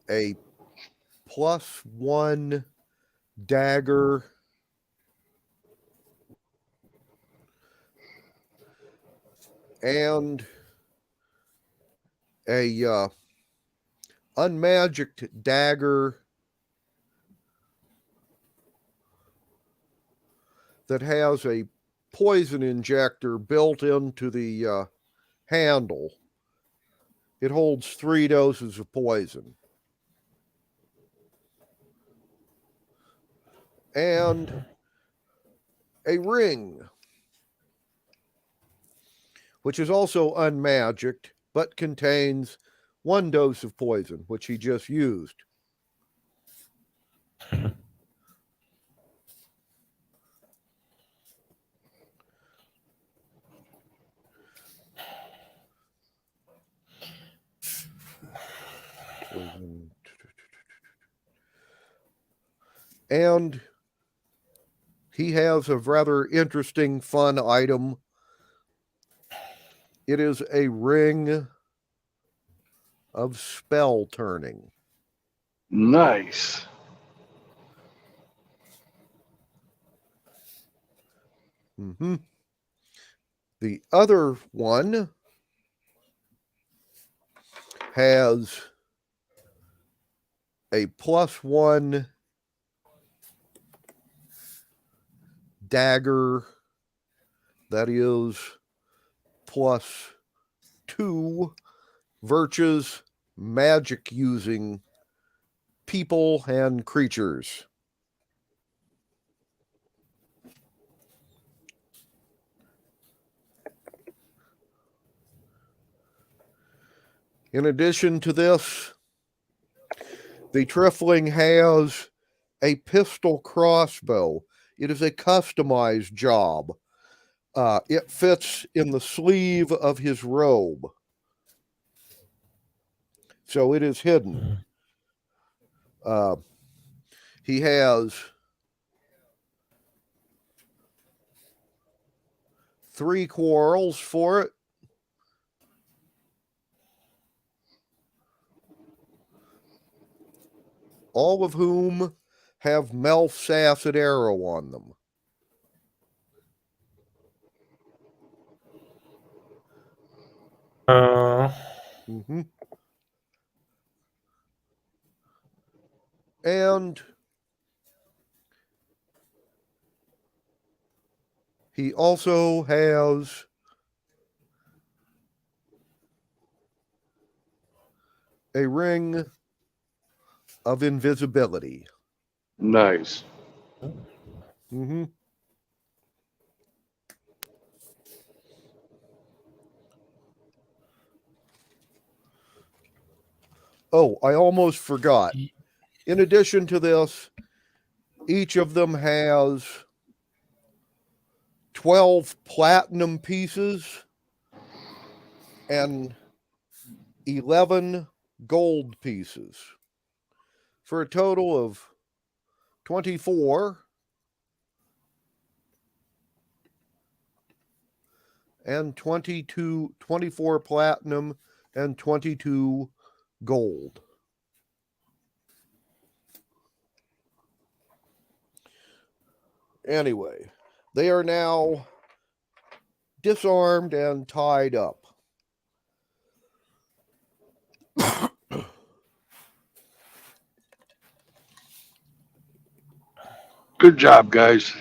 a +1 dagger and a unmagicked dagger that has a poison injector built into the handle. It holds 3 doses of poison. And a ring, which is also unmagicked, but contains 1 dose of poison, which he just used. And he has a rather interesting, fun item. It is a ring of spell turning. Nice. Mm-hmm. The other one has a +1 dagger that is +2 Virtue's magic using people and creatures. In addition to this, the Trifling has a pistol crossbow. It is a customized job. It fits in the sleeve of his robe. So it is hidden. He has 3 quarrels for it. All of whom have Melf's acid arrow on them. Mm-hmm. And he also has a ring of invisibility. Nice. Mm-hmm. Oh, I almost forgot. In addition to this, each of them has 12 platinum pieces and 11 gold pieces for a total of 24. And 24 platinum and 22 gold. Anyway, they are now disarmed and tied up. Good job, guys.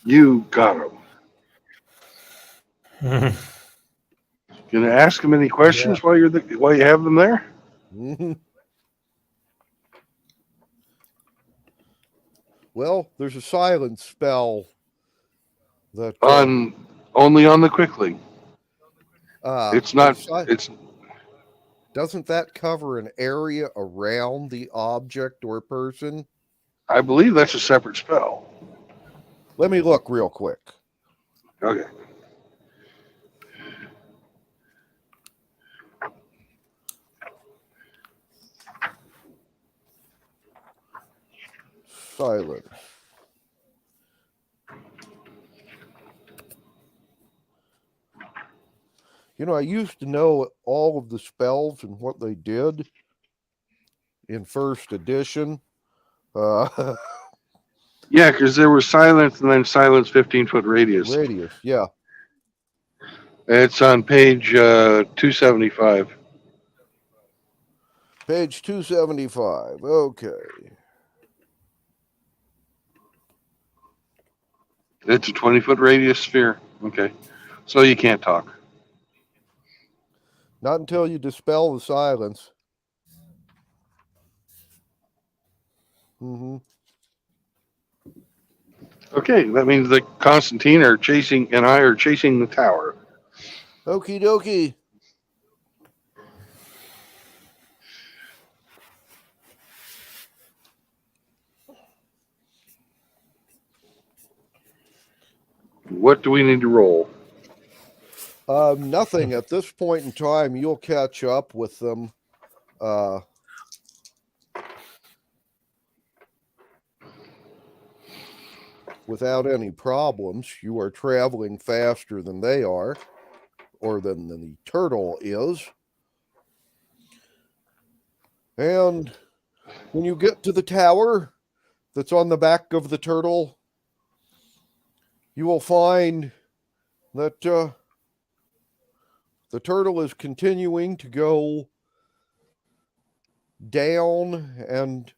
You got them. Gonna ask them any questions while you have them there? Well, there's a silence spell that Only on the Quickling. It's not. It's doesn't that cover an area around the object or person? I believe that's a separate spell. Let me look real quick. Okay. Silence. You know, I used to know all of the spells and what they did in first edition. Yeah, because there was silence and then silence 15-foot radius. Radius, yeah. It's on page 275. Page 275. Okay. It's a 20-foot radius sphere. Okay. So you can't talk. Not until you dispel the silence. Mm-hmm. Okay, that means that Constantine and I are chasing the tower. Okie dokie. What do we need to roll? Nothing at this point in time. You'll catch up with them. Without any problems. You are traveling faster than they are, or than the turtle is. And when you get to the tower that's on the back of the turtle, you will find that the turtle is continuing to go down and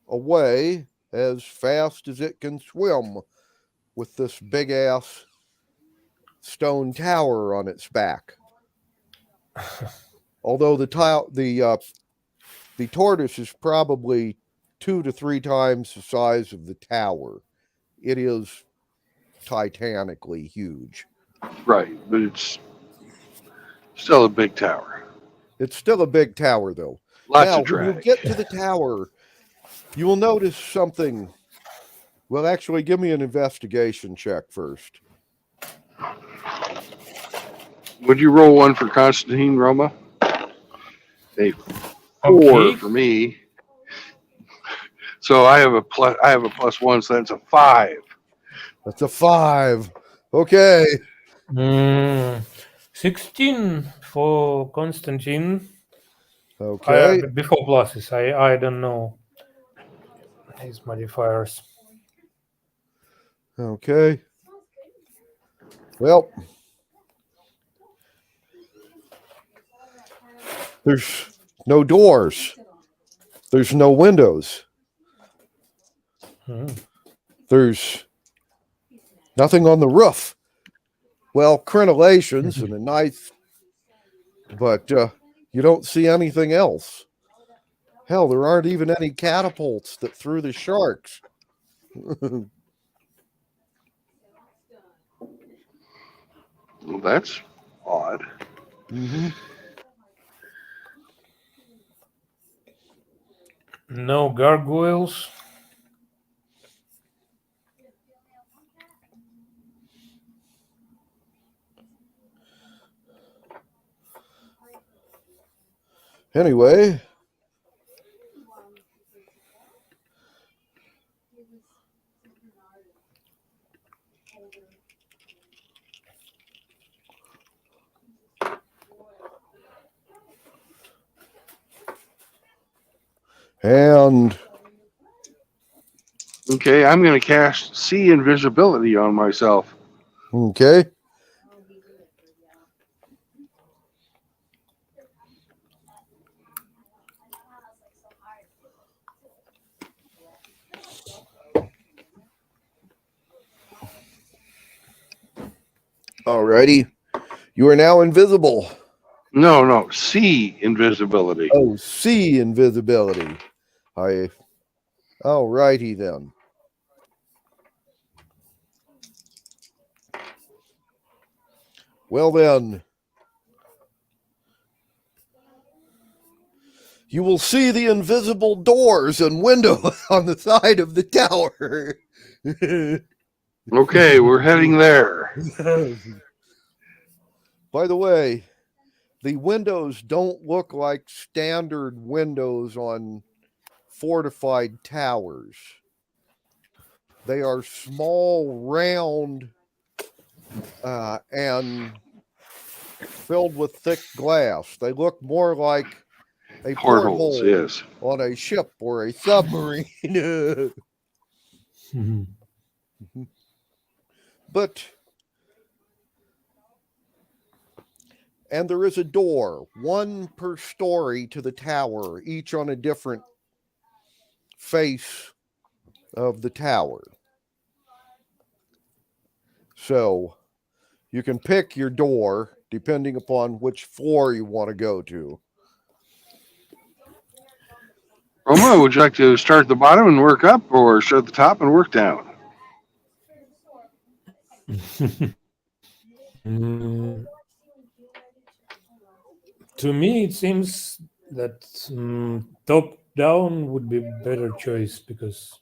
away as fast as it can swim with this big ass stone tower on its back. Although the tortoise is probably 2 to 3 times the size of the tower, it is titanically huge. Right, but it's still a big tower. It's still a big tower, though. Lots now, of when you drag. get to the tower, you will notice something. Well, actually, give me an investigation check first. Would you roll one for Constantine, Roma? A 4 Okay. for me. So I have a +1, so that's a 5. That's a 5. Okay. 16 for Constantine. Okay. Before pluses, I don't know his modifiers. Okay. Well, there's no doors. There's no windows. There's nothing on the roof. Well, crenellations and a nice, but you don't see anything else. Hell, there aren't even any catapults that threw the sharks. Well, that's odd. Mm-hmm. No gargoyles. Anyway, and Okay, I'm going to cast See Invisibility on myself. okay. Alrighty. You are now invisible. No, See Invisibility. Oh, see invisibility. Alrighty then. Well then, you will see the invisible doors and windows on the side of the tower. Okay, we're heading there. By the way, the windows don't look like standard windows on fortified towers. They are small, round, and filled with thick glass. They look more like a Portholes, porthole yes. on a ship or a submarine. Mhm. But and there is a door, one per story to the tower, each on a different face of the tower. So you can pick your door depending upon which floor you want to go to. Roma, would you like to start at the bottom and work up, or start at the top and work down? Mm, to me, it seems that top down would be better choice because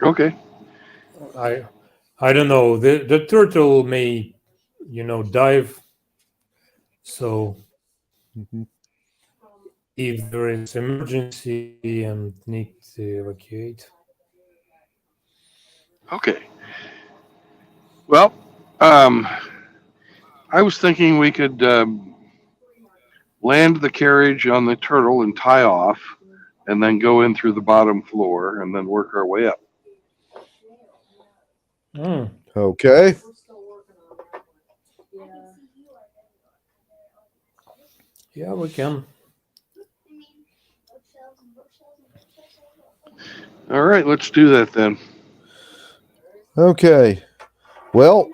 Okay. I I don't know, the turtle may dive, so Mhm. if there is emergency and need to evacuate. Okay. Well, um, I was thinking we could land the carriage on the turtle and tie off, and then go in through the bottom floor and then work our way up. Mm, Okay. yeah, we can. All right, let's do that then. Okay. Well,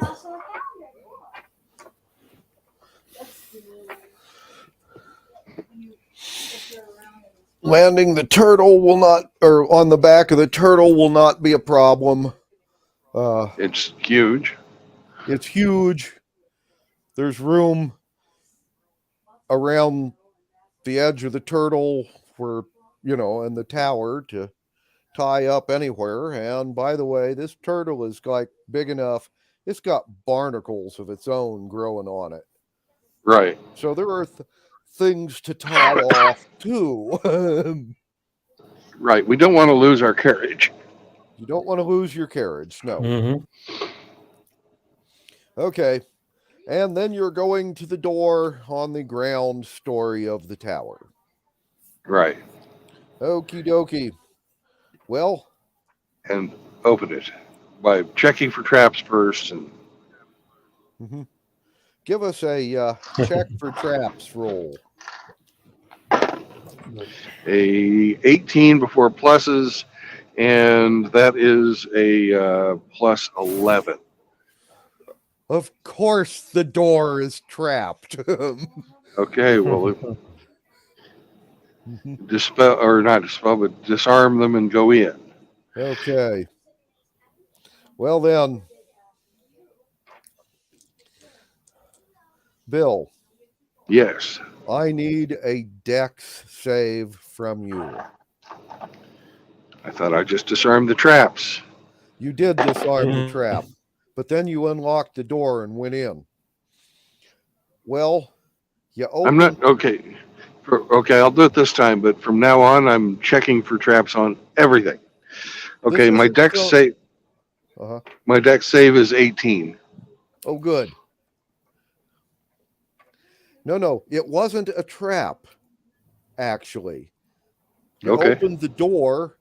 landing the turtle will not, or on the back of the turtle will not be a problem. It's huge. It's huge. There's room around the edge of the turtle where, and the tower to tie up anywhere. And by the way, this turtle is like big enough. It's got barnacles of its own growing on it. Right. So there are things to tie off too. Right. We don't want to lose our carriage. You don't want to lose your carriage. No. Mhm. Okay. And then you're going to the door on the ground story of the tower. Right. Okie dokie. Well, And open it by checking for traps first. And give us a check for traps roll. a 18 before pluses, and that is a plus 11. Of course, the door is trapped. Okay, well, dispel, or not dispel, but disarm them and go in. Okay. Well, then, Bill, Yes. I need a dex save from you. I thought I just disarmed the traps. You did disarm the Mhm. trap, but then you unlocked the door and went in. Well, you I'm opened. not okay. Okay, I'll do it this time, but from now on, I'm checking for traps on everything. Okay, my isn't dex so- save. Uh-huh. My dex save is 18. Oh, good. No, it wasn't a trap, actually. You Okay. opened the door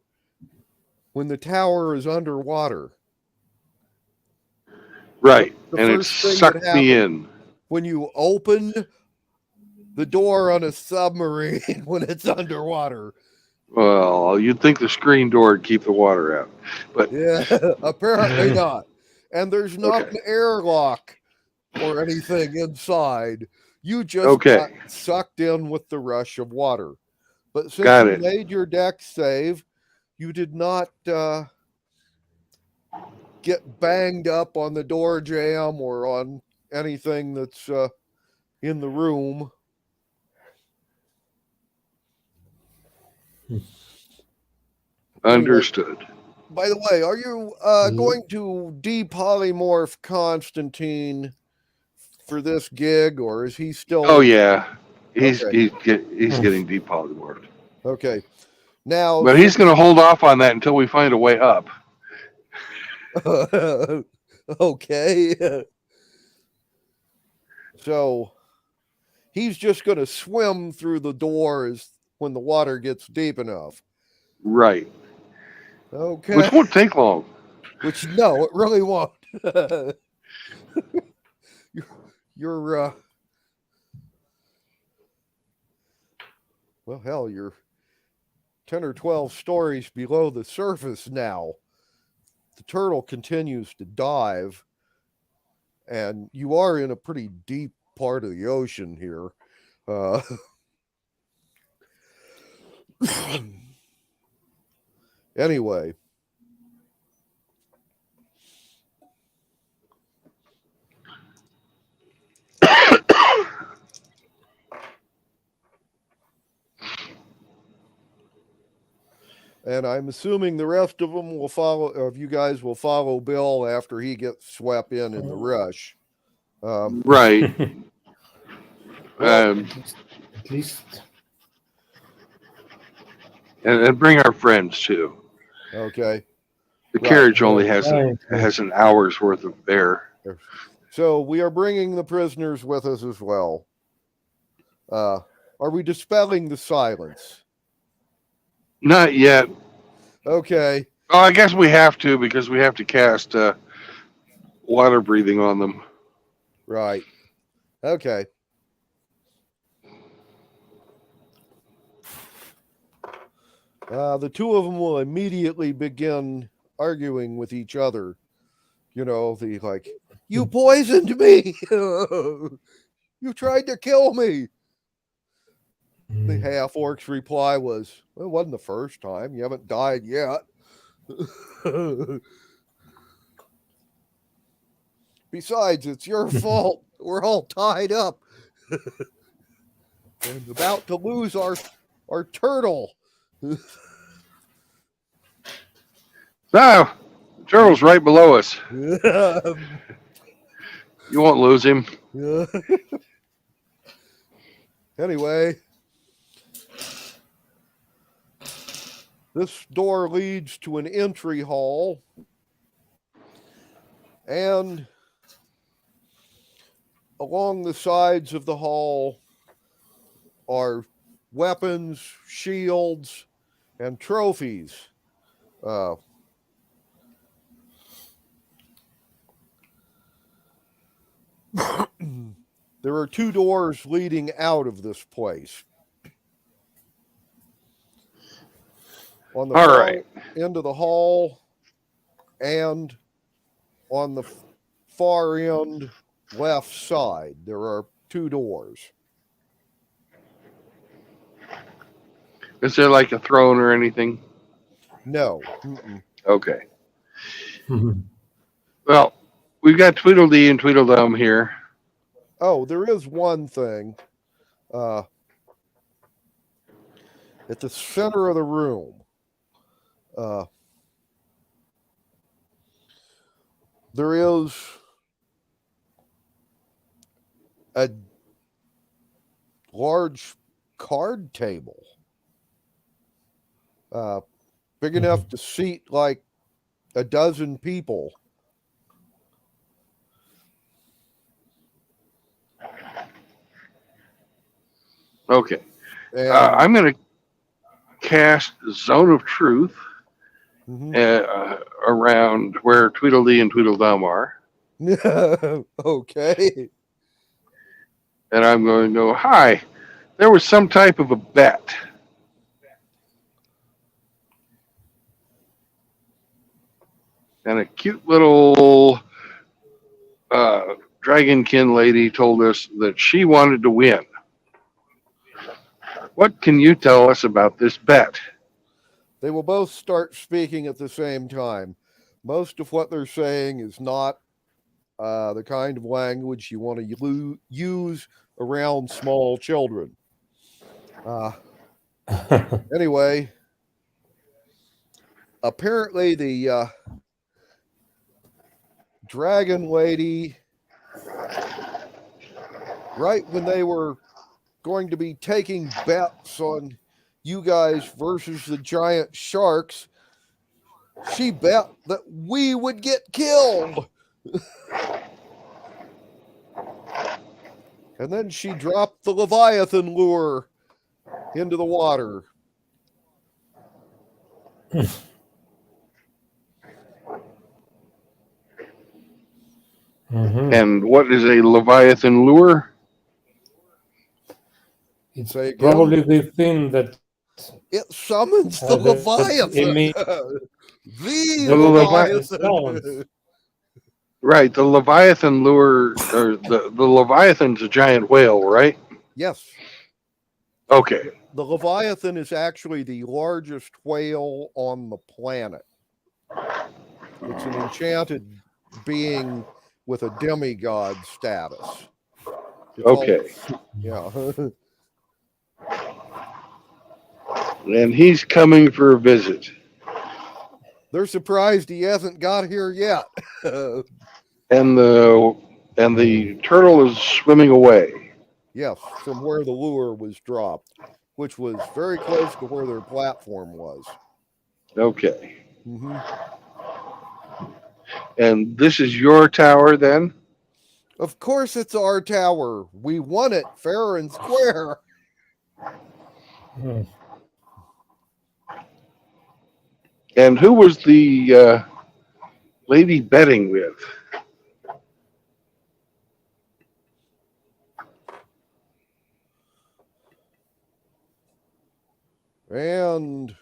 when the tower is underwater. Right, The and it first thing that sucked me happened- in. When you open the door on a submarine when it's underwater. Well, you'd think the screen door would keep the water out, but Yeah, apparently not. And there's not Okay. an airlock or anything inside. You just Okay. got sucked in with the rush of water. But since Got you it. made your dex save, you did not get banged up on the door jamb or on anything that's in the room. Understood. By the way, are you going to depolymorph Constantine for this gig, or is he still? Oh yeah, he's Okay. he's getting depolymorphed, Okay. Now, but he's going to hold off on that until we find a way up. okay. So he's just going to swim through the doors when the water gets deep enough. Right. Okay. Which won't take long. Which no, it really won't. you're well, hell, you're 10 or 12 stories below the surface now. The turtle continues to dive, and you are in a pretty deep part of the ocean here. Anyway. And I'm assuming the rest of them will follow, of you guys will follow Bill after he gets swept in the rush. Right. Well, At least. And bring our friends too. okay. The Right. carriage only has Right. has an hour's worth of air. So we are bringing the prisoners with us as well. Are we dispelling the silence? Not yet. Okay. Oh, I guess we have to because we have to cast water breathing on them. Right. Okay. The two of them will immediately begin arguing with each other. You know, the like, you poisoned me. You tried to kill me. The half orc's reply was, well, it wasn't the first time. You haven't died yet. Besides, it's your fault. We're all tied up and about to lose our turtle. No, the turtle's right below us. You won't lose him. Anyway, this door leads to an entry hall, and along the sides of the hall are weapons, shields, and trophies. There are two doors leading out of this place. On the All far right. end of the hall and on the far end left side, there are two doors. Is there like a throne or anything? No. Mm-mm. Okay. Well, we've got Tweedledee and Tweedledum here. Oh, there is one thing. At the center of the room, there is a large card table, big enough to seat like a dozen people. Okay. And, I'm going to cast Zone of Truth mhm. around where Tweedledee and Tweedledum are. Okay. And I'm going to go, hi, there was some type of a bet. And a cute little dragonkin lady told us that she wanted to win. What can you tell us about this bet? They will both start speaking at the same time. Most of what they're saying is not the kind of language you want to use around small children. Anyway, apparently the dragon lady, right when they were going to be taking bets on you guys versus the giant sharks, she bet that we would get killed. And then she dropped the Leviathan lure into the water. Mhm. And what is a Leviathan lure? It's Say again? probably the thing that It summons the that Leviathan. emits The the Leviathan. sounds. Right, the Leviathan lure, or the Leviathan's a giant whale, right? Yes. Okay, The Leviathan is actually the largest whale on the planet. It's an enchanted being with a demigod status. It's okay. yeah. And he's coming for a visit. They're surprised he hasn't got here yet. And the turtle is swimming away. Yes, from where the lure was dropped, which was very close to where their platform was. Okay. Mm-hmm. And this is your tower then? Of course, it's our tower. We won it fair and square. Hmm. And who was the lady betting with? And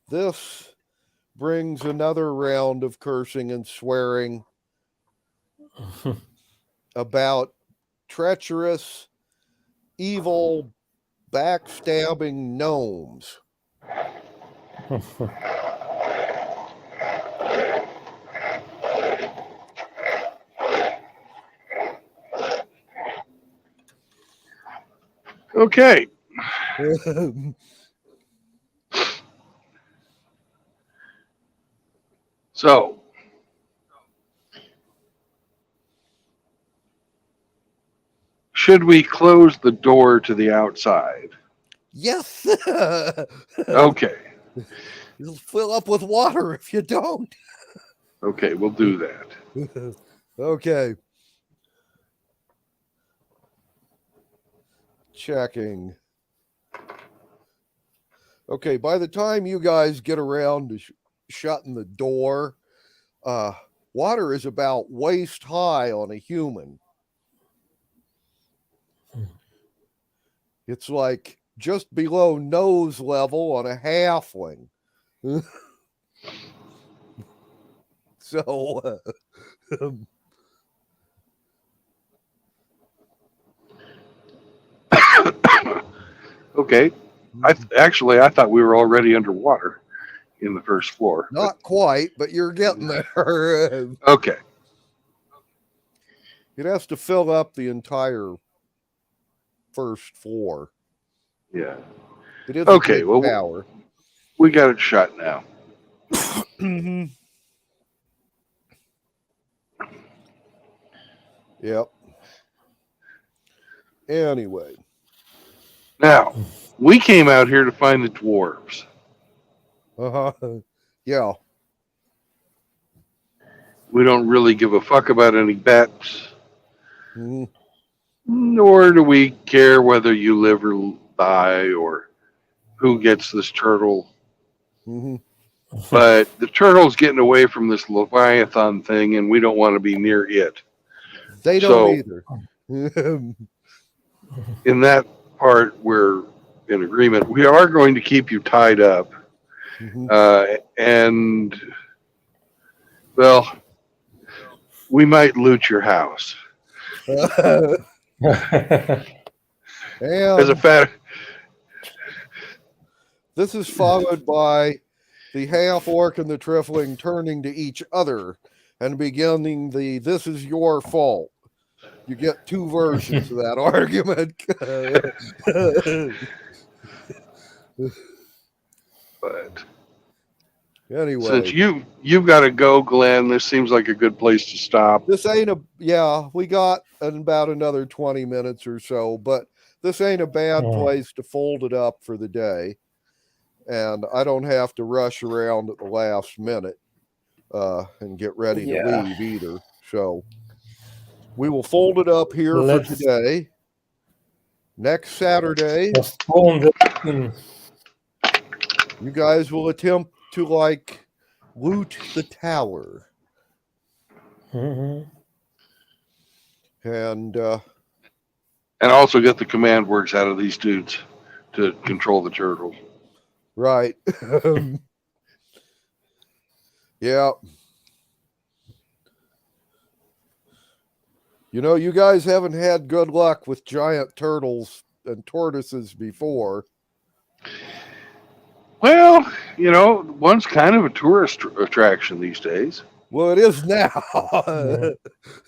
this brings another round of cursing and swearing about treacherous, evil, backstabbing gnomes. Okay. So, should we close the door to the outside? Yes. Okay. You'll fill up with water if you don't. Okay, we'll do that. Okay. Checking. Okay, by the time you guys get around to shutting the door, water is about waist high on a human. It's like just below nose level on a halfling. So, Okay. I thought we were already underwater in the first floor. not quite, but you're getting there. Okay. It has to fill up the entire first floor. Yeah. It is Okay, a big well, tower. We got it shut now. Yep. Anyway, Now, we came out here to find the dwarves. yeah. We don't really give a fuck about any bets, Mhm. nor do we care whether you live or die or who gets this turtle. Mhm. But the turtle's getting away from this Leviathan thing, and we don't want to be near it. They So- don't either. In that part, we're in agreement. We are going to keep you tied up. Mhm. And, well, we might loot your house. As a And fact, this is followed by the half orc and the trifling turning to each other and beginning the "this is your fault." You get two versions of that argument. but Anyway, Since you've got to go, Glenn, this seems like a good place to stop. this ain't we got about another 20 minutes or so, but this ain't a bad Yeah. place to fold it up for the day. And I don't have to rush around at the last minute and get ready to Yeah. leave either. So we will fold it up here Let's- for today. Next Saturday, Postpone the you guys will attempt to like loot the tower. Mhm. And And also get the command works out of these dudes to control the turtles. right. Yeah. You know, you guys haven't had good luck with giant turtles and tortoises before. Well, you know, one's kind of a tourist attraction these days. Well, it is now.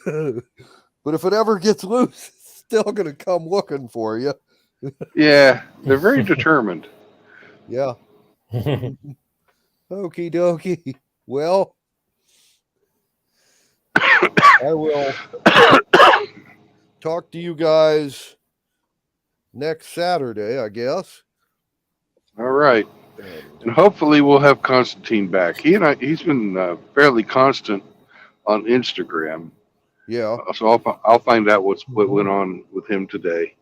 Yeah. But if it ever gets loose, it's still going to come looking for you. Yeah, they're very determined. Yeah. Okie dokie. Well, I will talk to you guys next Saturday, I guess. All right. And, And hopefully we'll have Constantine back. He's been fairly constant on Instagram. yeah. So I'll find out what went on with him today.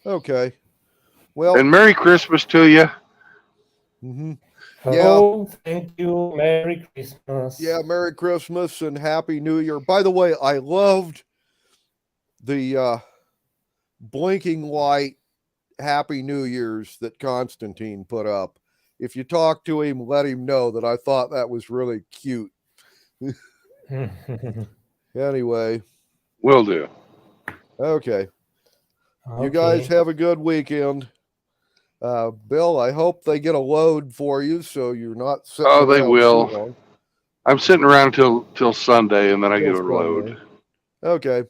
Okay. Well, And Merry Christmas to you. mhm. Oh, thank you. Merry Christmas. Yeah, Merry Christmas and Happy New Year. By the way, I loved the blinking light Happy New Year's that Constantine put up. If you talk to him, let him know that I thought that was really cute. Anyway, Will do. okay. You guys have a good weekend. Bill, I hope they get a load for you so you're not sitting Oh, they around will. too long. I'm sitting around till Sunday, and then I get a Till load. Sunday. Okay.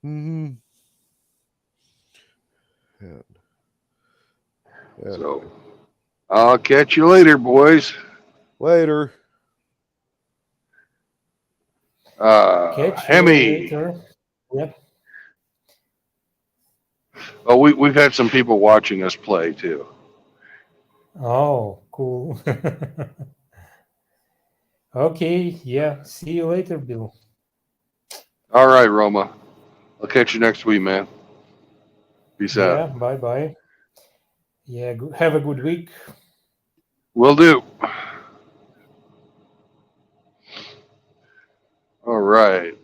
Mm-hmm. Yeah. So I'll catch you later, boys. Later. Catch you Hemi. later. Yep. Oh, we've had some people watching us play too. Oh, cool. Okay, yeah. See you later, Bill. All right, Roma. I'll catch you next week, man. Peace Yeah, out. bye bye. Yeah, have a good week. Will do. All right.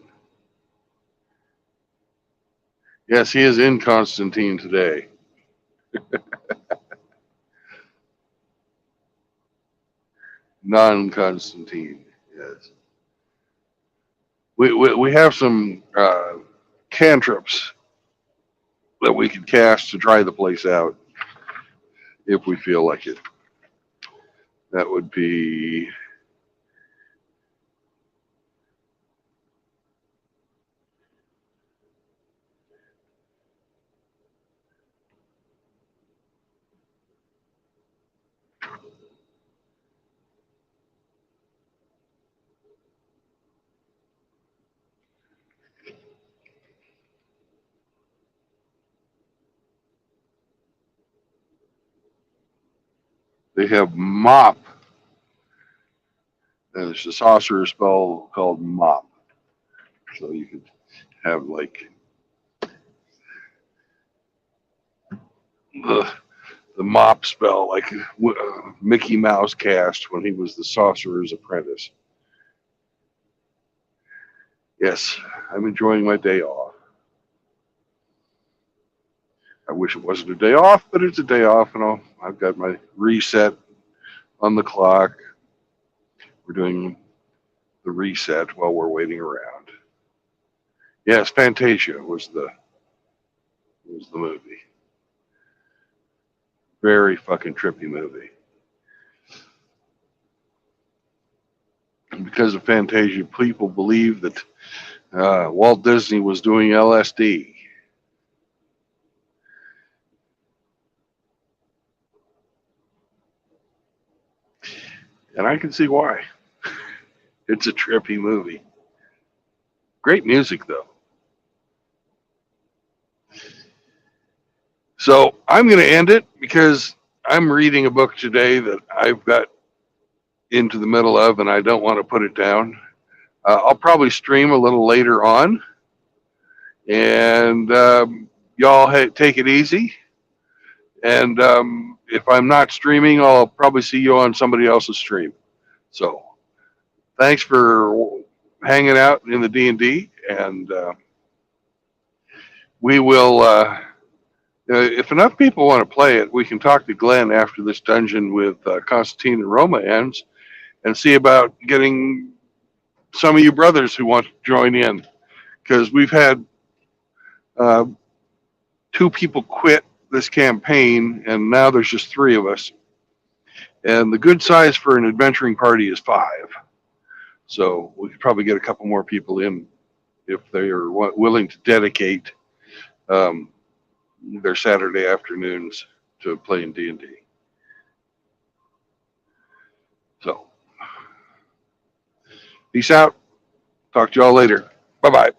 Yes, he is in Constantine today. Non-Constantine. Yes. We have some cantrips that we can cast to dry the place out if we feel like it. That would be they have mop. And there's a sorcerer spell called mop. So you could have like the mop spell, like Mickey Mouse cast when he was the sorcerer's apprentice. Yes, I'm enjoying my day off. I wish it wasn't a day off, but it's a day off, and I've got my reset on the clock. We're doing the reset while we're waiting around. Yes, Fantasia was the movie. Very fucking trippy movie. And because of Fantasia, people believe that Walt Disney was doing LSD. And I can see why. It's a trippy movie. Great music, though. So I'm going to end it because I'm reading a book today that I've got into the middle of, and I don't want to put it down. I'll probably stream a little later on, and y'all take it easy. And if I'm not streaming, I'll probably see you on somebody else's stream. So thanks for hanging out in the D&D, and we will. If enough people want to play it, we can talk to Glenn after this dungeon with Constantine and Roma ends, and see about getting some of you brothers who want to join in, because we've had 2 people quit this campaign, and now there's just 3 of us. And the good size for an adventuring party is 5. So we could probably get a couple more people in if they are willing to dedicate their Saturday afternoons to playing D&D. So, peace out. Talk to y'all later. Bye-bye.